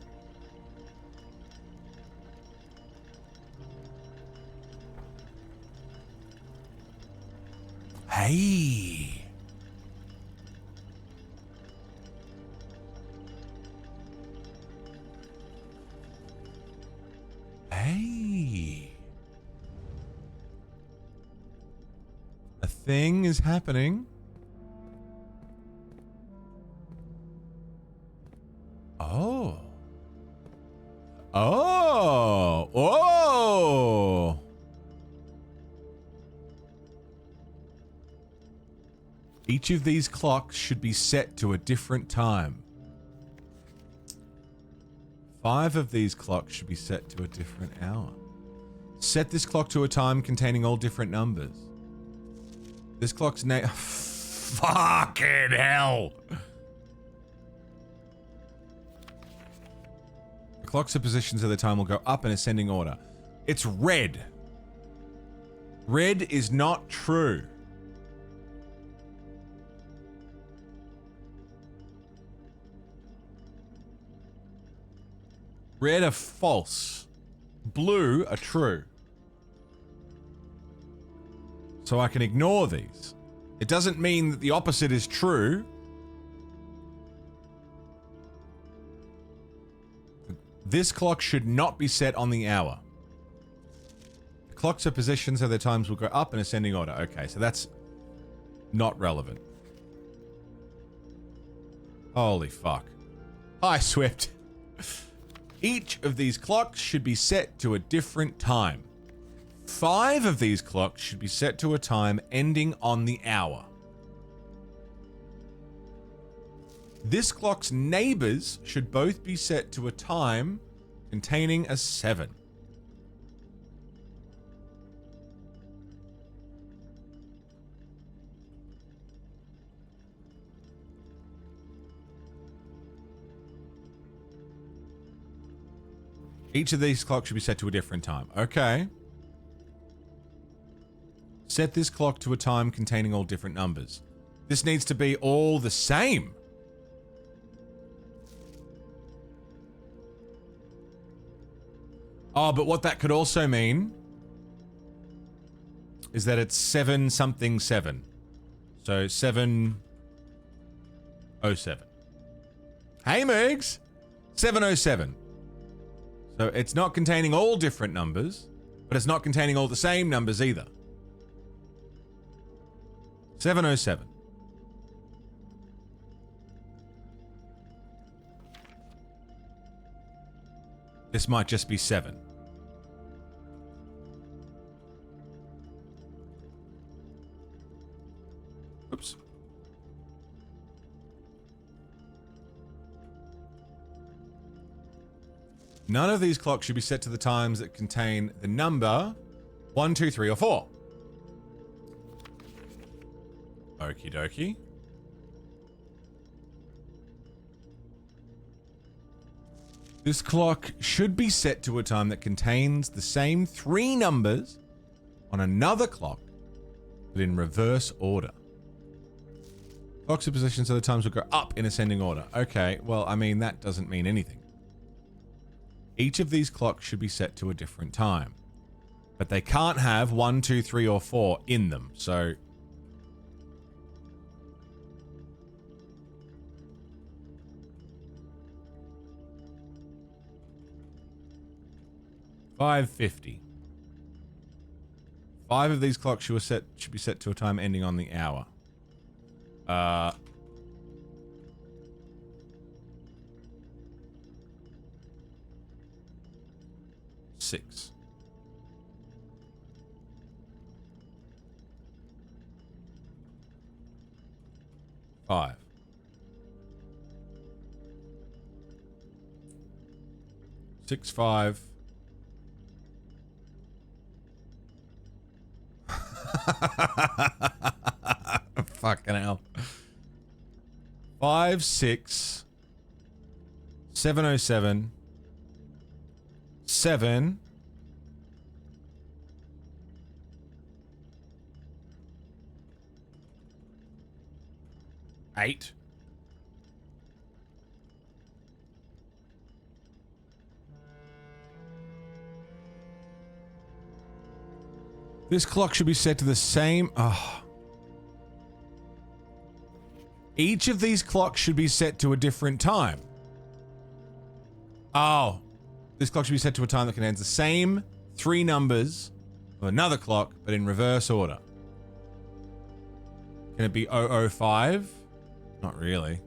Hey. Hey. A thing is happening. Oh. Oh. Oh. Each of these clocks should be set to a different time. 5 of these clocks should be set to a different hour. Set this clock to a time containing all different numbers. This clock's name... Fucking hell! The clock's positions of the time will go up in ascending order. It's red. Red is not true. Red are false. Blue are true. So I can ignore these. It doesn't mean that the opposite is true. This clock should not be set on the hour. The clocks are positioned so their times will go up in ascending order. Okay, so that's not relevant. Holy fuck. Hi, Swift. Each of these clocks should be set to a different time. 5 of these clocks should be set to a time ending on the hour. This clock's neighbors should both be set to a time containing a 7. Each of these clocks should be set to a different time. Okay. Set this clock to a time containing all different numbers. This needs to be all the same. Oh, but what that could also mean is that it's 7 something 7. So 707. Hey, Moogs! 707. So it's not containing all different numbers. But it's not containing all the same numbers either. 707. This might just be 7. Oops. None of these clocks should be set to the times that contain the number 1, 2, 3, or 4. Okie dokie. This clock should be set to a time that contains the same 3 numbers on another clock, but in reverse order. Clocks are positioned so the times will go up in ascending order. Okay, well, I mean, that doesn't mean anything. Each of these clocks should be set to a different time, but they can't have 1, 2, 3, or 4 in them, so... $5.50. 5 of these clocks should be set to a time ending on the hour. 6. $5. 6, 5. Fucking hell. 5, 6. 707. 7. $8. This clock should be set to the same... Each of these clocks should be set to a different time. Oh. This clock should be set to a time that contains the same 3 numbers of another clock, but in reverse order. Can it be 005? Not really.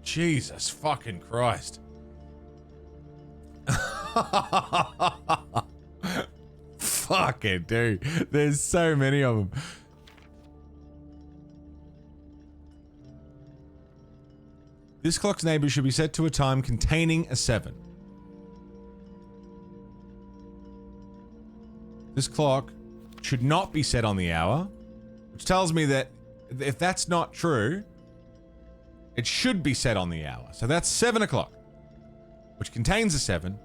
Jesus fucking Christ. Fucking dude. There's so many of them. This clock's neighbor should be set to a time containing a 7. This clock should not be set on the hour, which tells me that if that's not true, it should be set on the hour. So that's 7 o'clock, which contains a 7.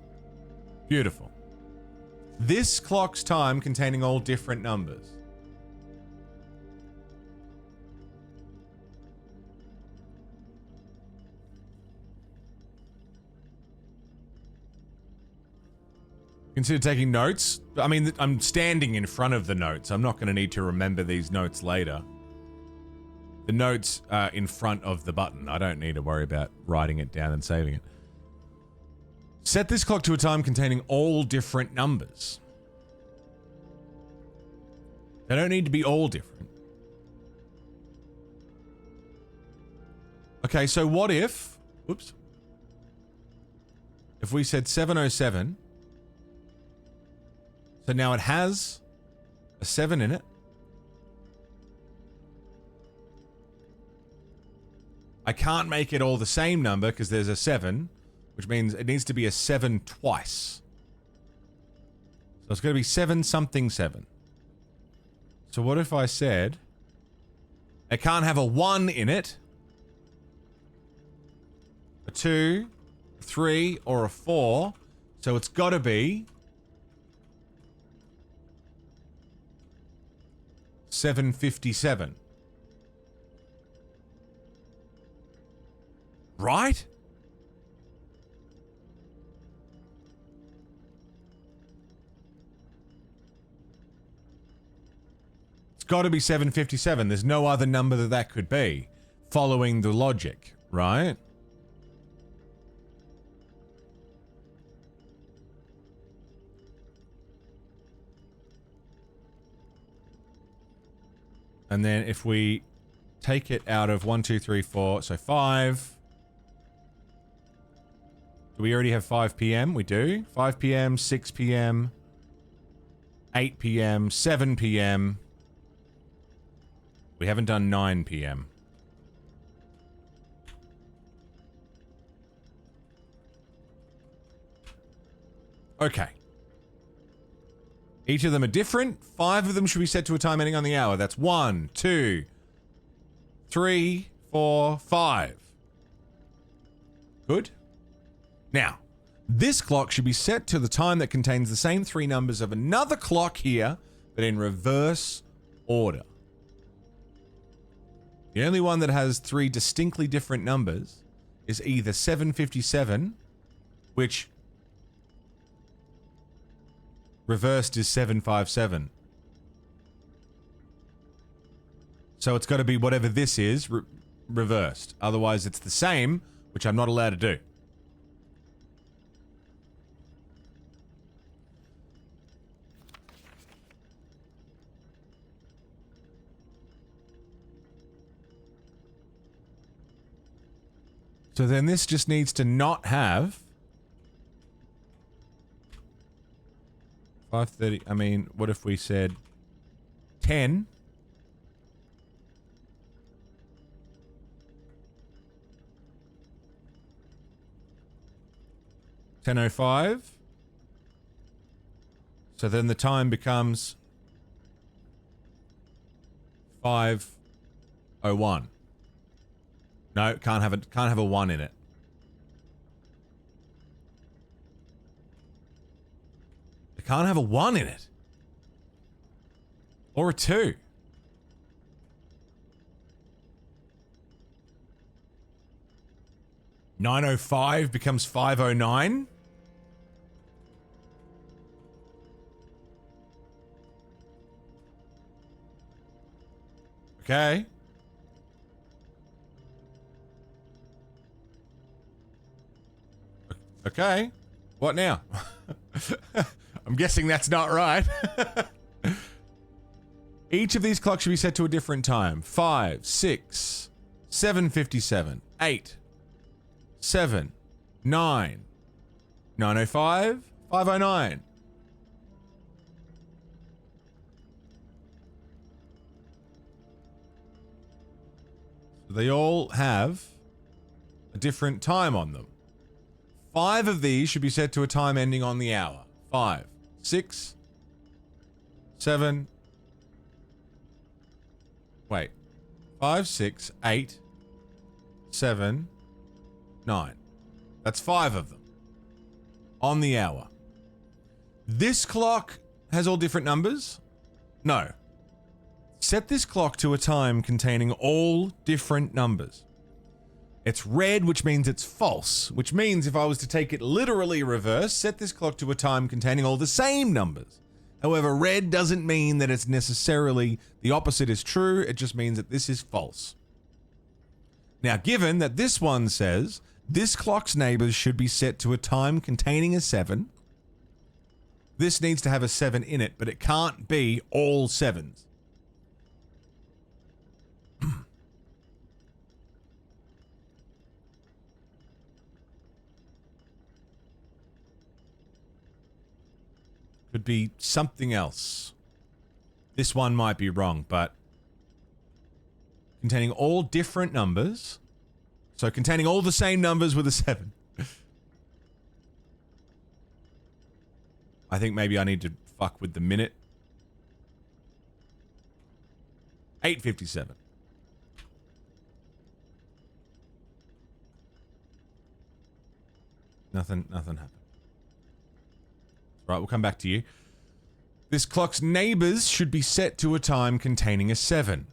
Beautiful. This clock's time containing all different numbers. Consider taking notes. I mean, I'm standing in front of the notes. I'm not going to need to remember these notes later. The notes are in front of the button. I don't need to worry about writing it down and saving it. Set this clock to a time containing all different numbers. They don't need to be all different. Okay, so what if... Whoops. If we said 707... So now it has a 7 in it. I can't make it all the same number because there's a 7, which means it needs to be a 7 twice. So it's going to be 7 something 7. So what if I said it can't have a 1 in it, a 2, a 3, or a 4. So it's got to be 757. Right? got to be 7:57. There's no other number that could be, following the logic, right? And then if we take it out of 1, 2, 3, 4, so 5. Do we already have 5 p.m.? We do. 5 p.m., 6 p.m., 8 p.m., 7 p.m. We haven't done 9 p.m. Okay. Each of them are different. 5 of them should be set to a time ending on the hour. That's 1, 2, 3, 4, 5. Good. Now, this clock should be set to the time that contains the same 3 numbers of another clock here, but in reverse order. The only one that has 3 distinctly different numbers is either 7:57, which reversed is 7:57. So it's got to be whatever this is, reversed. Otherwise, it's the same, which I'm not allowed to do. So then this just needs to not have 5:30. I mean, what if we said 10? $10:05. So then the time becomes 5:01. No, can't have a 1 in it. It can't have a 1 in it. Or a 2. $9:05 becomes 5:09. Okay. Okay. What now? I'm guessing that's not right. Each of these clocks should be set to a different time. 5, 6, 7:57, 8, 7, 9, 9:05, 5:09. So they all have a different time on them. 5 of these should be set to a time ending on the hour. 5, 6, 7. Wait. 5, 6, 8, 7, 9. That's 5 of them. On the hour. This clock has all different numbers? No. Set this clock to a time containing all different numbers. It's red, which means it's false, which means if I was to take it literally reverse, set this clock to a time containing all the same numbers. However, red doesn't mean that it's necessarily the opposite is true, it just means that this is false. Now, given that this one says, this clock's neighbors should be set to a time containing a 7, this needs to have a 7 in it, but it can't be all 7s. Could be something else. This one might be wrong, but containing all different numbers. So containing all the same numbers with a 7. I think maybe I need to fuck with the minute. 8:57. Nothing happened. Right, we'll come back to you. This clock's neighbors should be set to a time containing a 7.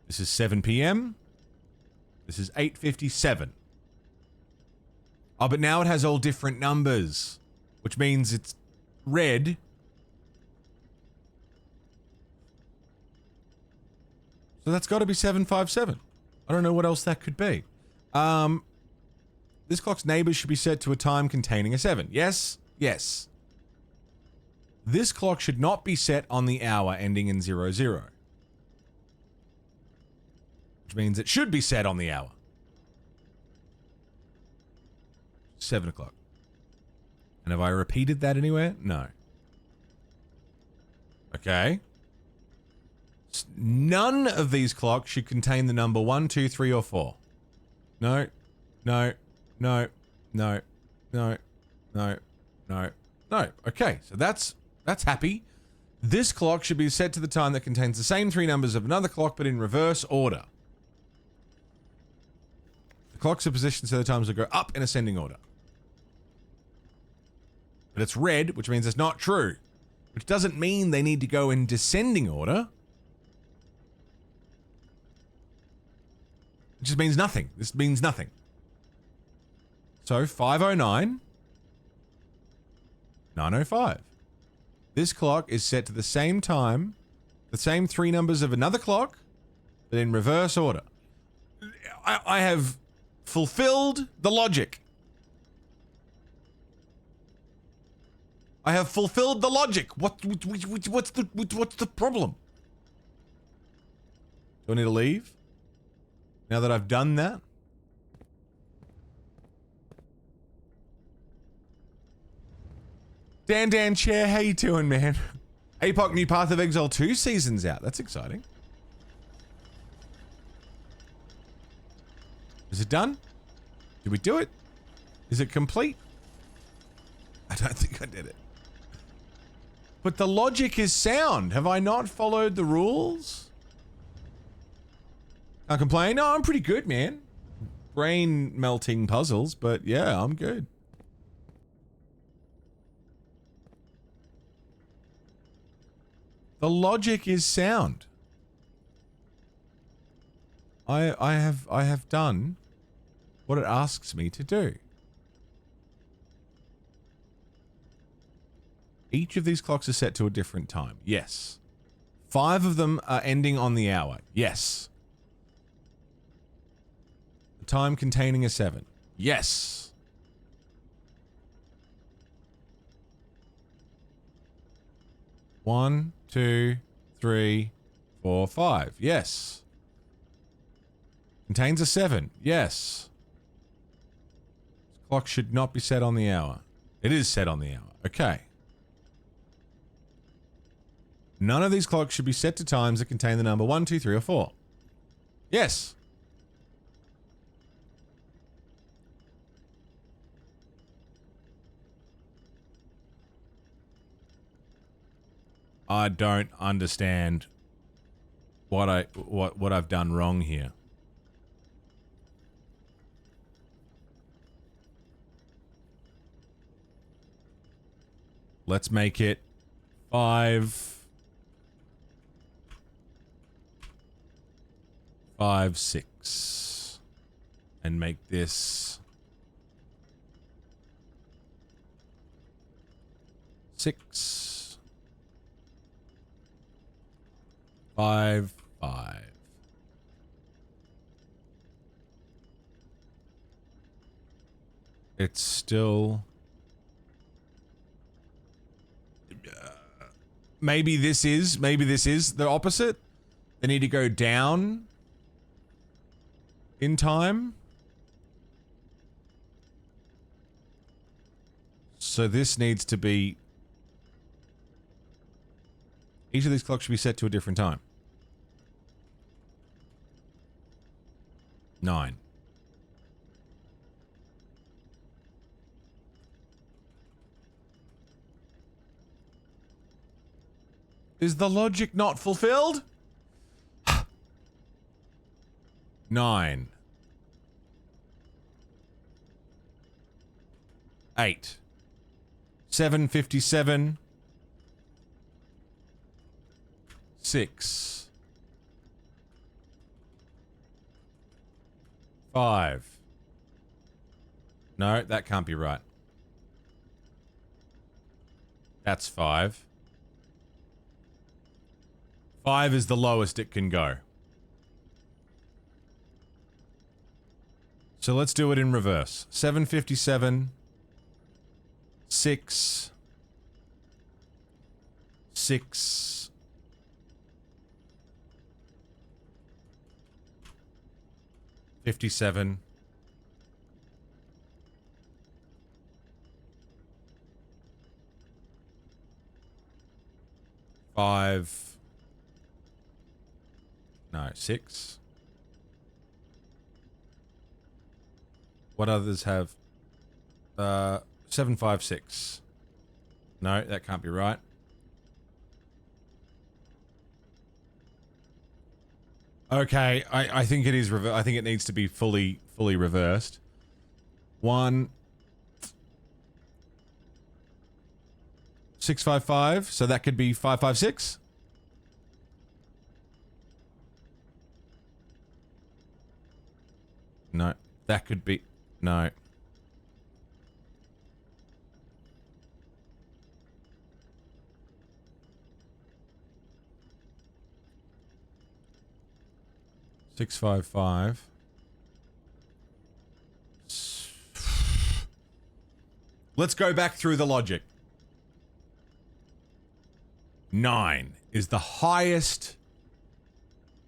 This is 7 p.m. This is 8:57. Oh, but now it has all different numbers, which means it's red. So that's got to be 757. I don't know what else that could be. This clock's neighbors should be set to a time containing a 7. Yes? Yes. This clock should not be set on the hour ending in 00. Which means it should be set on the hour. 7 o'clock. And have I repeated that anywhere? No. Okay. None of these clocks should contain the number 1, 2, 3, or 4. No. No. No. No. No. No. No. No. Okay, so that's happy. This clock should be set to the time that contains the same 3 numbers of another clock, but in reverse order. The clocks are positioned so the times will go up in ascending order. But it's red, which means it's not true. Which doesn't mean they need to go in descending order. It just means nothing. This means nothing. So 5:09, 9:05. This clock is set to the same time, the same 3 numbers of another clock, but in reverse order. I have fulfilled the logic. I have fulfilled the logic. What's the problem? Do I need to leave? Now that I've done that? Dan Chair, how you doing, man? APOC New Path of Exile 2 season's out. That's exciting. Is it done? Did we do it? Is it complete? I don't think I did it. But the logic is sound. Have I not followed the rules? Can't complain. No, I'm pretty good, man. Brain melting puzzles, but yeah, I'm good. The logic is sound. I have done what it asks me to do. Each of these clocks are set to a different time. Yes. 5 of them are ending on the hour. Yes. The time containing a 7. Yes. One, 2, 3, 4, 5. Yes. Contains a 7. Yes. This clock should not be set on the hour. It is set on the hour. Okay. None of these clocks should be set to times that contain the number 1, 2, 3, or 4. Yes. I don't understand what I've done wrong here. Let's make it 5, 6, and make this 6, 5, 5. It's still... maybe this is the opposite. They need to go down in time. So this needs to be... each of these clocks should be set to a different time. 9. Is the logic not fulfilled? 9. 8. 7:57. 6. 5. No, that can't be right. That's 5. 5 is the lowest it can go. So let's do it in reverse. 7:57. 6. 6. 57. 5. No, 6. What others have? 756. No, that can't be right. Okay, I think it is I think it needs to be fully reversed. 1 655, so that could be 556. No, that could be no. Six, 5, 5. Let's go back through the logic. 9 is the highest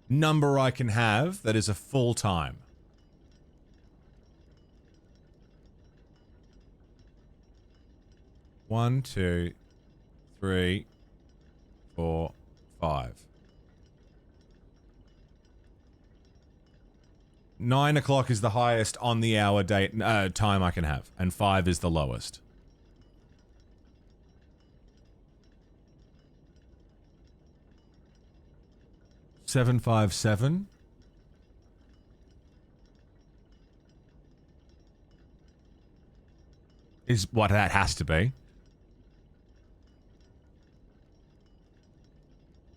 number I can have that is a full time. One, 2, 3, 4, 5. 9 o'clock is the highest on the hour date time I can have, and 5 is the lowest. Seven, 5, 7. Is what that has to be.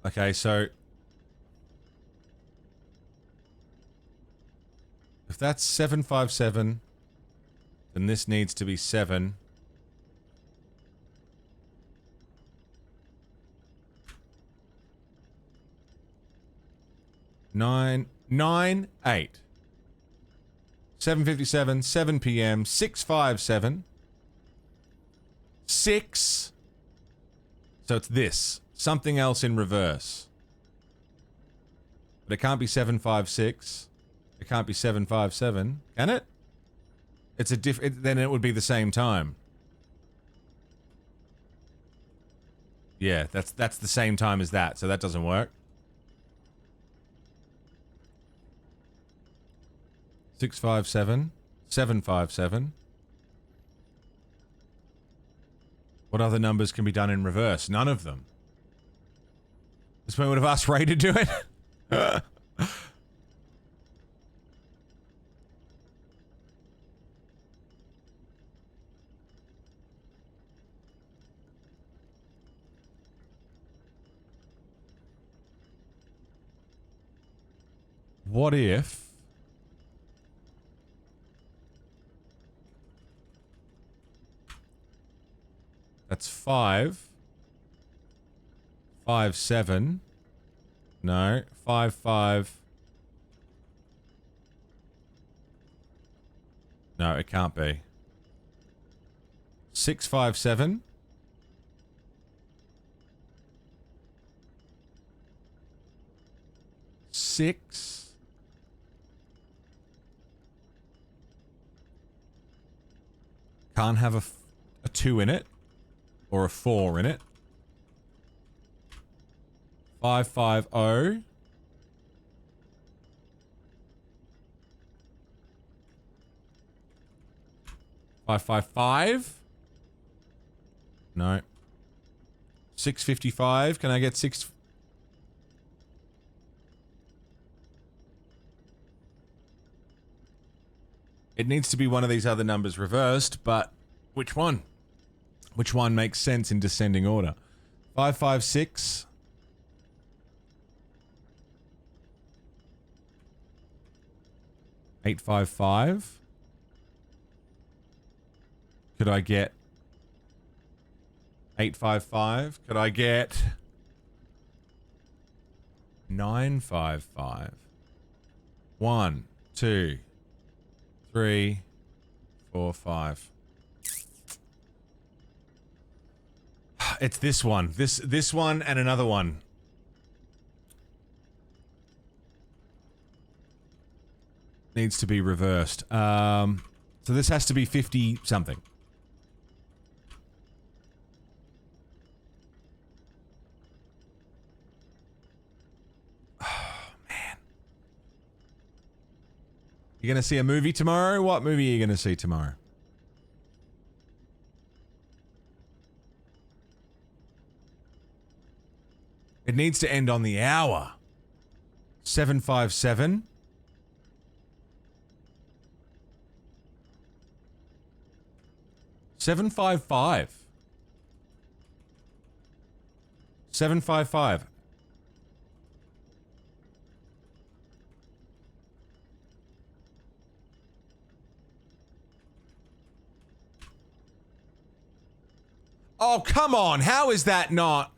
Okay, so if that's 757, then this needs to be 7. Nine, 8. 7:57, 7 p.m., 6:57. 6. So it's this. Something else in reverse. But it can't be 756. It can't be 757. Can it? It's a then it would be the same time. Yeah, that's the same time as that, so that doesn't work. 657. 757. What other numbers can be done in reverse? None of them. This point would have asked Ray to do it. What if... That's 5. 5, 7. No. 5, 5. No, it can't be. 6, 5, 7. Six. Can't have a 2 in it. Or a 4 in it. 550. Five, 555. No. 655. Can I get 6? It needs to be one of these other numbers reversed, but which one? Which one makes sense in descending order? 556. 855. Could I get 855? Could I get 955? 1, 2, 3, 4, 5. It's this one. This one and another one. Needs to be reversed. So this has to be 50 something. Oh, man. You gonna see a movie tomorrow? What movie are you gonna see tomorrow? It needs to end on the hour. 757. Seven five five. 755. Oh, come on. How is that not?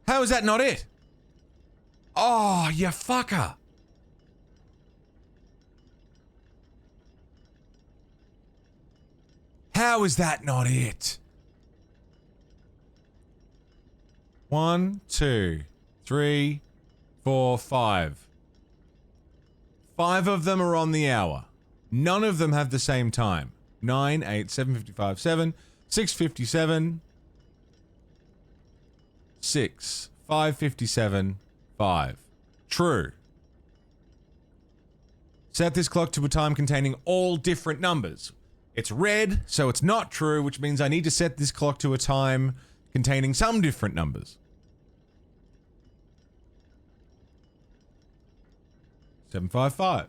How is that not it? Oh, you fucker. How is that not it? 1, 2, 3, 4, 5. 5 of them are on the hour. None of them have the same time. 9, 8, 7:55, 7, 6:57, 6, 5:57, 5. True. Set this clock to a time containing all different numbers. It's red, so it's not true, which means I need to set this clock to a time containing some different numbers. 755.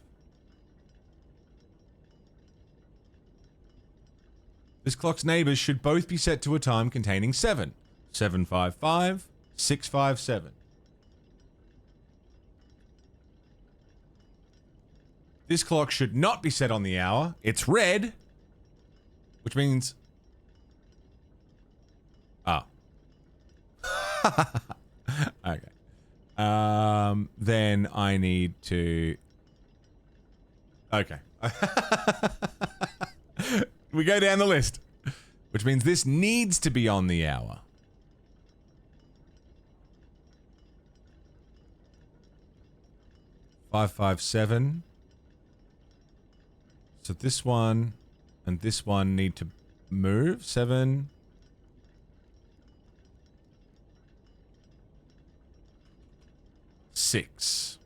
This clock's neighbors should both be set to a time containing 7. 755, 657. This clock should not be set on the hour. It's red, which means... Oh. Okay. Then I need to... Okay. We go down the list, which means this needs to be on the hour. Five, 5, 7. So this one and this one need to move. 7. Six.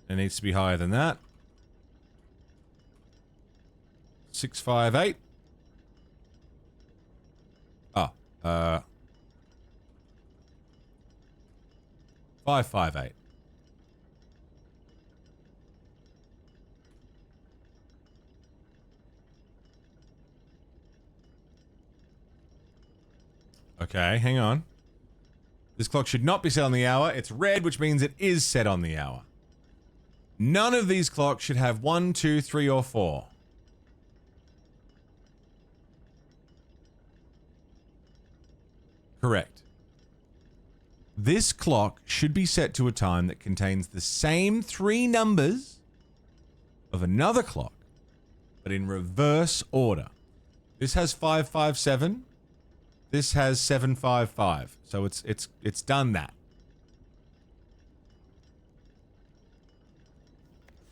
It needs to be higher than that. 6, 5, 8. Oh, 5, 5, 8. Okay, hang on. This clock should not be set on the hour. It's red, which means it is set on the hour. None of these clocks should have 1, 2, 3, or 4. Correct. This clock should be set to a time that contains the same 3 numbers of another clock, but in reverse order. This has 557. This has 755. So it's done that.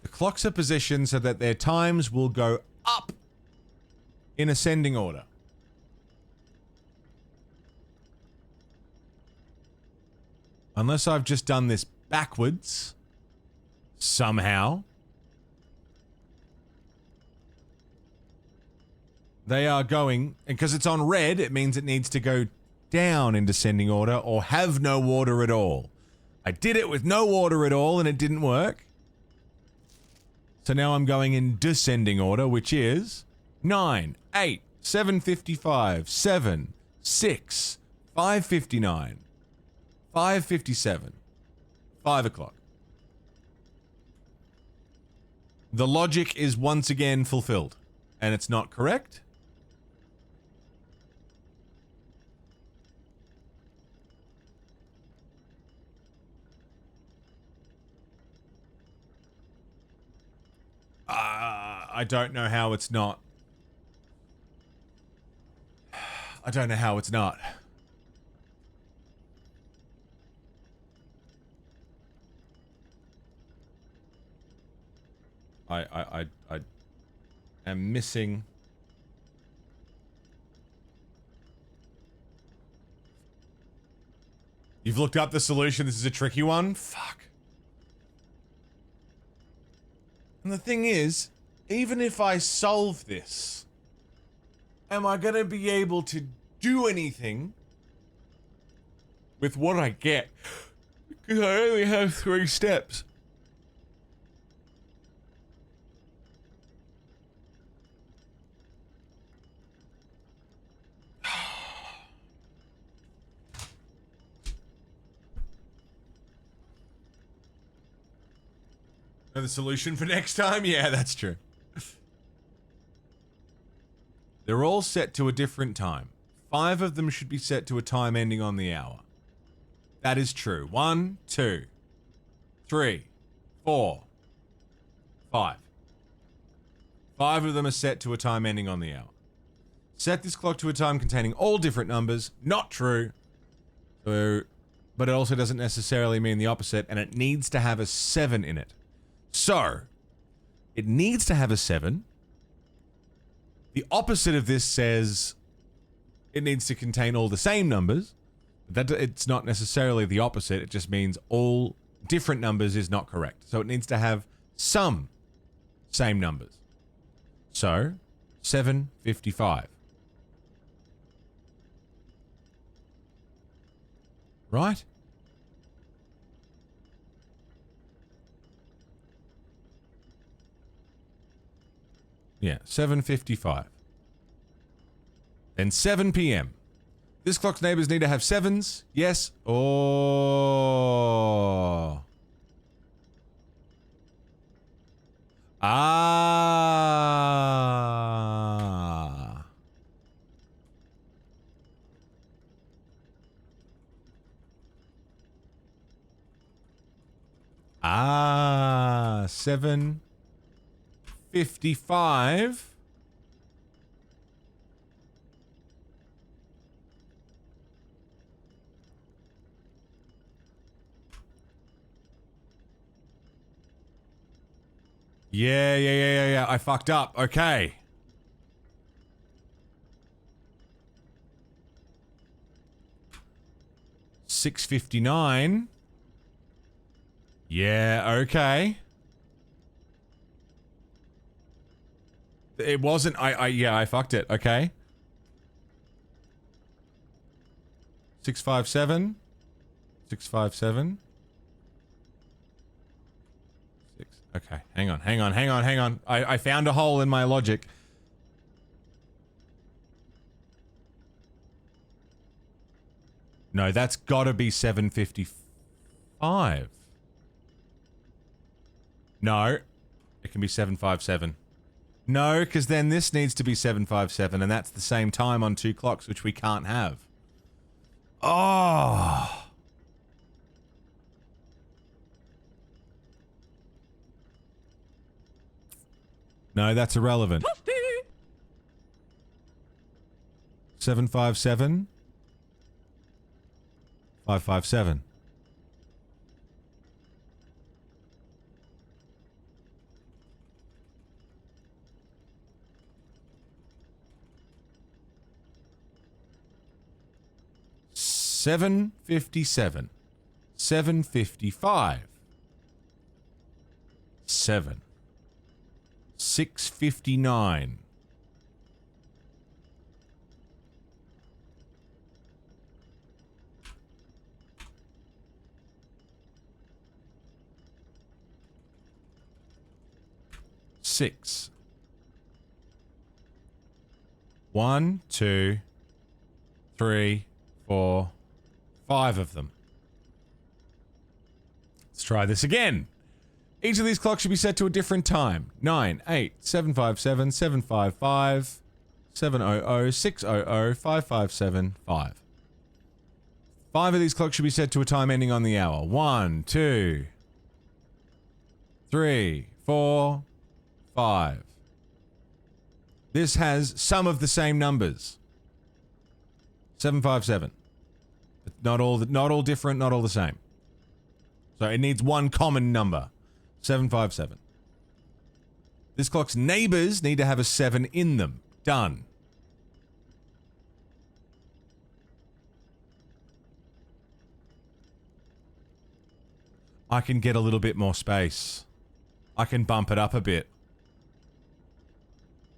The clocks are positioned so that their times will go up in ascending order. Unless I've just done this backwards somehow. They are going, and because it's on red, it means it needs to go down in descending order or have no order at all. I did it with no order at all and it didn't work. So now I'm going in descending order, which is 9, 8, 7:55, 7, 6, 5:59, 5:57, 5 o'clock. The logic is once again fulfilled. And it's not correct? I don't know how it's not. I don't know how it's not. I am missing. You've looked up the solution. This is a tricky one. Fuck. And the thing is, even if I solve this, am I gonna be able to do anything with what I get? Because I only have 3 steps. Know the solution for next time? Yeah, that's true. They're all set to a different time. 5 of them should be set to a time ending on the hour. That is true. 1, 2, 3, 4, 5. 5 of them are set to a time ending on the hour. Set this clock to a time containing all different numbers. Not true. So, but it also doesn't necessarily mean the opposite, and it needs to have a 7 in it. So, it needs to have a 7. The opposite of this says it needs to contain all the same numbers. That it's not necessarily the opposite. It just means all different numbers is not correct. So it needs to have some same numbers. So, 755. Right? Yeah, 7:55. Then 7 p.m. This clock's neighbors need to have 7s. Yes. Oh. Ah. Ah. 7:55. Yeah. I fucked up. Okay. $6.59. Yeah, okay. It wasn't, yeah, I fucked it. Okay. 657. 657. 6. Okay, hang on. I found a hole in my logic. No, that's gotta be 7:55. No, it can be 7:57. No, because then this needs to be 7:57, and that's the same time on 2 clocks, which we can't have. Oh. No, that's irrelevant. 757. 557. $7.57. $7.55. 7. $6.59. Six. 1, 2, 3, 4, 5 of them. Let's try this again. Each of these clocks should be set to a different time. 9, 8, 757, 755, 700, 600, 557, 5. 5 of these clocks should be set to a time ending on the hour. 1, 2, 3, 4, 5. This has some of the same numbers. 757. Not all different, not all the same. So it needs one common number. 757. This clock's neighbors need to have a 7 in them. Done. I can get a little bit more space. I can bump it up a bit.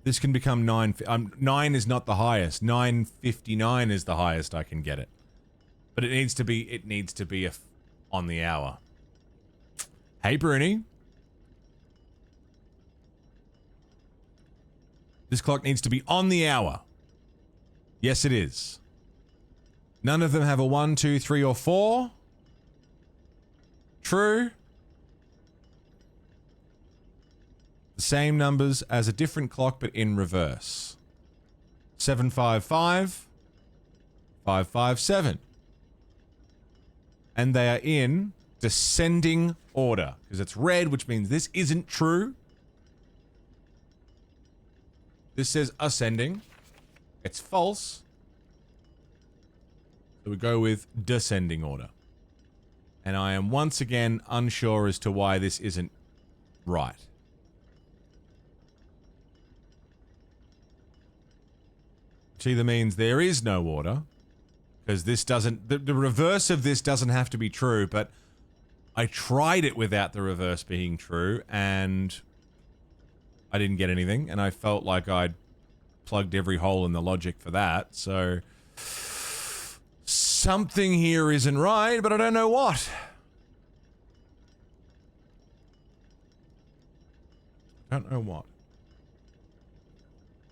This can become 9. 9 is not the highest. 959 is the highest I can get it. But it needs to be on the hour. Hey, Bruni. This clock needs to be on the hour. Yes, it is. None of them have a 1, 2, 3, or 4. True. The same numbers as a different clock, but in reverse. 755, 557. And they are in descending order. Because it's red, which means this isn't true. This says ascending. It's false. So we go with descending order. And I am once again unsure as to why this isn't right. Which either means there is no order, because this doesn't, the reverse of this doesn't have to be true, but I tried it without the reverse being true, and I didn't get anything, and I felt like I'd plugged every hole in the logic for that, so something here isn't right, but I don't know what. I don't know what.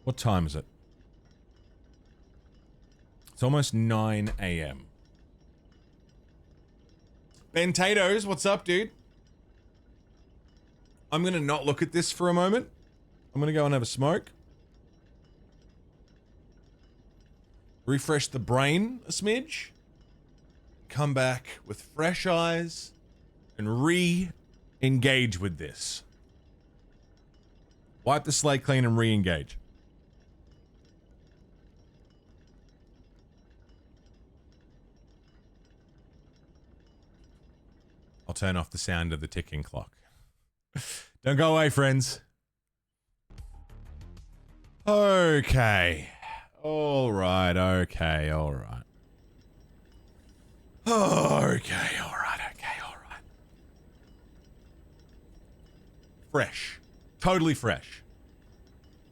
What time is it? It's almost 9 a.m. Ben Tatoes, what's up, dude? I'm going to not look at this for a moment. I'm going to go and have a smoke. Refresh the brain a smidge. Come back with fresh eyes and re-engage with this. Wipe the slate clean and re-engage. I'll turn off the sound of the ticking clock. Don't go away, friends. Okay. All right, okay, all right. Okay, all right, okay, all right. Fresh. Totally fresh.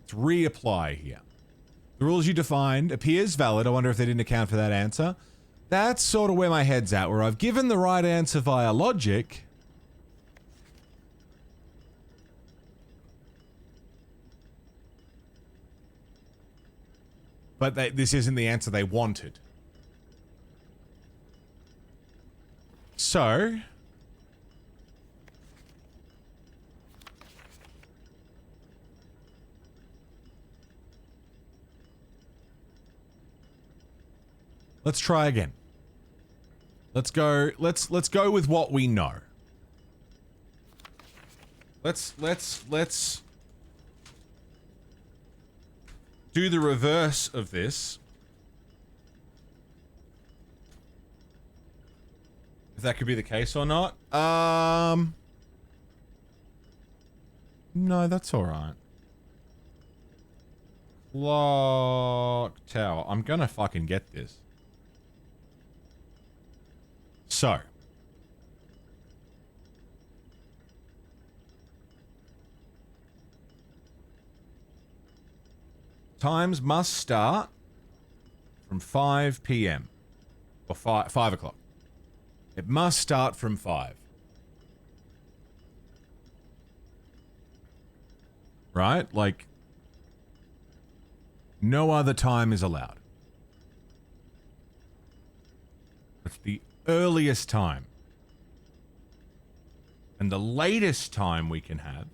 Let's reapply here. The rules you defined appears valid. I wonder if they didn't account for that answer. That's sort of where my head's at, where I've given the right answer via logic. But this isn't the answer they wanted. So... let's try again. Let's go with what we know. Let's do the reverse of this. If that could be the case or not. No, that's all right. Clock tower. I'm gonna fucking get this. So. Times must start from 5 p.m. or 5 o'clock. It must start from 5. Right? Like, no other time is allowed. It's the earliest time. And the latest time we can have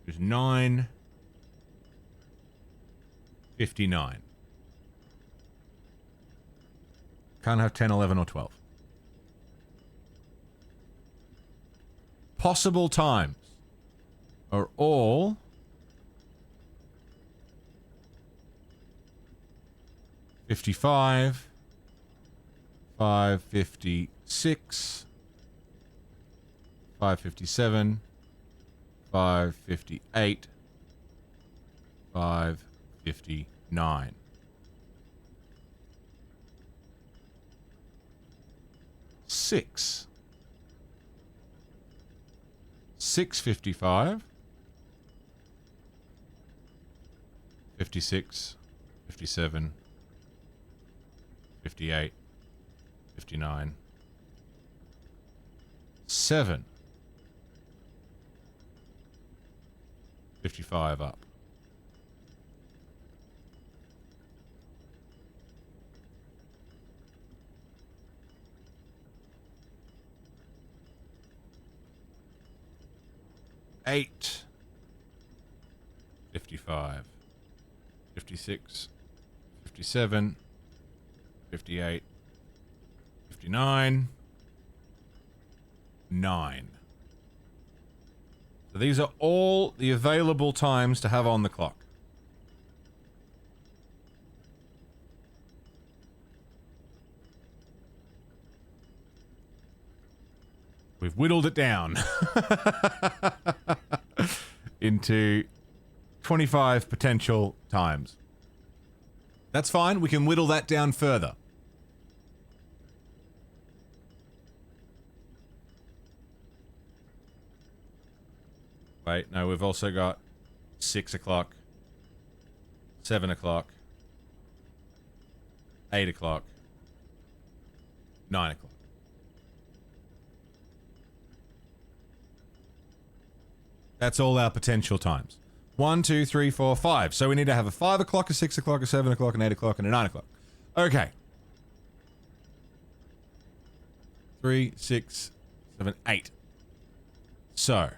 is 9:59. Can't have 10, 11, or 12. Possible times are all 55, 5:56, 5:57, 5:58, 5:59. Six. 6:55, 56, 57, 58, 59, 7, 55 up. Eight, 55, 56, 57, 58, 59, 9. So these are all the available times to have on the clock. We've whittled it down into 25 potential times. That's fine. We can whittle that down further. Wait, no, we've also got 6 o'clock, 7 o'clock, 8 o'clock, 9 o'clock. That's all our potential times. 1, 2, 3, 4, 5. So we need to have a 5 o'clock, a 6 o'clock, a 7 o'clock, an 8 o'clock, and a 9 o'clock. Okay. 3, 6, 7, 8. So.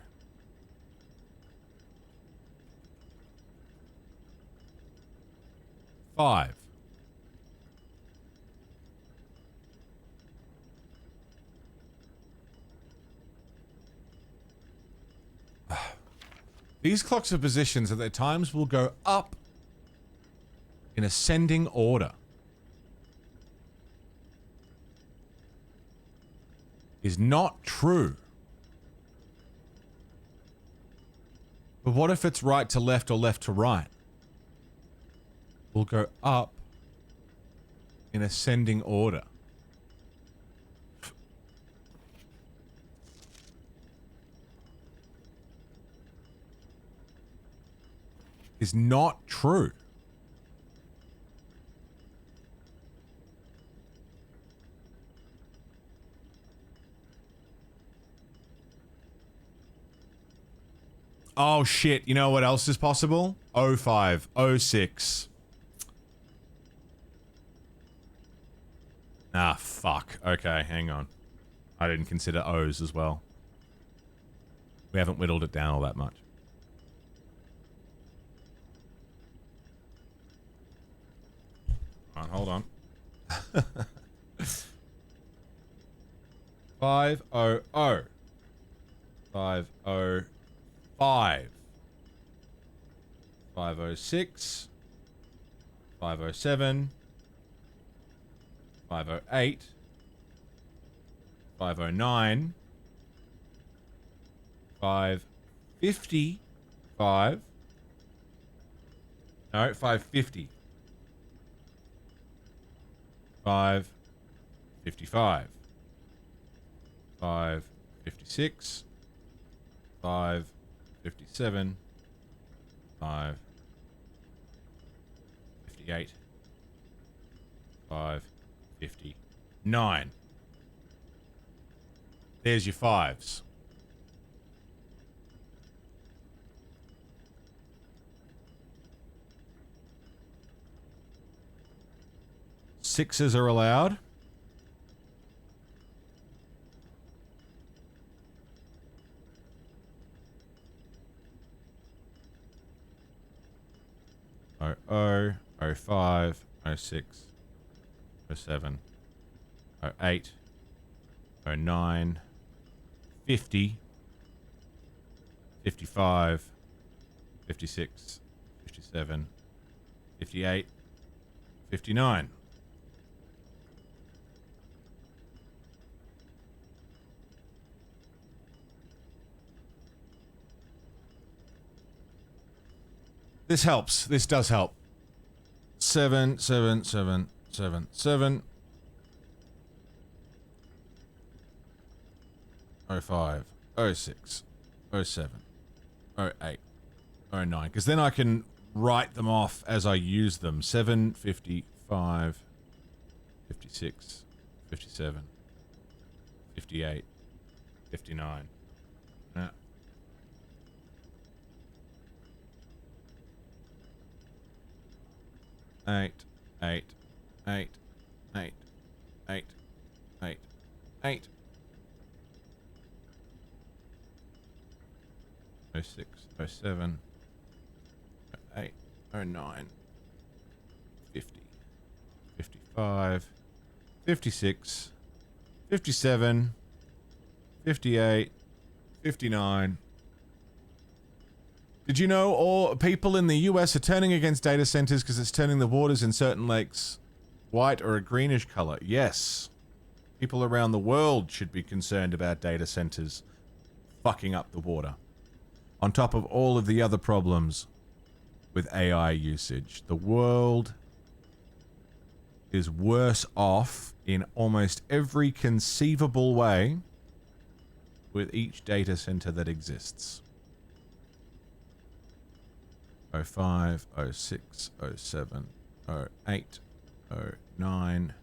Five. These clocks are positions that their times will go up in ascending order. Is not true. But what if it's right to left or left to right? Will go up in ascending order. Is not true. Oh shit, you know what else is possible? 05, 06. Ah, fuck. Okay, hang on. I didn't consider O's as well. We haven't whittled it down all that much. Hold on. 500. 505. 506. 507. 508. 509. 555. No, 550. 555. 556. 557. 558. 559. There's your fives. Sixes are allowed. 05, 06, 07, 08, 09, 50, 55, 56, 57, 58, 59. This helps. This does help. 7, 7, 7, 7, 7. 05, 06, 07, 08, 09. Because then I can write them off as I use them. 7, 55, 56, 57, 58, 59. Yeah. 8, 8, 8, 8, 8, 8, 8. 06, 07, 08, 09, 50, 55, 56, 57, 58, 59. Did you know all people in the US are turning against data centers because it's turning the waters in certain lakes white or a greenish color? Yes. People around the world should be concerned about data centers fucking up the water. On top of all of the other problems with AI usage, the world is worse off in almost every conceivable way with each data center that exists. 05, 06, 07, 08, 09,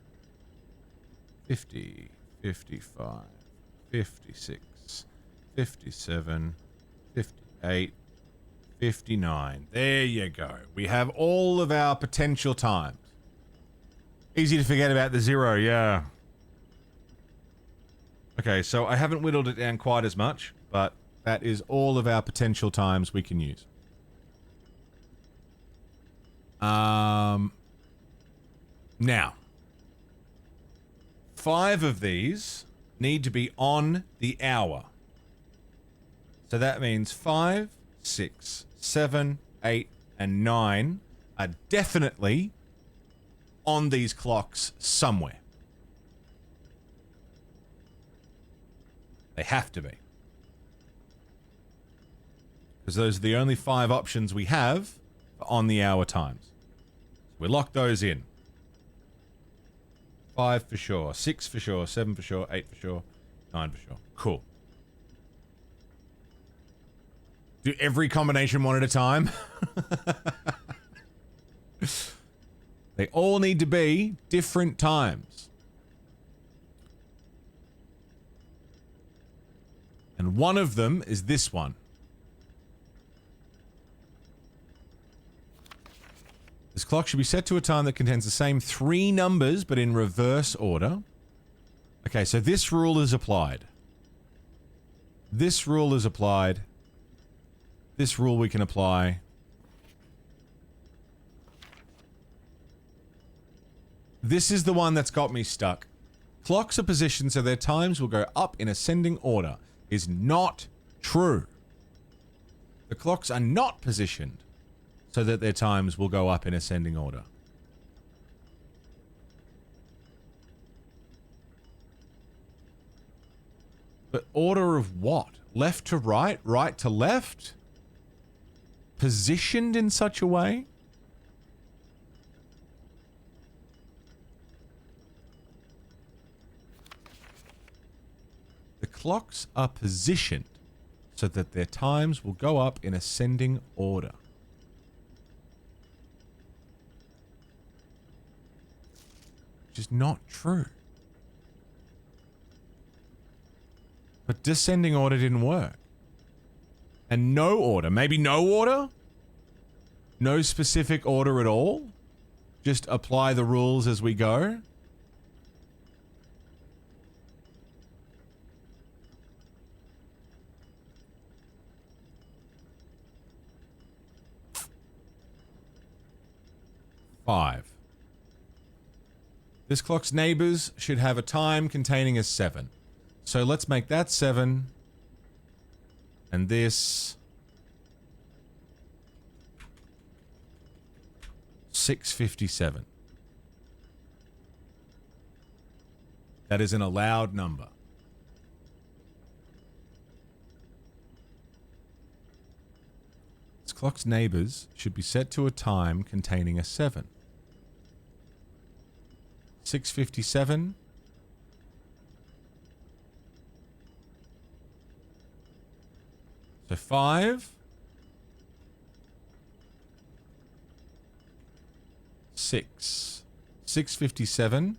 50, 55, 56, 57, 58, 59. There you go. We have all of our potential times. Easy to forget about the 0, yeah. Okay, so I haven't whittled it down quite as much, but that is all of our potential times we can use. Now, 5 of these need to be on the hour. So that means 5, 6, 7, 8, and 9 are definitely on these clocks somewhere. They have to be. Because those are the only 5 options we have for on the hour times. So we lock those in. 5 for sure, 6 for sure, 7 for sure, 8 for sure, 9 for sure. Cool. Do every combination one at a time. They all need to be different times. And one of them is this one. This clock should be set to a time that contains the same 3 numbers, but in reverse order. Okay, so this rule is applied. This rule is applied. This rule we can apply. This is the one that's got me stuck. Clocks are positioned so their times will go up in ascending order. Is not true. The clocks are not positioned so that their times will go up in ascending order. But order of what? Left to right? Right to left? Positioned in such a way? The clocks are positioned so that their times will go up in ascending order. Which is not true. But descending order didn't work. And no order. Maybe no order? No specific order at all? Just apply the rules as we go? 5. This clock's neighbors should have a time containing a 7. So let's make that 7. And this 6:57. That is an allowed number. This clock's neighbors should be set to a time containing a 7. 6:57. So 5. 6. 6:57.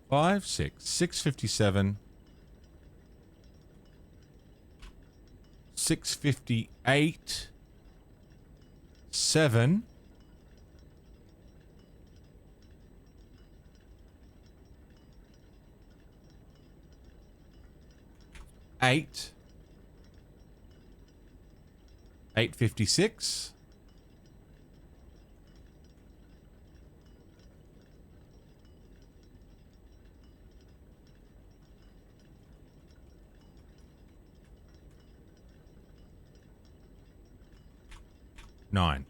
Five, 6. 6:57. 6:58. 7. 8. 8:56. 9.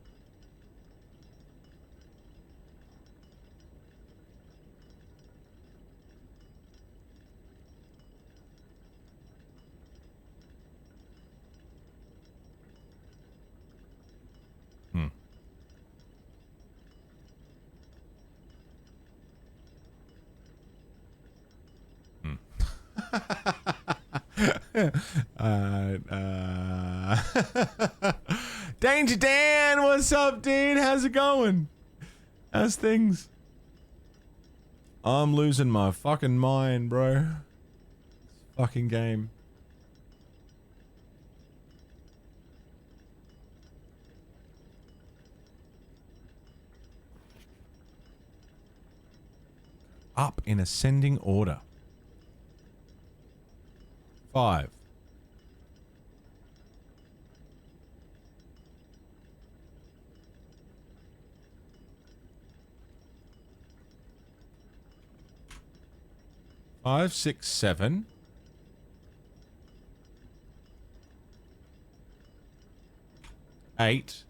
Danger Dan, what's up, dude? How's it going? How's things? I'm losing my fucking mind, bro. Fucking game. Up in ascending order. 5. 5, 6, 7. 8.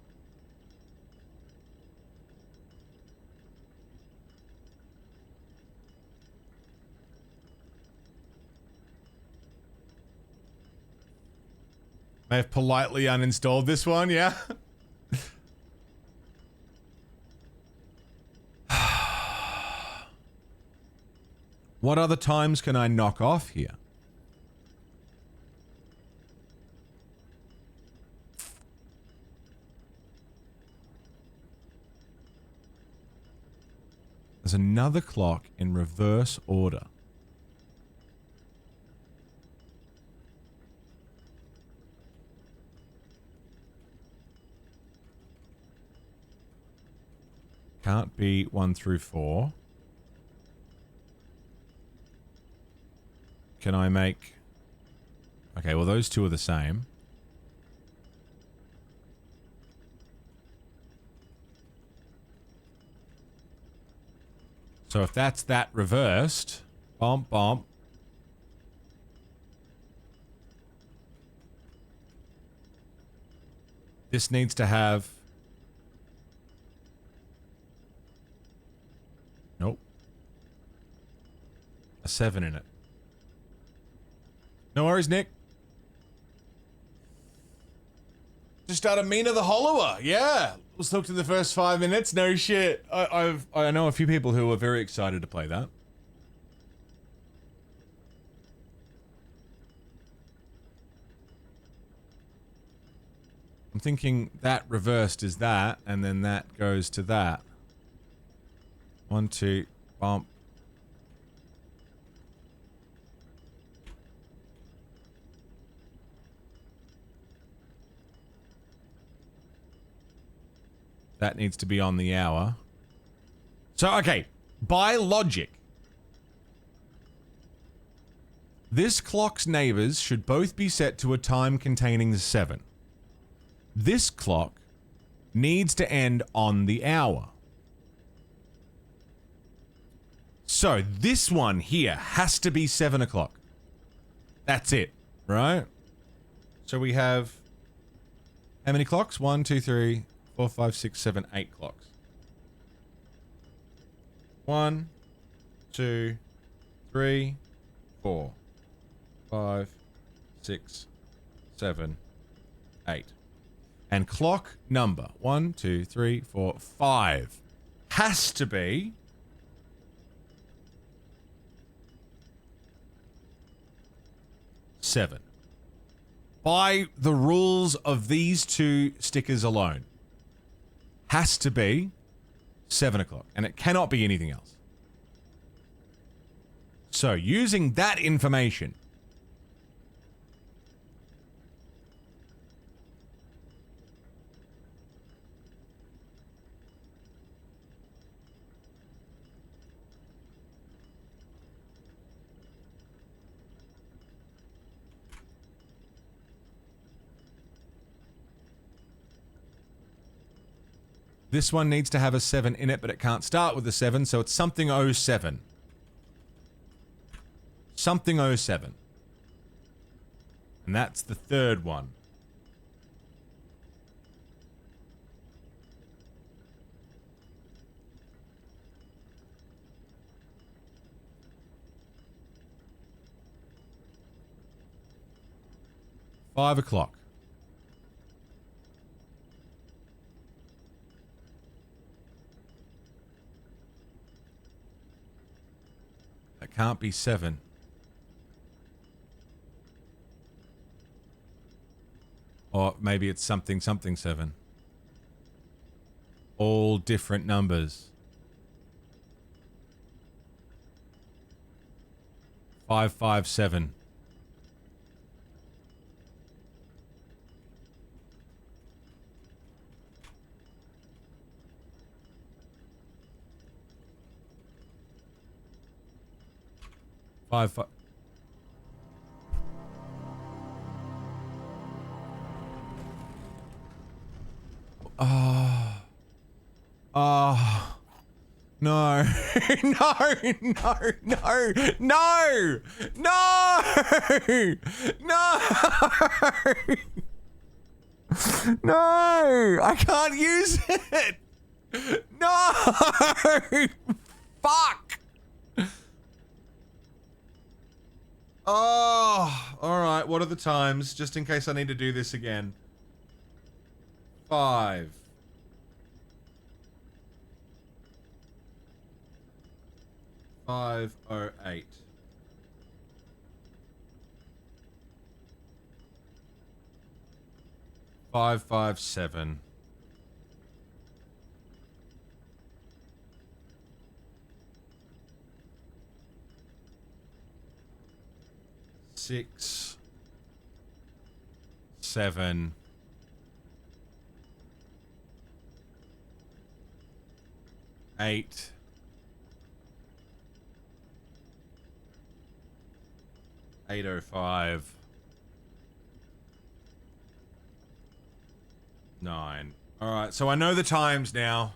'I've politely uninstalled this one, yeah? What other times can I knock off here? There's another clock in reverse order. Can't be 1 through 4. Can I make... Okay, well those two are the same. So if that's that reversed... Bump, bump. This needs to have... Nope. A 7 in it. No worries, Nick. Just out of Mina the Hollower. Yeah. Let's look to the first 5 minutes. No shit. I know a few people who are very excited to play that. I'm thinking that reversed is that, and then that goes to that. 1, 2, bump. That needs to be on the hour. So, okay. By logic. This clock's neighbors should both be set to a time containing 7. This clock needs to end on the hour. So this one here has to be 7 o'clock. That's it, right? So we have how many clocks? 1, 2, 3, 4, 5, 6, 7, 8 clocks. 1, 2, 3, 4, 5, 6, 7, 8. And clock number 1, 2, 3, 4, 5 has to be 7. By the rules of these two stickers alone. Has to be 7 o'clock. And it cannot be anything else. So, using that information, this one needs to have a 7 in it, but it can't start with a 7, so it's something 07. Something 07. And that's the third one. Five o'clock. That can't be 7. Or maybe it's something 7. All different numbers. 557. Five. Oh. Oh. No. No. No. No. No. No. No. No. I can't use it. No. Fuck. Oh. All right. What are the times? Just in case I need to do this again. 5. 5:08. 557. 6, 7, 8, 8:05, 9. All right, so I know the times now.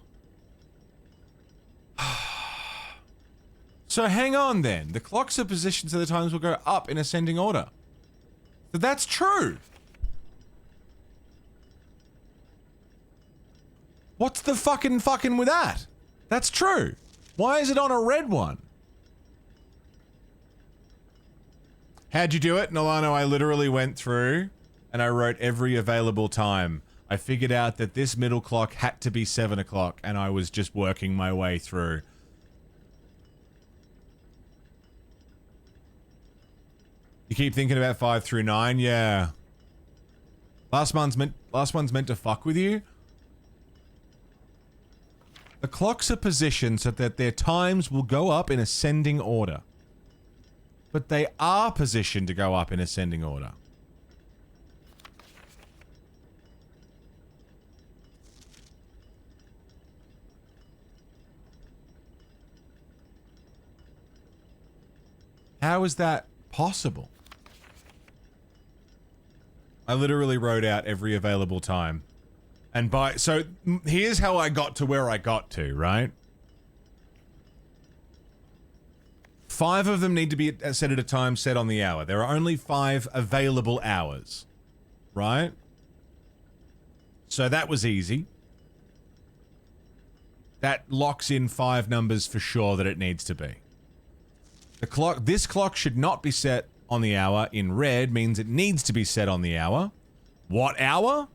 So hang on then. The clocks are positioned so the times will go up in ascending order. So that's true. What's the fucking with that? That's true. Why is it on a red one? How'd you do it, Nolano? I literally went through and I wrote every available time. I figured out that this middle clock had to be 7 o'clock and I was just working my way through. You keep thinking about 5 through 9? Yeah. Last one's meant to fuck with you. The clocks are positioned so that their times will go up in ascending order. But they are positioned to go up in ascending order. How is that possible? I literally wrote out every available time. And here's how I got to where I got to, right? 5 of them need to be set at a time set on the hour. There are only 5 available hours, right? So that was easy. That locks in 5 numbers for sure that it needs to be. This clock should not be set on the hour. In red means it needs to be set on the hour. What hour?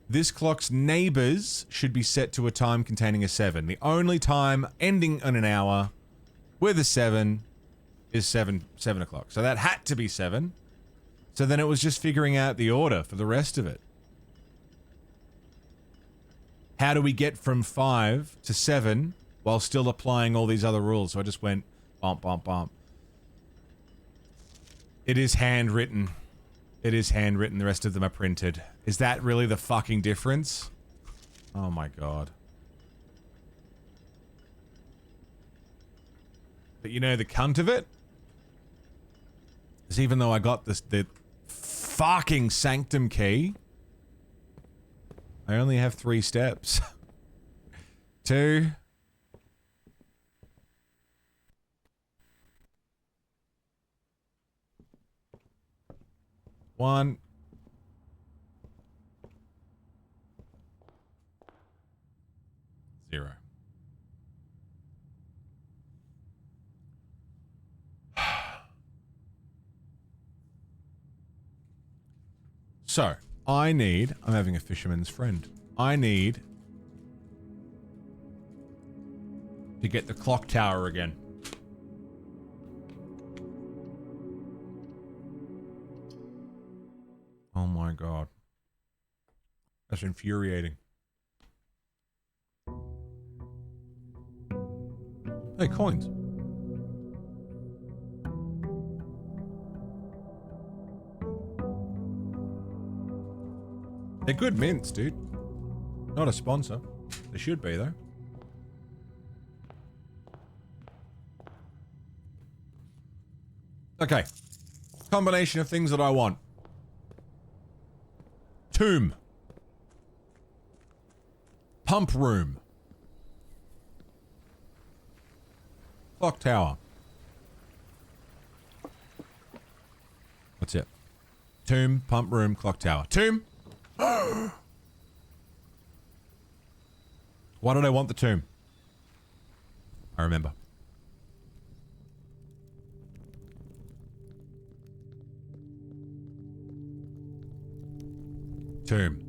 This clock's neighbors should be set to a time containing a 7. The only time ending on an hour with a 7 is 7 o'clock. So that had to be 7. So then it was just figuring out the order for the rest of it. How do we get from 5 to 7 while still applying all these other rules? So I just went bump, bump, bump. It is handwritten. It is handwritten. The rest of them are printed. Is that really the fucking difference? Oh my god. But you know the cunt of it? Is even though I got the fucking sanctum key, I only have 3 steps. 2. 1. Zero. So, I'm having a fisherman's friend. I need to get the clock tower again. Oh my god. That's infuriating. Hey, coins. They're good mints, dude. Not a sponsor. They should be, though. Okay. Combination of things that I want. Tomb. Pump room. Clock tower. That's it. Tomb, pump room, clock tower. Tomb! Why did I want the tomb? I remember. Tomb.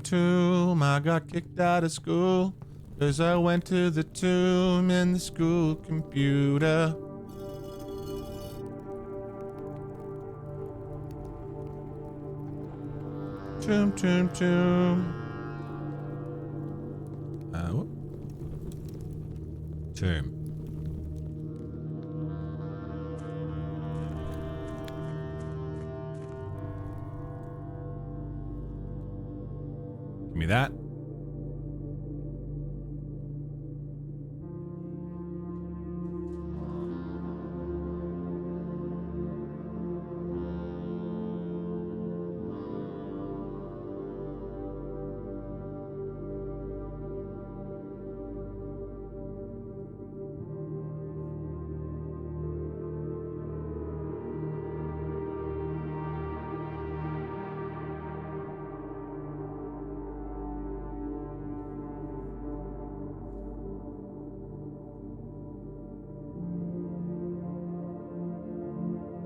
Tomb. I got kicked out of school 'cause I went to the tomb in the school computer. Tomb. What? Tomb. Give me that.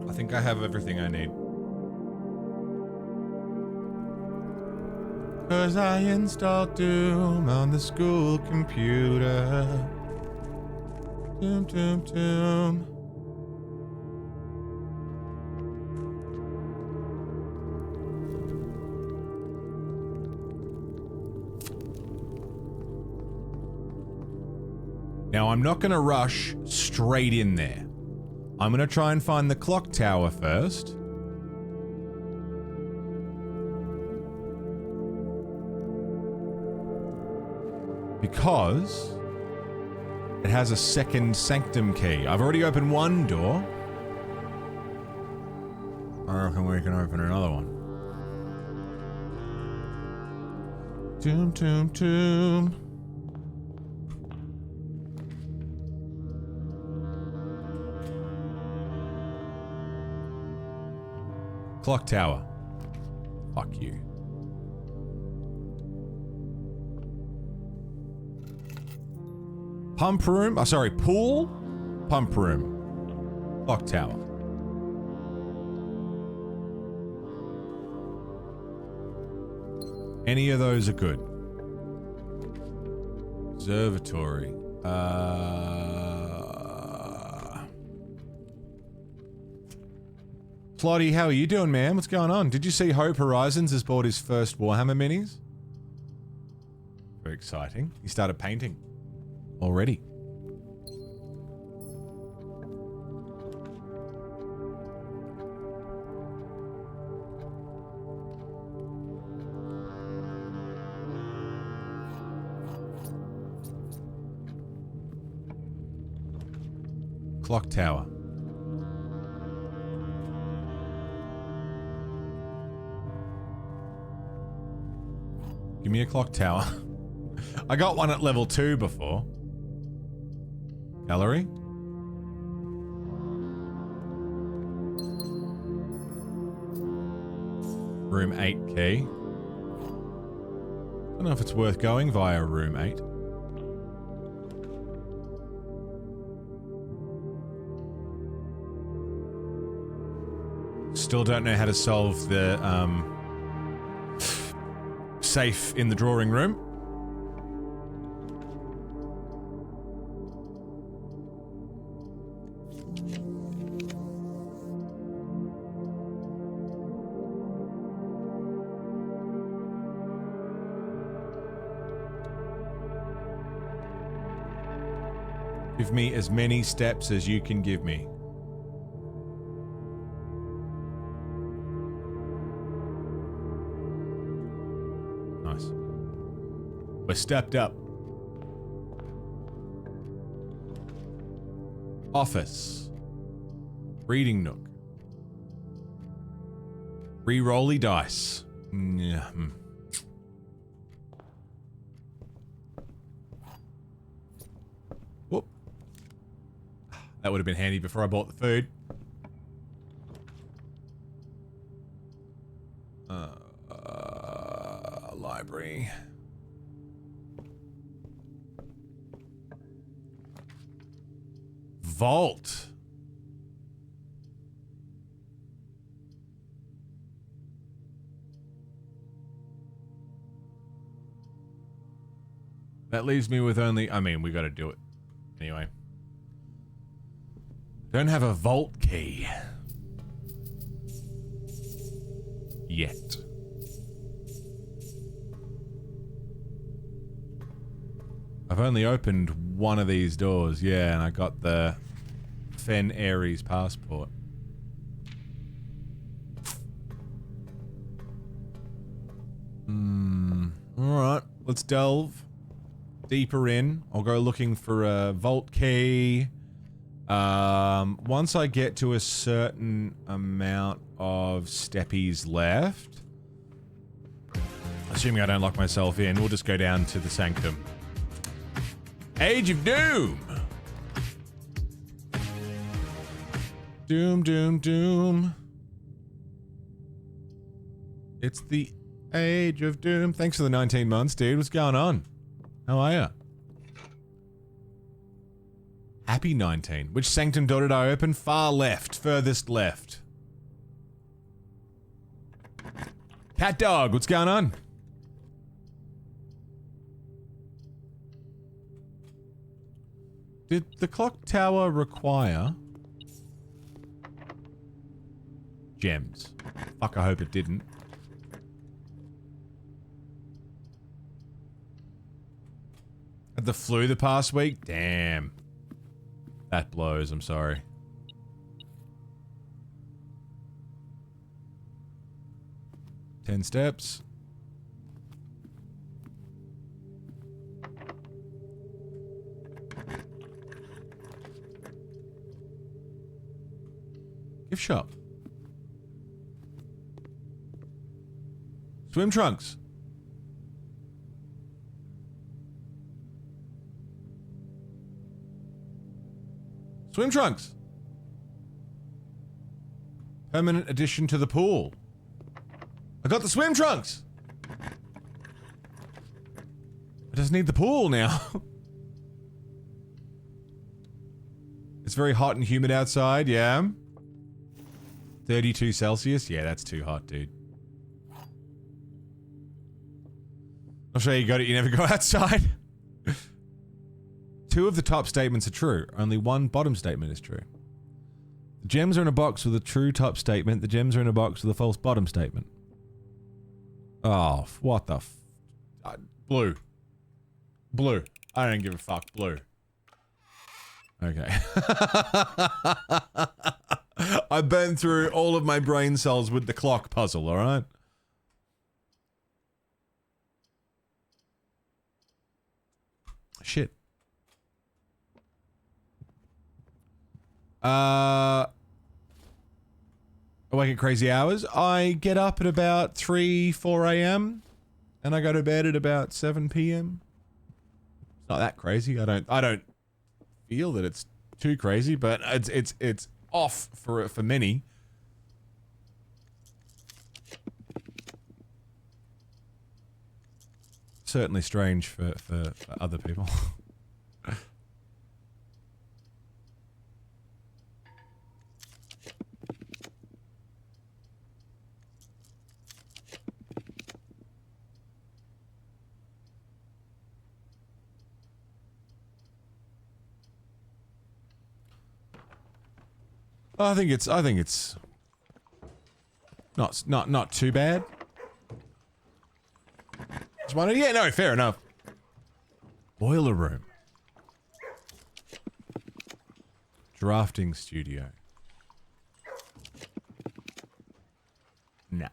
I think I have everything I need. 'Cause I installed Doom on the school computer. Doom. Now, I'm not going to rush straight in there. I'm going to try and find the clock tower first. Because It has a second sanctum key. I've already opened one door. I reckon we can open another one. Tomb, tomb, tomb. Clock tower. Fuck you. Pump room. Oh, sorry. Pool. Pump room. Clock tower. Any of those are good. Observatory. Plotty, how are you doing, man? What's going on? Did you see Hope Horizons has bought his first Warhammer minis? Very exciting. He started painting. Already. Clock tower. Give me a clock tower. I got one at level 2 before. Gallery. Room 8 key. Don't know if it's worth going via room 8. Still don't know how to solve the safe in the drawing room. Give me as many steps as you can give me. Nice. We're stepped up. Office. Reading nook. Re-rolly dice. Yeah. Whoop. That would have been handy before I bought the food. Library. Vault. That leaves me with only... I mean, we gotta do it. Anyway. Don't have a vault key. Yet. I've only opened one of these doors, yeah, and I got the Fen Ares passport. Alright, let's delve deeper in. I'll go looking for a vault key. Once I get to a certain amount of steppies left, assuming I don't lock myself in, we'll just go down to the sanctum. Age of Doom! Doom, doom, doom. It's the Age of Doom. Thanks for the 19 months, dude. What's going on? How are ya? Happy 19. Which sanctum door did I open? Far left. Furthest left. Cat Dog, what's going on? Did the clock tower require gems? Fuck, I hope it didn't. Had the flu the past week? Damn. That blows, I'm sorry. Ten steps. Gift shop. Swim trunks. Swim trunks. Permanent addition to the pool. I got the swim trunks. I just need the pool now. It's very hot and humid outside, yeah. 32 Celsius? Yeah, that's too hot, dude. I'll show you got it, you never go outside. 2 of the top statements are true. Only 1 bottom statement is true. The gems are in a box with a true top statement. The gems are in a box with a false bottom statement. Oh, what the blue. Blue. I don't give a fuck. Blue. Okay. I burned through all of my brain cells with the clock puzzle, alright? Shit. Awake at crazy hours. I get up at about 4 a.m. and I go to bed at about 7 p.m. It's not that crazy. I don't feel that it's too crazy, but it's off for many. Certainly strange for other people. I think it's not too bad. Just wondering, yeah, no, fair enough. Boiler room. Drafting studio. Nah.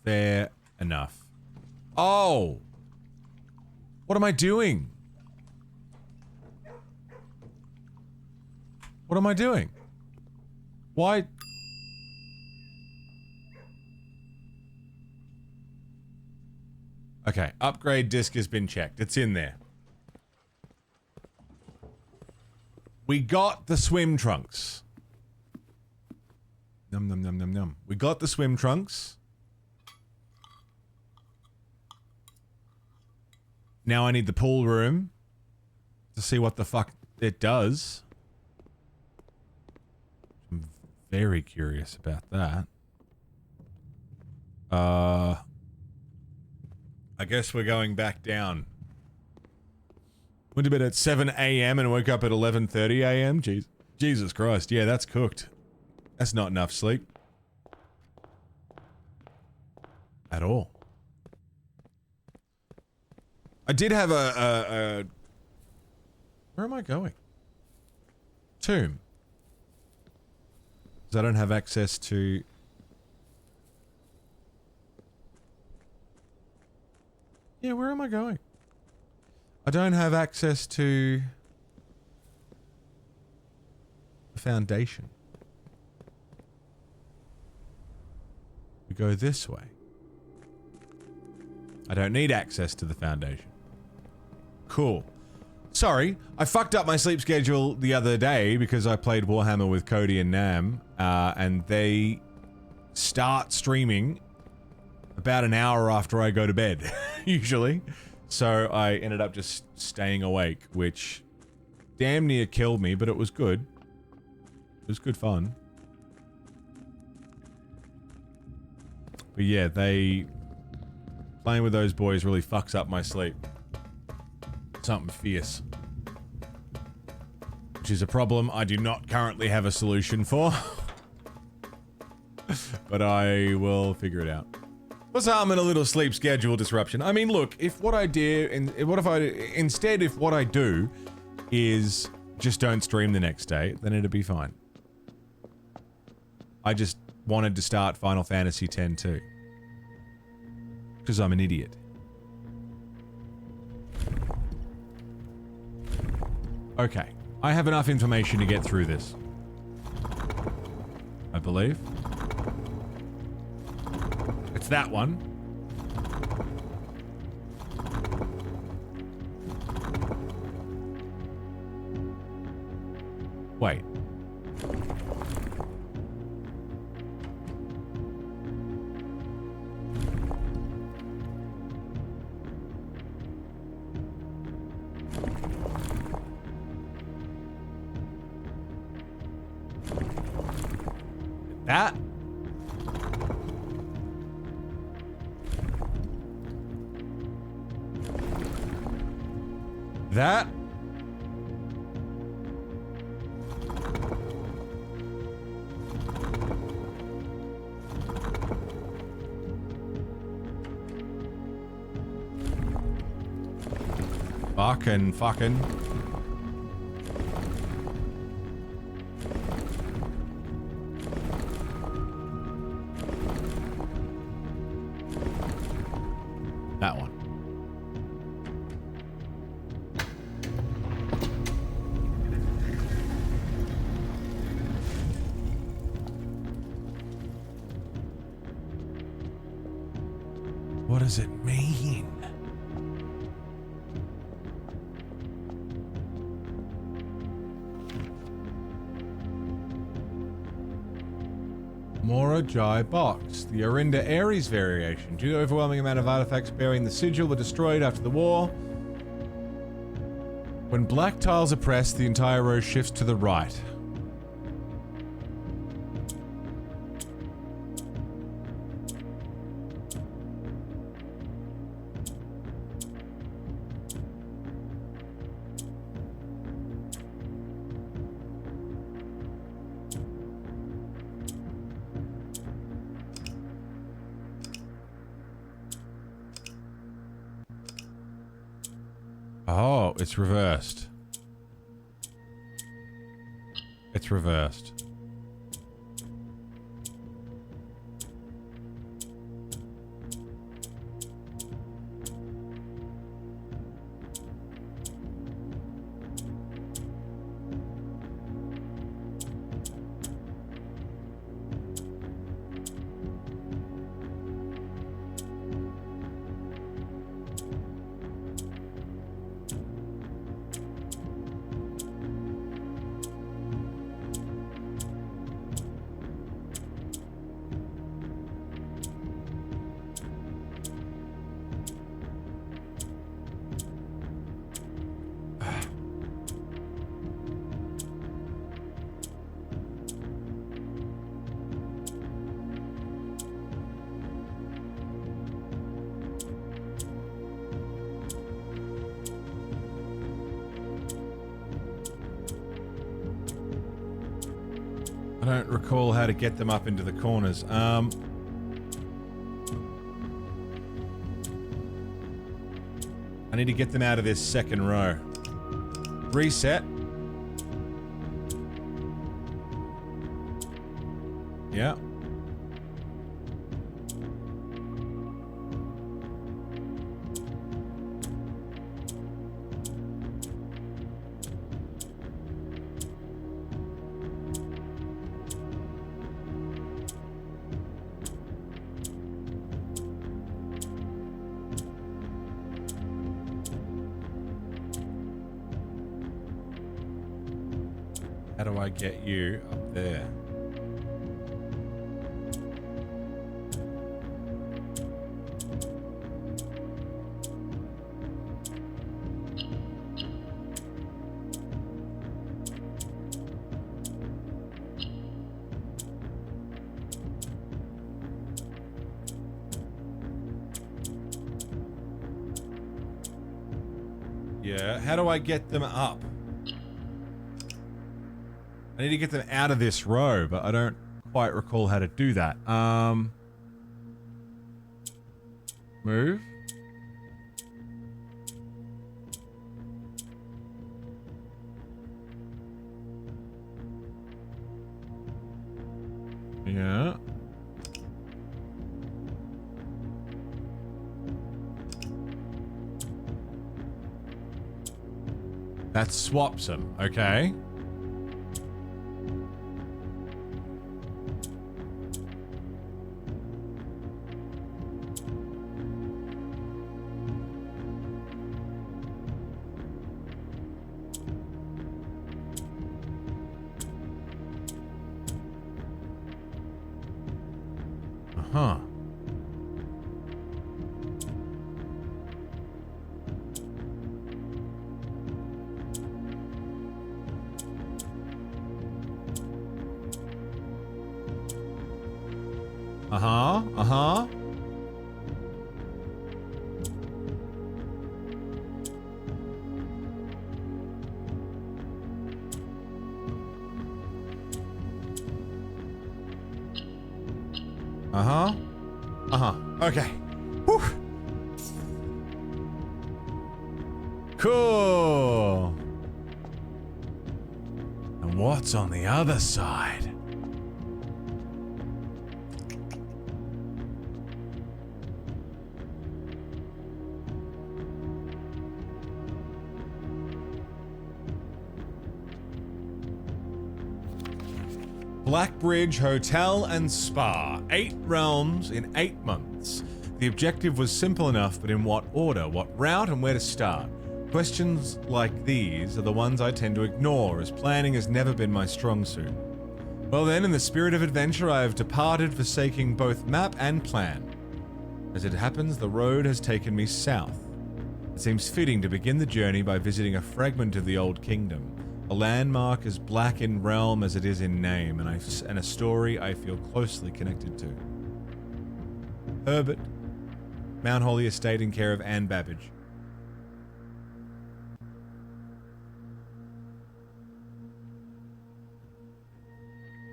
Fair enough. Oh! What am I doing? What am I doing? Why? Okay, upgrade disk has been checked. It's in there. We got the swim trunks. Num num num num num. We got the swim trunks. Now I need the pool room to see what the fuck it does. I'm very curious about that. I guess we're going back down. Went to bed at 7 a.m. and woke up at 11:30 a.m. Jesus Christ. Yeah, that's cooked. That's not enough sleep. At all. I did have a where am I going? Tomb. Because I don't have access to... Yeah, where am I going? I don't have access to... the foundation. We go this way. I don't need access to the foundation. Cool. Sorry, I fucked up my sleep schedule the other day because I played Warhammer with Cody and Nam, and they start streaming about an hour after I go to bed, usually. So I ended up just staying awake, which damn near killed me, but it was good. It was good fun. But yeah, playing with those boys really fucks up my sleep. Something fierce. Which is a problem I do not currently have a solution for. But I will figure it out. Plus I'm in a little sleep schedule disruption. I mean, look, if what I do, if what I do is just don't stream the next day, then it'll be fine. I just wanted to start Final Fantasy X too. Because I'm an idiot. Okay. I have enough information to get through this. I believe. It's that one. Wait. That? That? Fucking. That one. What does it mean? Mora Jai box. The Orinda Ares variation. Due to the overwhelming amount of artifacts bearing the sigil were destroyed after the war. When black tiles are pressed, the entire row shifts to the right. Oh, it's reversed. It's reversed. I don't recall how to get them up into the corners. I need to get them out of this second row. Reset. Yeah. How do I get you up there? Yeah, how do I get them up? I need to get them out of this row, but I don't quite recall how to do that. Move. Yeah. That swaps them. Okay. Uh-huh. Uh-huh. Uh-huh. Uh-huh. Uh-huh. Okay. Whew. Cool. And what's on the other side? Blackbridge Hotel and Spa. 8 realms in 8 months. The objective was simple enough, but in what order, what route, and where to start? Questions like these are the ones I tend to ignore, as planning has never been my strong suit. Well then, in the spirit of adventure, I have departed, forsaking both map and plan. As it happens, the road has taken me south. It seems fitting to begin the journey by visiting a fragment of the Old Kingdom. A landmark as black in realm as it is in name, and a story I feel closely connected to. Herbert, Mount Holly Estate in care of Anne Babbage.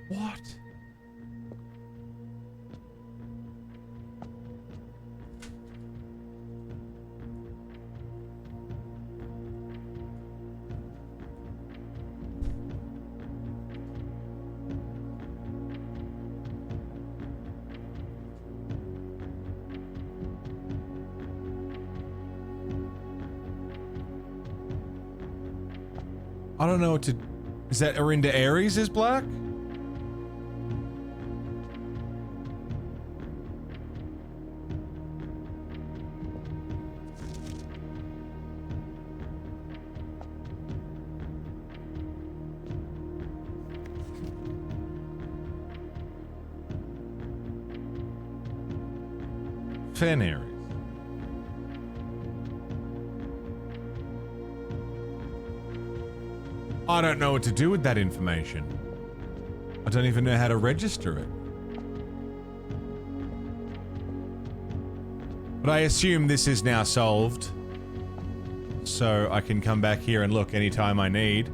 What? I don't know what to... Is that Arinda Aries is black? Fen Aries. I don't know what to do with that information. I don't even know how to register it. But I assume this is now solved. So I can come back here and look anytime I need.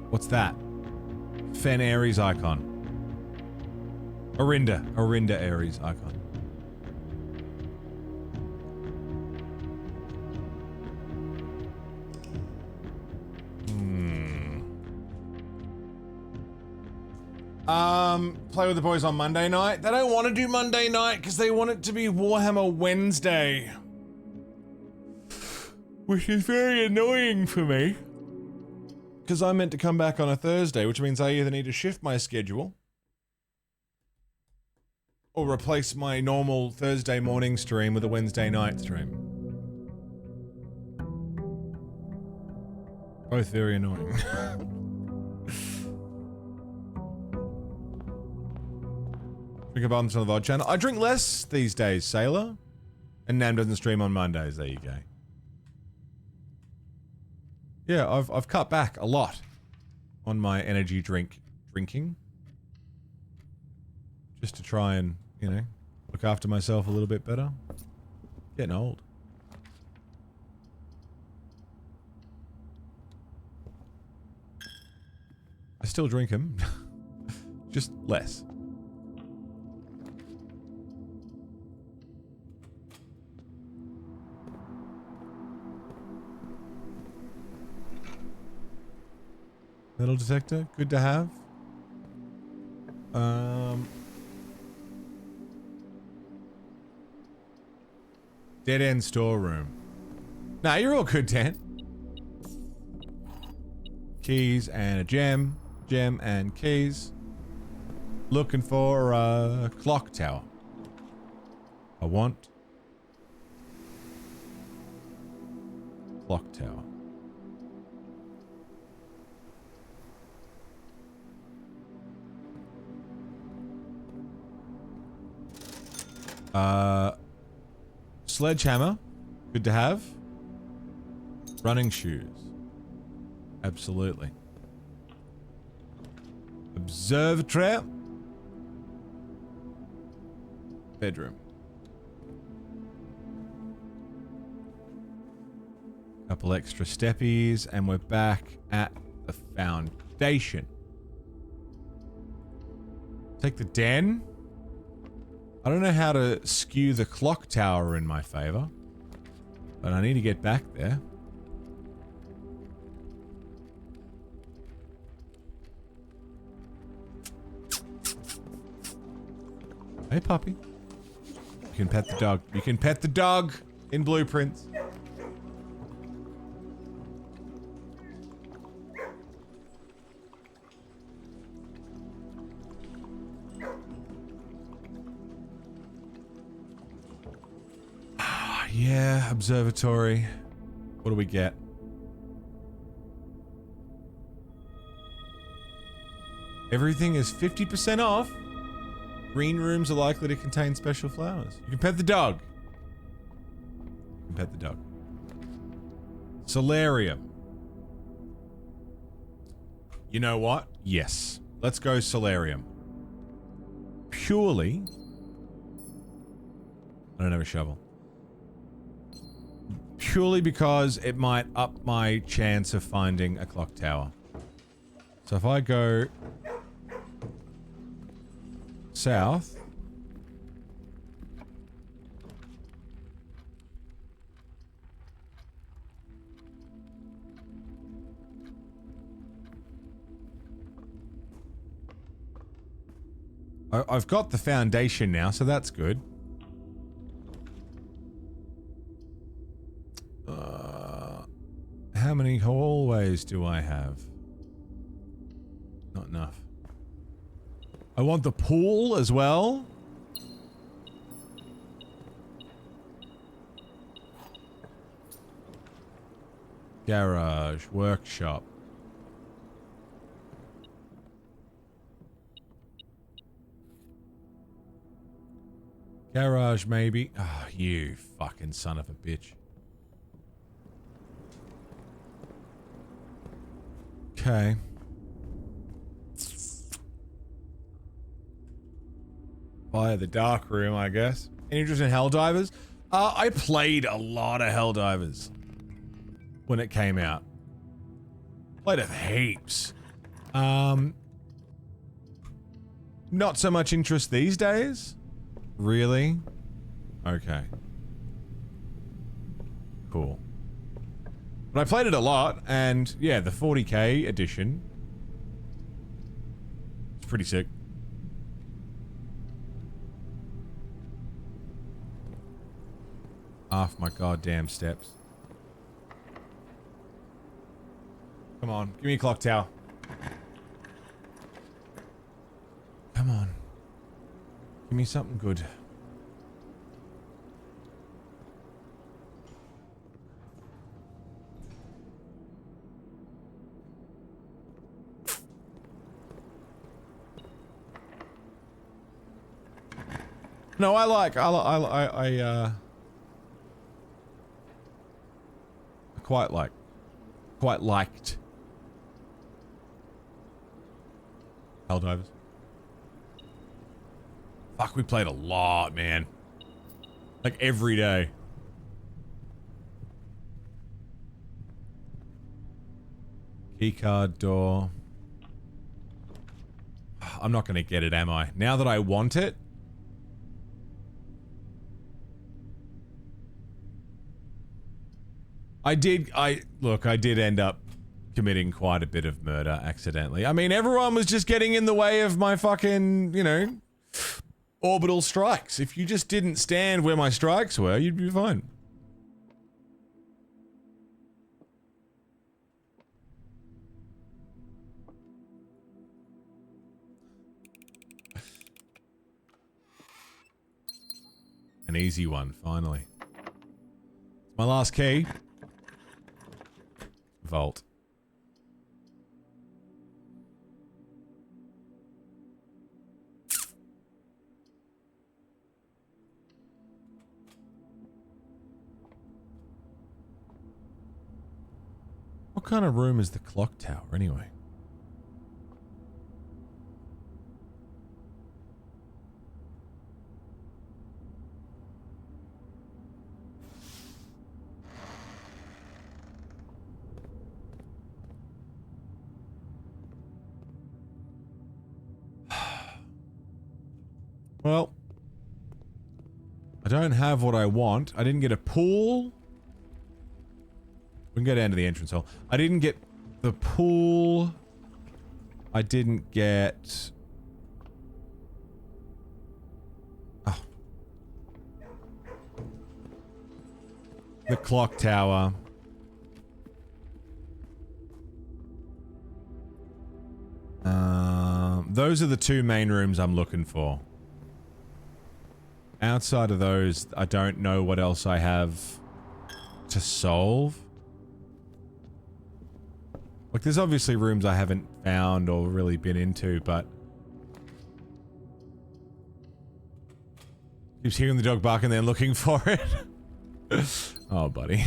What's that? Fen Aries icon. Arinda Aries icon. Play with the boys on Monday night. They don't want to do Monday night because they want it to be Warhammer Wednesday. Which is very annoying for me. Because I'm meant to come back on a Thursday, which means I either need to shift my schedule or replace my normal Thursday morning stream with a Wednesday night stream. Both very annoying. Drink abundance on the VOD channel. I drink less these days, Sailor. And Nam doesn't stream on Mondays. There you go. Yeah, I've cut back a lot on my energy drinking. Just to try and, you know, look after myself a little bit better. Getting old. I still drink them. Just less. Metal detector, good to have. Dead end storeroom. Nah, you're all good, Dan. Keys and a gem. Gem and keys. Looking for a clock tower. I want clock tower. Sledgehammer. Good to have. Running shoes. Absolutely. Observatory. Bedroom. Couple extra steppies, and we're back at the foundation. Take the den. I don't know how to skew the clock tower in my favor, but I need to get back there. Hey, puppy. You can pet the dog. You can pet the dog in blueprints. Yeah, observatory. What do we get? Everything is 50% off. Green rooms are likely to contain special flowers. You can pet the dog. You can pet the dog. Solarium. You know what? Yes. Let's go solarium. Purely... I don't have a shovel. Purely because it might up my chance of finding a clock tower. So if I go south, I've got the foundation now, so that's good. How many hallways do I have? Not enough. I want the pool as well. Garage, workshop. Garage, maybe. Ah, oh, you fucking son of a bitch. Okay. Via the dark room, I guess. Any interest in Helldivers? I played a lot of Helldivers when it came out. Played it heaps. Not so much interest these days. Really? Okay. Cool. But I played it a lot, and yeah, the 40k edition. It's pretty sick. Off my goddamn steps. Come on, give me a clock tower. Come on. Give me something good. No, I quite liked Helldivers. Fuck, we played a lot, man. Like every day. Keycard door. I'm not gonna get it, am I? Now that I want it. I did end up committing quite a bit of murder accidentally. I mean, everyone was just getting in the way of my fucking, you know, orbital strikes. If you just didn't stand where my strikes were, you'd be fine. An easy one, finally. My last key. Vault. What kind of room is the clock tower, anyway? Well, I don't have what I want. I didn't get a pool. We can go down to the entrance hall. I didn't get the pool. I didn't get... Oh. The clock tower. Those are the two main rooms I'm looking for. Outside of those, I don't know what else I have to solve. Like, there's obviously rooms I haven't found or really been into, but... Keeps hearing the dog bark and then looking for it. Oh, buddy.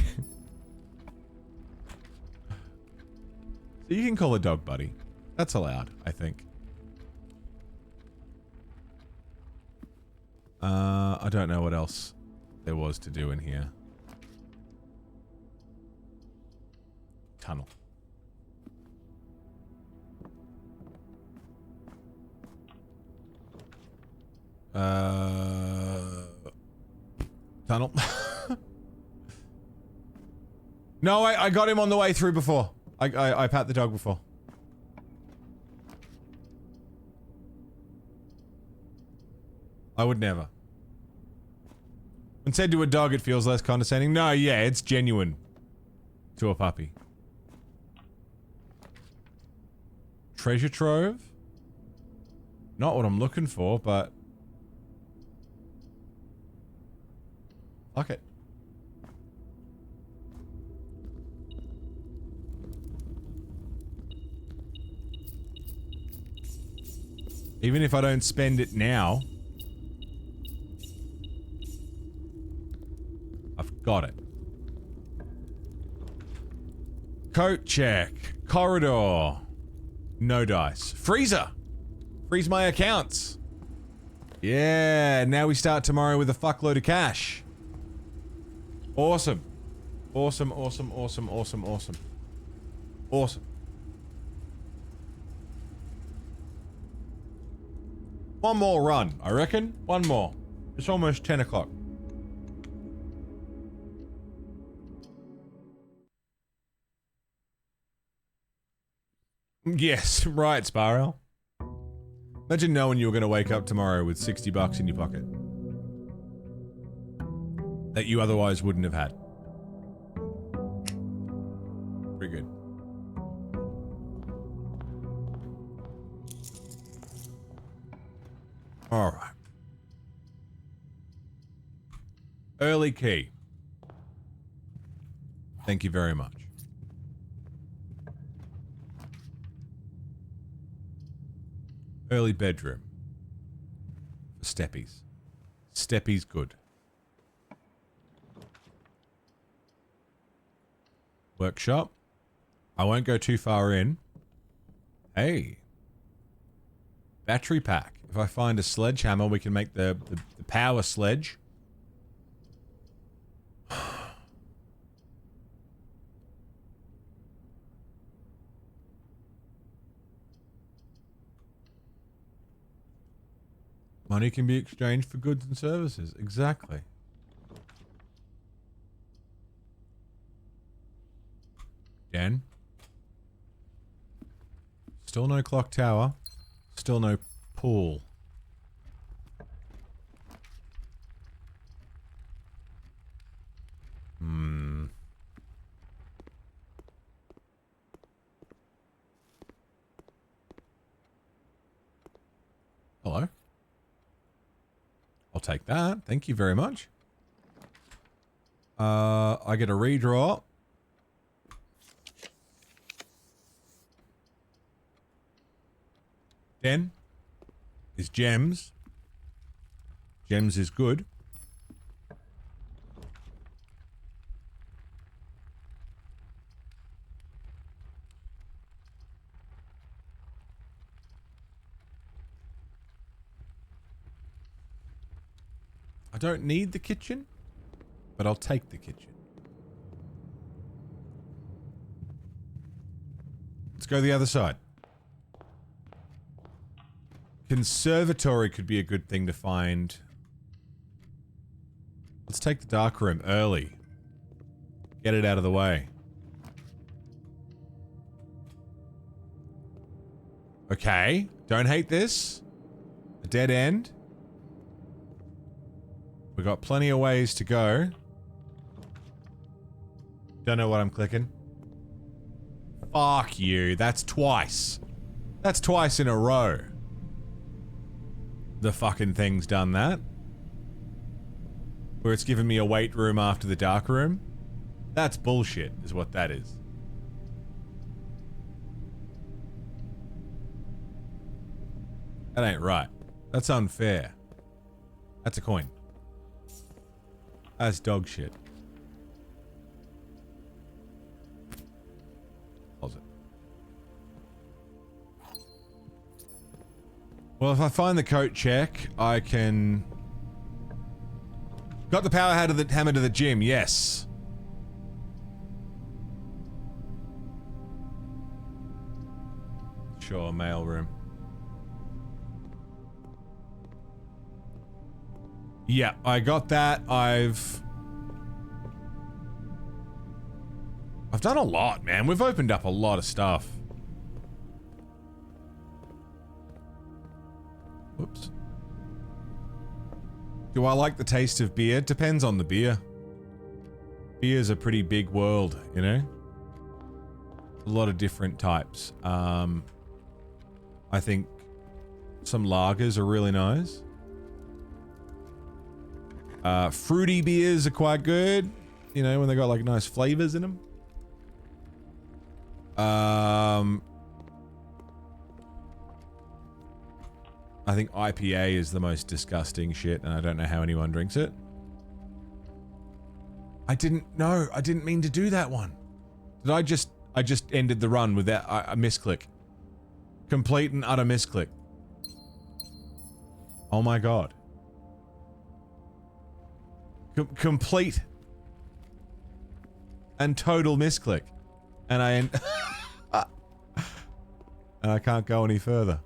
So you can call a dog buddy. That's allowed, I think. I don't know what else there was to do in here. Tunnel. Tunnel. No, I got him on the way through before. I pat the dog before. I would never. When said to a dog, it feels less condescending. No, yeah, it's genuine to a puppy. Treasure trove? Not what I'm looking for, but... Fuck it. Even if I don't spend it now... I've got it. Coat check. Corridor. No dice. Freezer! Freeze my accounts. Yeah, now we start tomorrow with a fuckload of cash. Awesome. Awesome, awesome, awesome, awesome, awesome. Awesome. One more run, I reckon. One more. It's almost 10 o'clock. Yes, right, Sparrow. Imagine knowing you were going to wake up tomorrow with 60 bucks in your pocket. That you otherwise wouldn't have had. Pretty good. Alright. Early key. Thank you very much. Early bedroom. For steppies. Steppies good. Workshop. I won't go too far in. Hey. Battery pack. If I find a sledgehammer, we can make the power sledge. Money can be exchanged for goods and services. Exactly. Den. Still no clock tower. Still no pool. Hmm. Hello. I'll take that. Thank you very much. I get a redraw. Then is gems. Gems is good. I don't need the kitchen, but I'll take the kitchen. Let's go the other side. Conservatory could be a good thing to find. Let's take the dark room early. Get it out of the way. Okay, don't hate this. A dead end. We got plenty of ways to go. Don't know what I'm clicking. Fuck you. That's twice. That's twice in a row. The fucking thing's done that. Where it's given me a wait room after the dark room. That's bullshit, is what that is. That ain't right. That's unfair. That's a coin. That's dog shit. Closet. Well, if I find the coat check, I can... Got the power hammer to the gym, yes. Sure, mail room. Yeah, I got that. I've done a lot, man. We've opened up a lot of stuff. Whoops. Do I like the taste of beer? Depends on the beer. Beer's a pretty big world, you know? A lot of different types. I think some lagers are really nice. Fruity beers are quite good. You know, when they got like nice flavors in them. I think IPA is the most disgusting shit, and I don't know how anyone drinks it. I didn't mean to do that one. Did I just ended the run with that a misclick. Complete and utter misclick. Oh my god. Complete and total misclick. And and I can't go any further.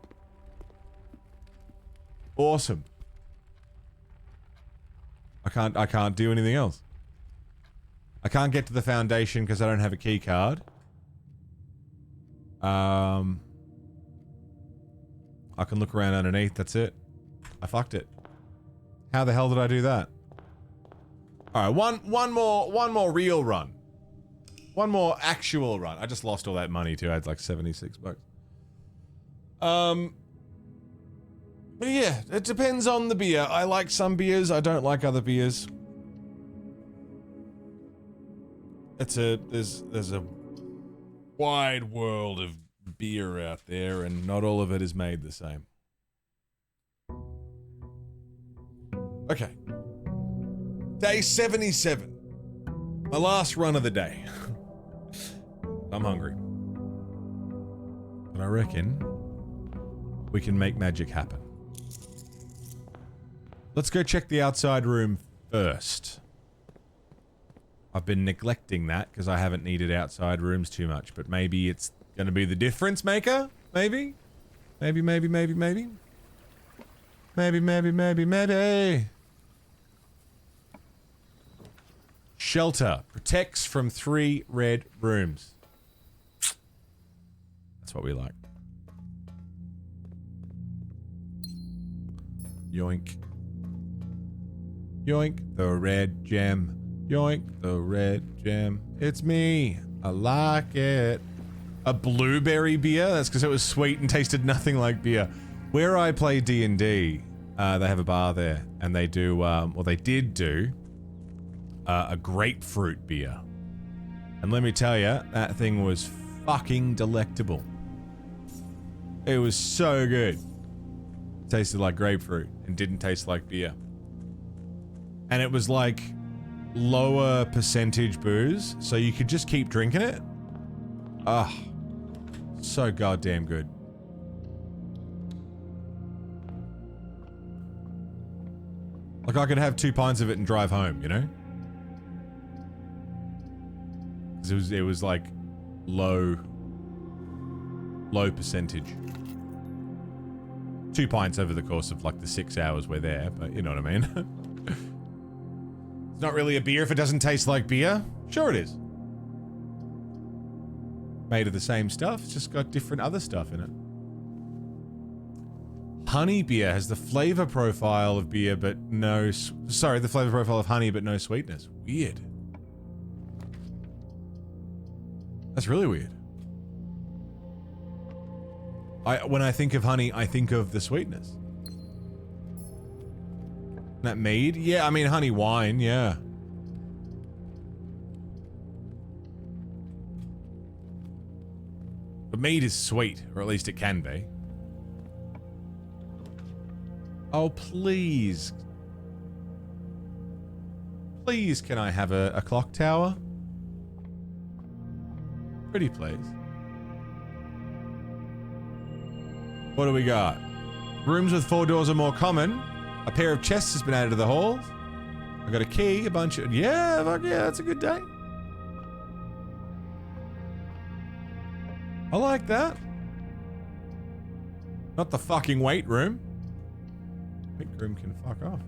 Awesome. I can't do anything else. I can't get to the foundation because I don't have a key card. I can look around underneath, that's it. I fucked it. How the hell did I do that? Alright, one more real run. One more actual run. I just lost all that money too. I had like 76 bucks. But yeah, it depends on the beer. I like some beers, I don't like other beers. There's a wide world of beer out there, and not all of it is made the same. Okay. Day 77. My last run of the day. I'm hungry. But I reckon we can make magic happen. Let's go check the outside room first. I've been neglecting that because I haven't needed outside rooms too much, but maybe it's gonna be the difference maker? Maybe? Maybe. Shelter. Protects from 3 red rooms. That's what we like. Yoink. Yoink the red gem. Yoink the red gem. It's me. I like it. A blueberry beer? That's because it was sweet and tasted nothing like beer. Where I play D&D, they have a bar there, and they do, well, they did do a grapefruit beer. And let me tell you, that thing was fucking delectable. It was so good. Tasted like grapefruit and didn't taste like beer. And it was like lower percentage booze, so you could just keep drinking it. Ah, so goddamn good. Like I could have 2 pints of it and drive home, you know? 'Cause it was like low percentage. 2 pints over the course of like the 6 hours we're there, but you know what I mean? It's not really a beer if it doesn't taste like beer. Sure it is. Made of the same stuff, it's just got different other stuff in it. Honey beer has the flavor profile of beer, but no... Sorry, the flavor profile of honey, but no sweetness. Weird. That's really weird. When I think of honey, I think of the sweetness. That mead? Yeah, I mean honey wine, yeah. But mead is sweet, or at least it can be. Oh, please. Please, can I have a clock tower? Pretty please. What do we got? Rooms with 4 doors are more common. A pair of chests has been added to the halls. I got a key, a bunch of... Yeah, fuck yeah, that's a good day. I like that. Not the fucking weight room. Weight room can fuck off.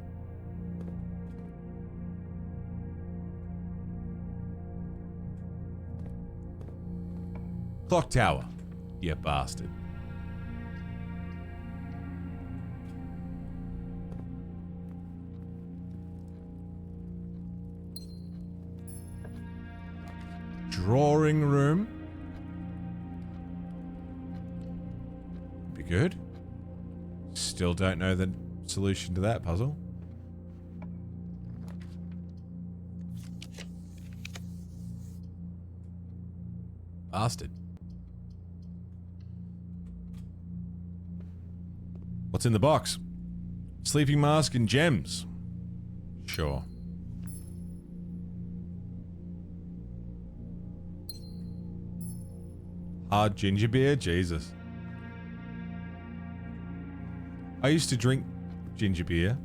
Clock tower. You bastard. Drawing room. Be good. Still don't know the solution to that puzzle. Bastard. What's in the box? Sleeping mask and gems. Sure. Hard ginger beer? Jesus. I used to drink ginger beer.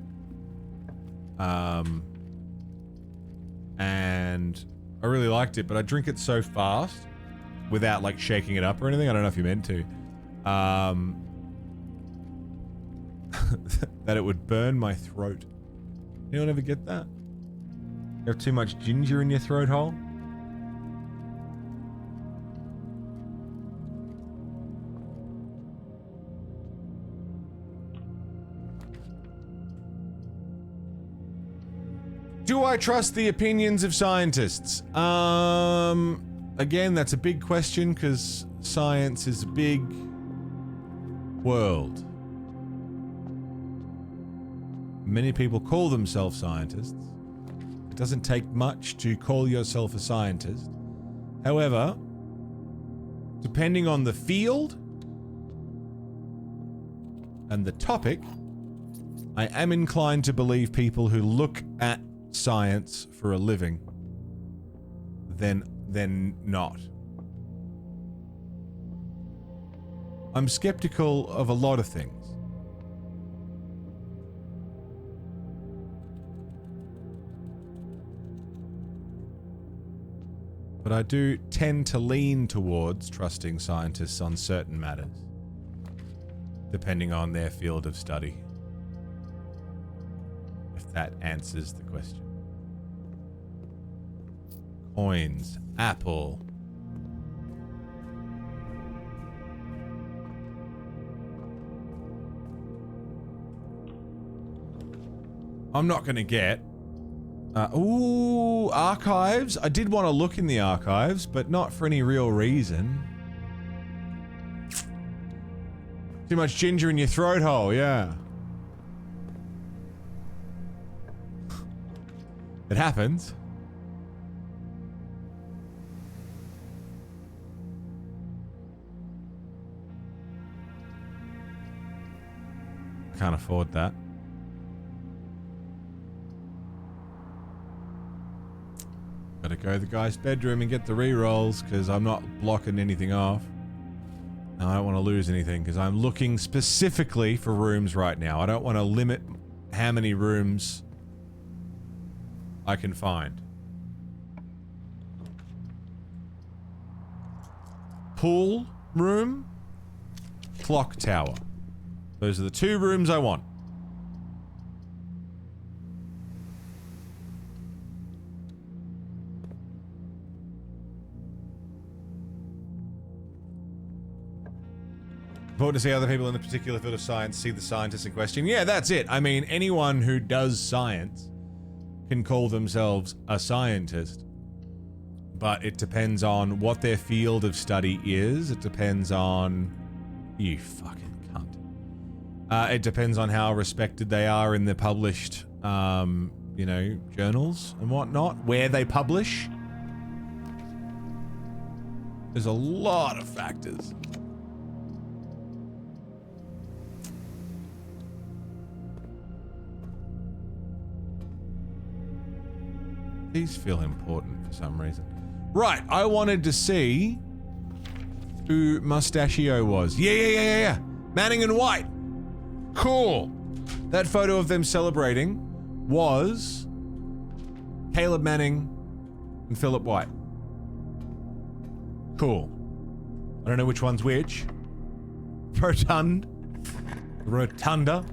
And I really liked it, but I drink it so fast without like shaking it up or anything. I don't know if you meant to. That it would burn my throat. Anyone ever get that? You have too much ginger in your throat hole? Do I trust the opinions of scientists? Again, that's a big question because science is a big world. Many people call themselves scientists. It doesn't take much to call yourself a scientist. However, depending on the field and the topic, I am inclined to believe people who look at science for a living than not. I'm skeptical of a lot of things. But I do tend to lean towards trusting scientists on certain matters, depending on their field of study. If that answers the question. Coins. Apple. I'm not going to get. Ooh, archives. I did want to look in the archives, but not for any real reason. Too much ginger in your throat hole, yeah. It happens. Can't afford that. Gotta go to the guy's bedroom and get the re-rolls because I'm not blocking anything off. And I don't want to lose anything because I'm looking specifically for rooms right now. I don't want to limit how many rooms I can find. Pool room, clock tower. Those are the 2 rooms I want. Important to see other people in the particular field of science see the scientist in question. Yeah, that's it. I mean, anyone who does science can call themselves a scientist. But it depends on what their field of study is. It depends on... You fucking cunt. It depends on how respected they are in the published, you know, journals and whatnot. Where they publish. There's a lot of factors. These feel important for some reason. Right, I wanted to see who Mustachio was. Yeah. Manning and White. Cool. That photo of them celebrating was Caleb Manning and Philip White. Cool. I don't know which one's which. Rotunda.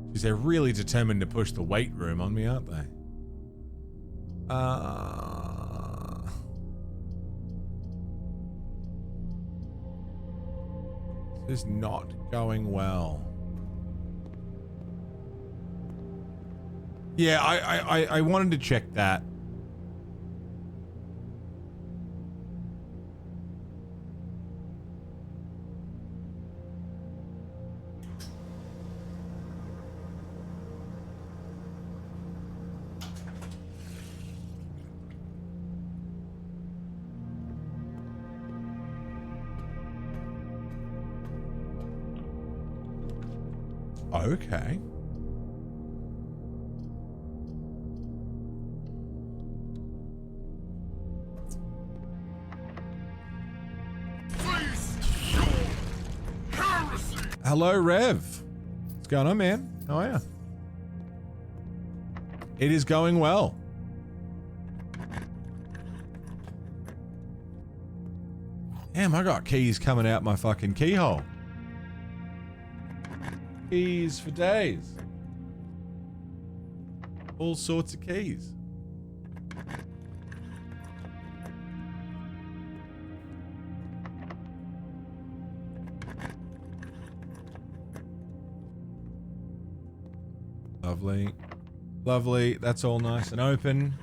Because they're really determined to push the weight room on me, aren't they? This is not going well. Yeah, I wanted to check that. Okay. Hello, Rev. What's going on, man? How are you? It is going well. Damn, I got keys coming out my fucking keyhole. Keys for days. All sorts of keys. Lovely. Lovely. That's all nice and open.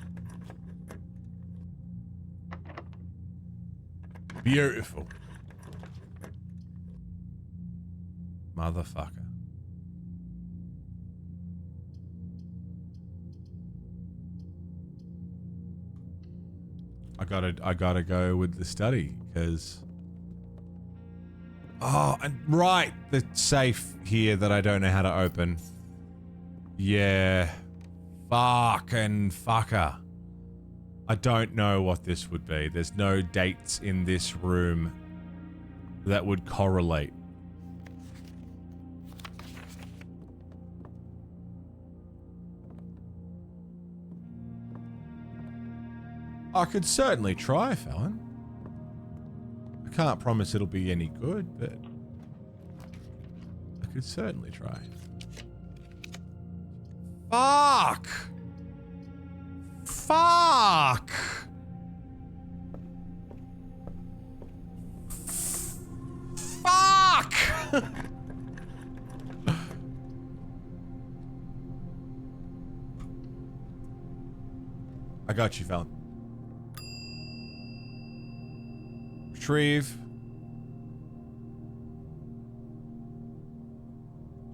Beautiful. Motherfucker. I gotta go with the study, because... Oh, and right, the safe here that I don't know how to open. Yeah. Fucking fucker. I don't know what this would be. There's no dates in this room that would correlate. I could certainly try, Fallon. I can't promise it'll be any good, but I could certainly try. Fuck! Fuck! Fuck! I got you, Fallon. Retrieve.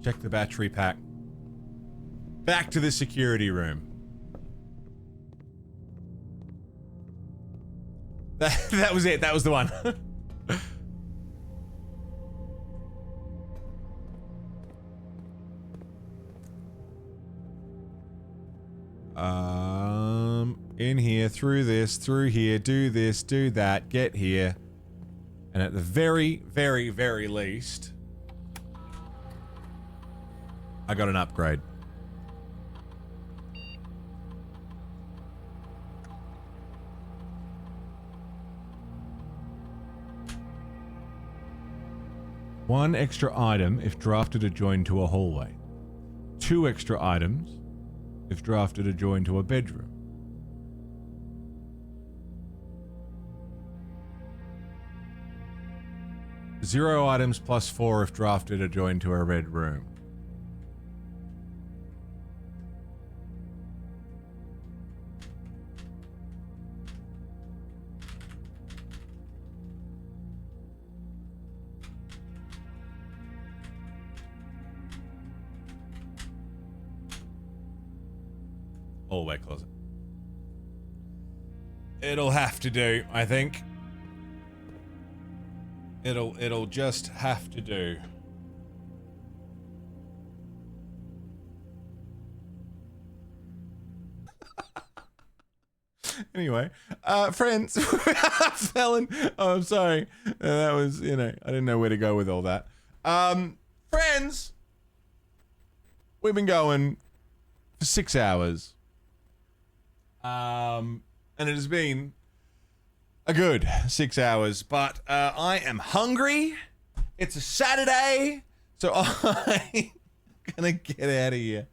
Check the battery pack. Back to the security room. That was it. That was the one. In here, through this, through here, do this, do that, get here. And at the very, very, very least, I got an upgrade. One extra item if drafted or joined to a hallway. 2 extra items if drafted or joined to a bedroom. Zero items plus 4 if drafted or joined to a red room. Hallway closet. It'll have to do, I think. It'll just have to do. Anyway, friends, Felon. Oh, I'm sorry. That was, I didn't know where to go with all that. Friends, we've been going for 6 hours. And it has been a good 6 hours, but I am hungry. It's a Saturday, so I'm gonna get out of here.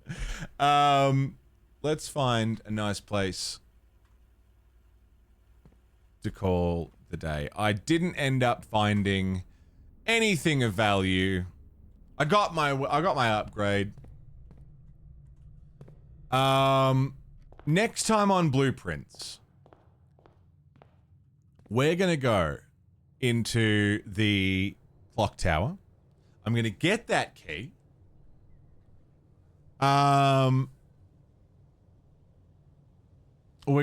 Let's find a nice place to call the day. I didn't end up finding anything of value. I got my upgrade. Next time on Blueprints, we're gonna go into the clock tower. I'm gonna get that key. We're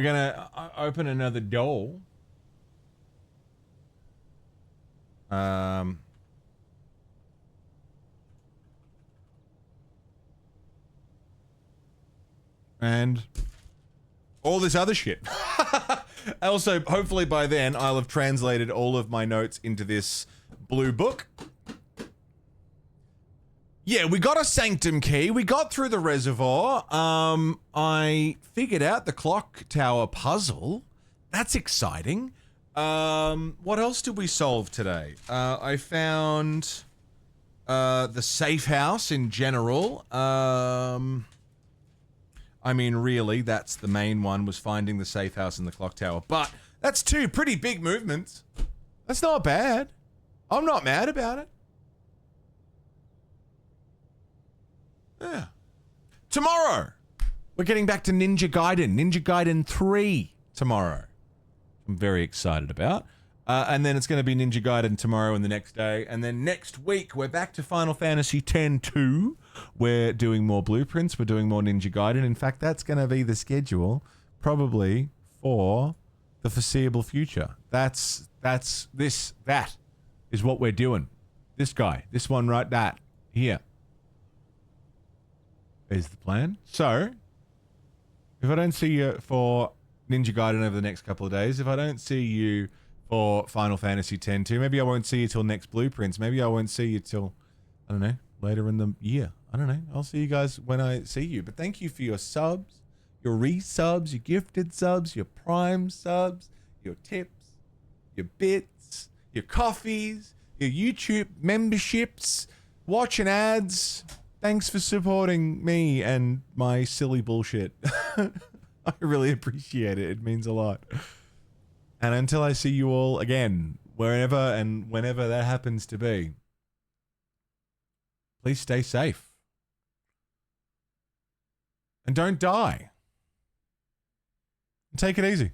gonna open another door. And all this other shit. Also, hopefully by then, I'll have translated all of my notes into this blue book. Yeah, we got a sanctum key. We got through the reservoir. I figured out the clock tower puzzle. That's exciting. What else did we solve today? I found the safe house in general. I mean, really, that's the main one, was finding the safe house in the clock tower. But that's 2 pretty big movements. That's not bad. I'm not mad about it. Yeah. Tomorrow, we're getting back to Ninja Gaiden. Ninja Gaiden 3 tomorrow. I'm very excited about. And then it's going to be Ninja Gaiden tomorrow and the next day. And then next week, we're back to Final Fantasy X-2. We're doing more Blueprints. We're doing more Ninja Gaiden. In fact, that's going to be the schedule probably for the foreseeable future. That is what we're doing. This guy, this one right, that here is the plan. So, if I don't see you for Ninja Gaiden over the next couple of days, if I don't see you for Final Fantasy X-2, maybe I won't see you till next Blueprints. Maybe I won't see you till, I don't know, later in the year. I don't know. I'll see you guys when I see you. But thank you for your subs, your resubs, your gifted subs, your prime subs, your tips, your bits, your coffees, your YouTube memberships, watching ads. Thanks for supporting me and my silly bullshit. I really appreciate it. It means a lot. And until I see you all again, wherever and whenever that happens to be, please stay safe. And don't die. Take it easy.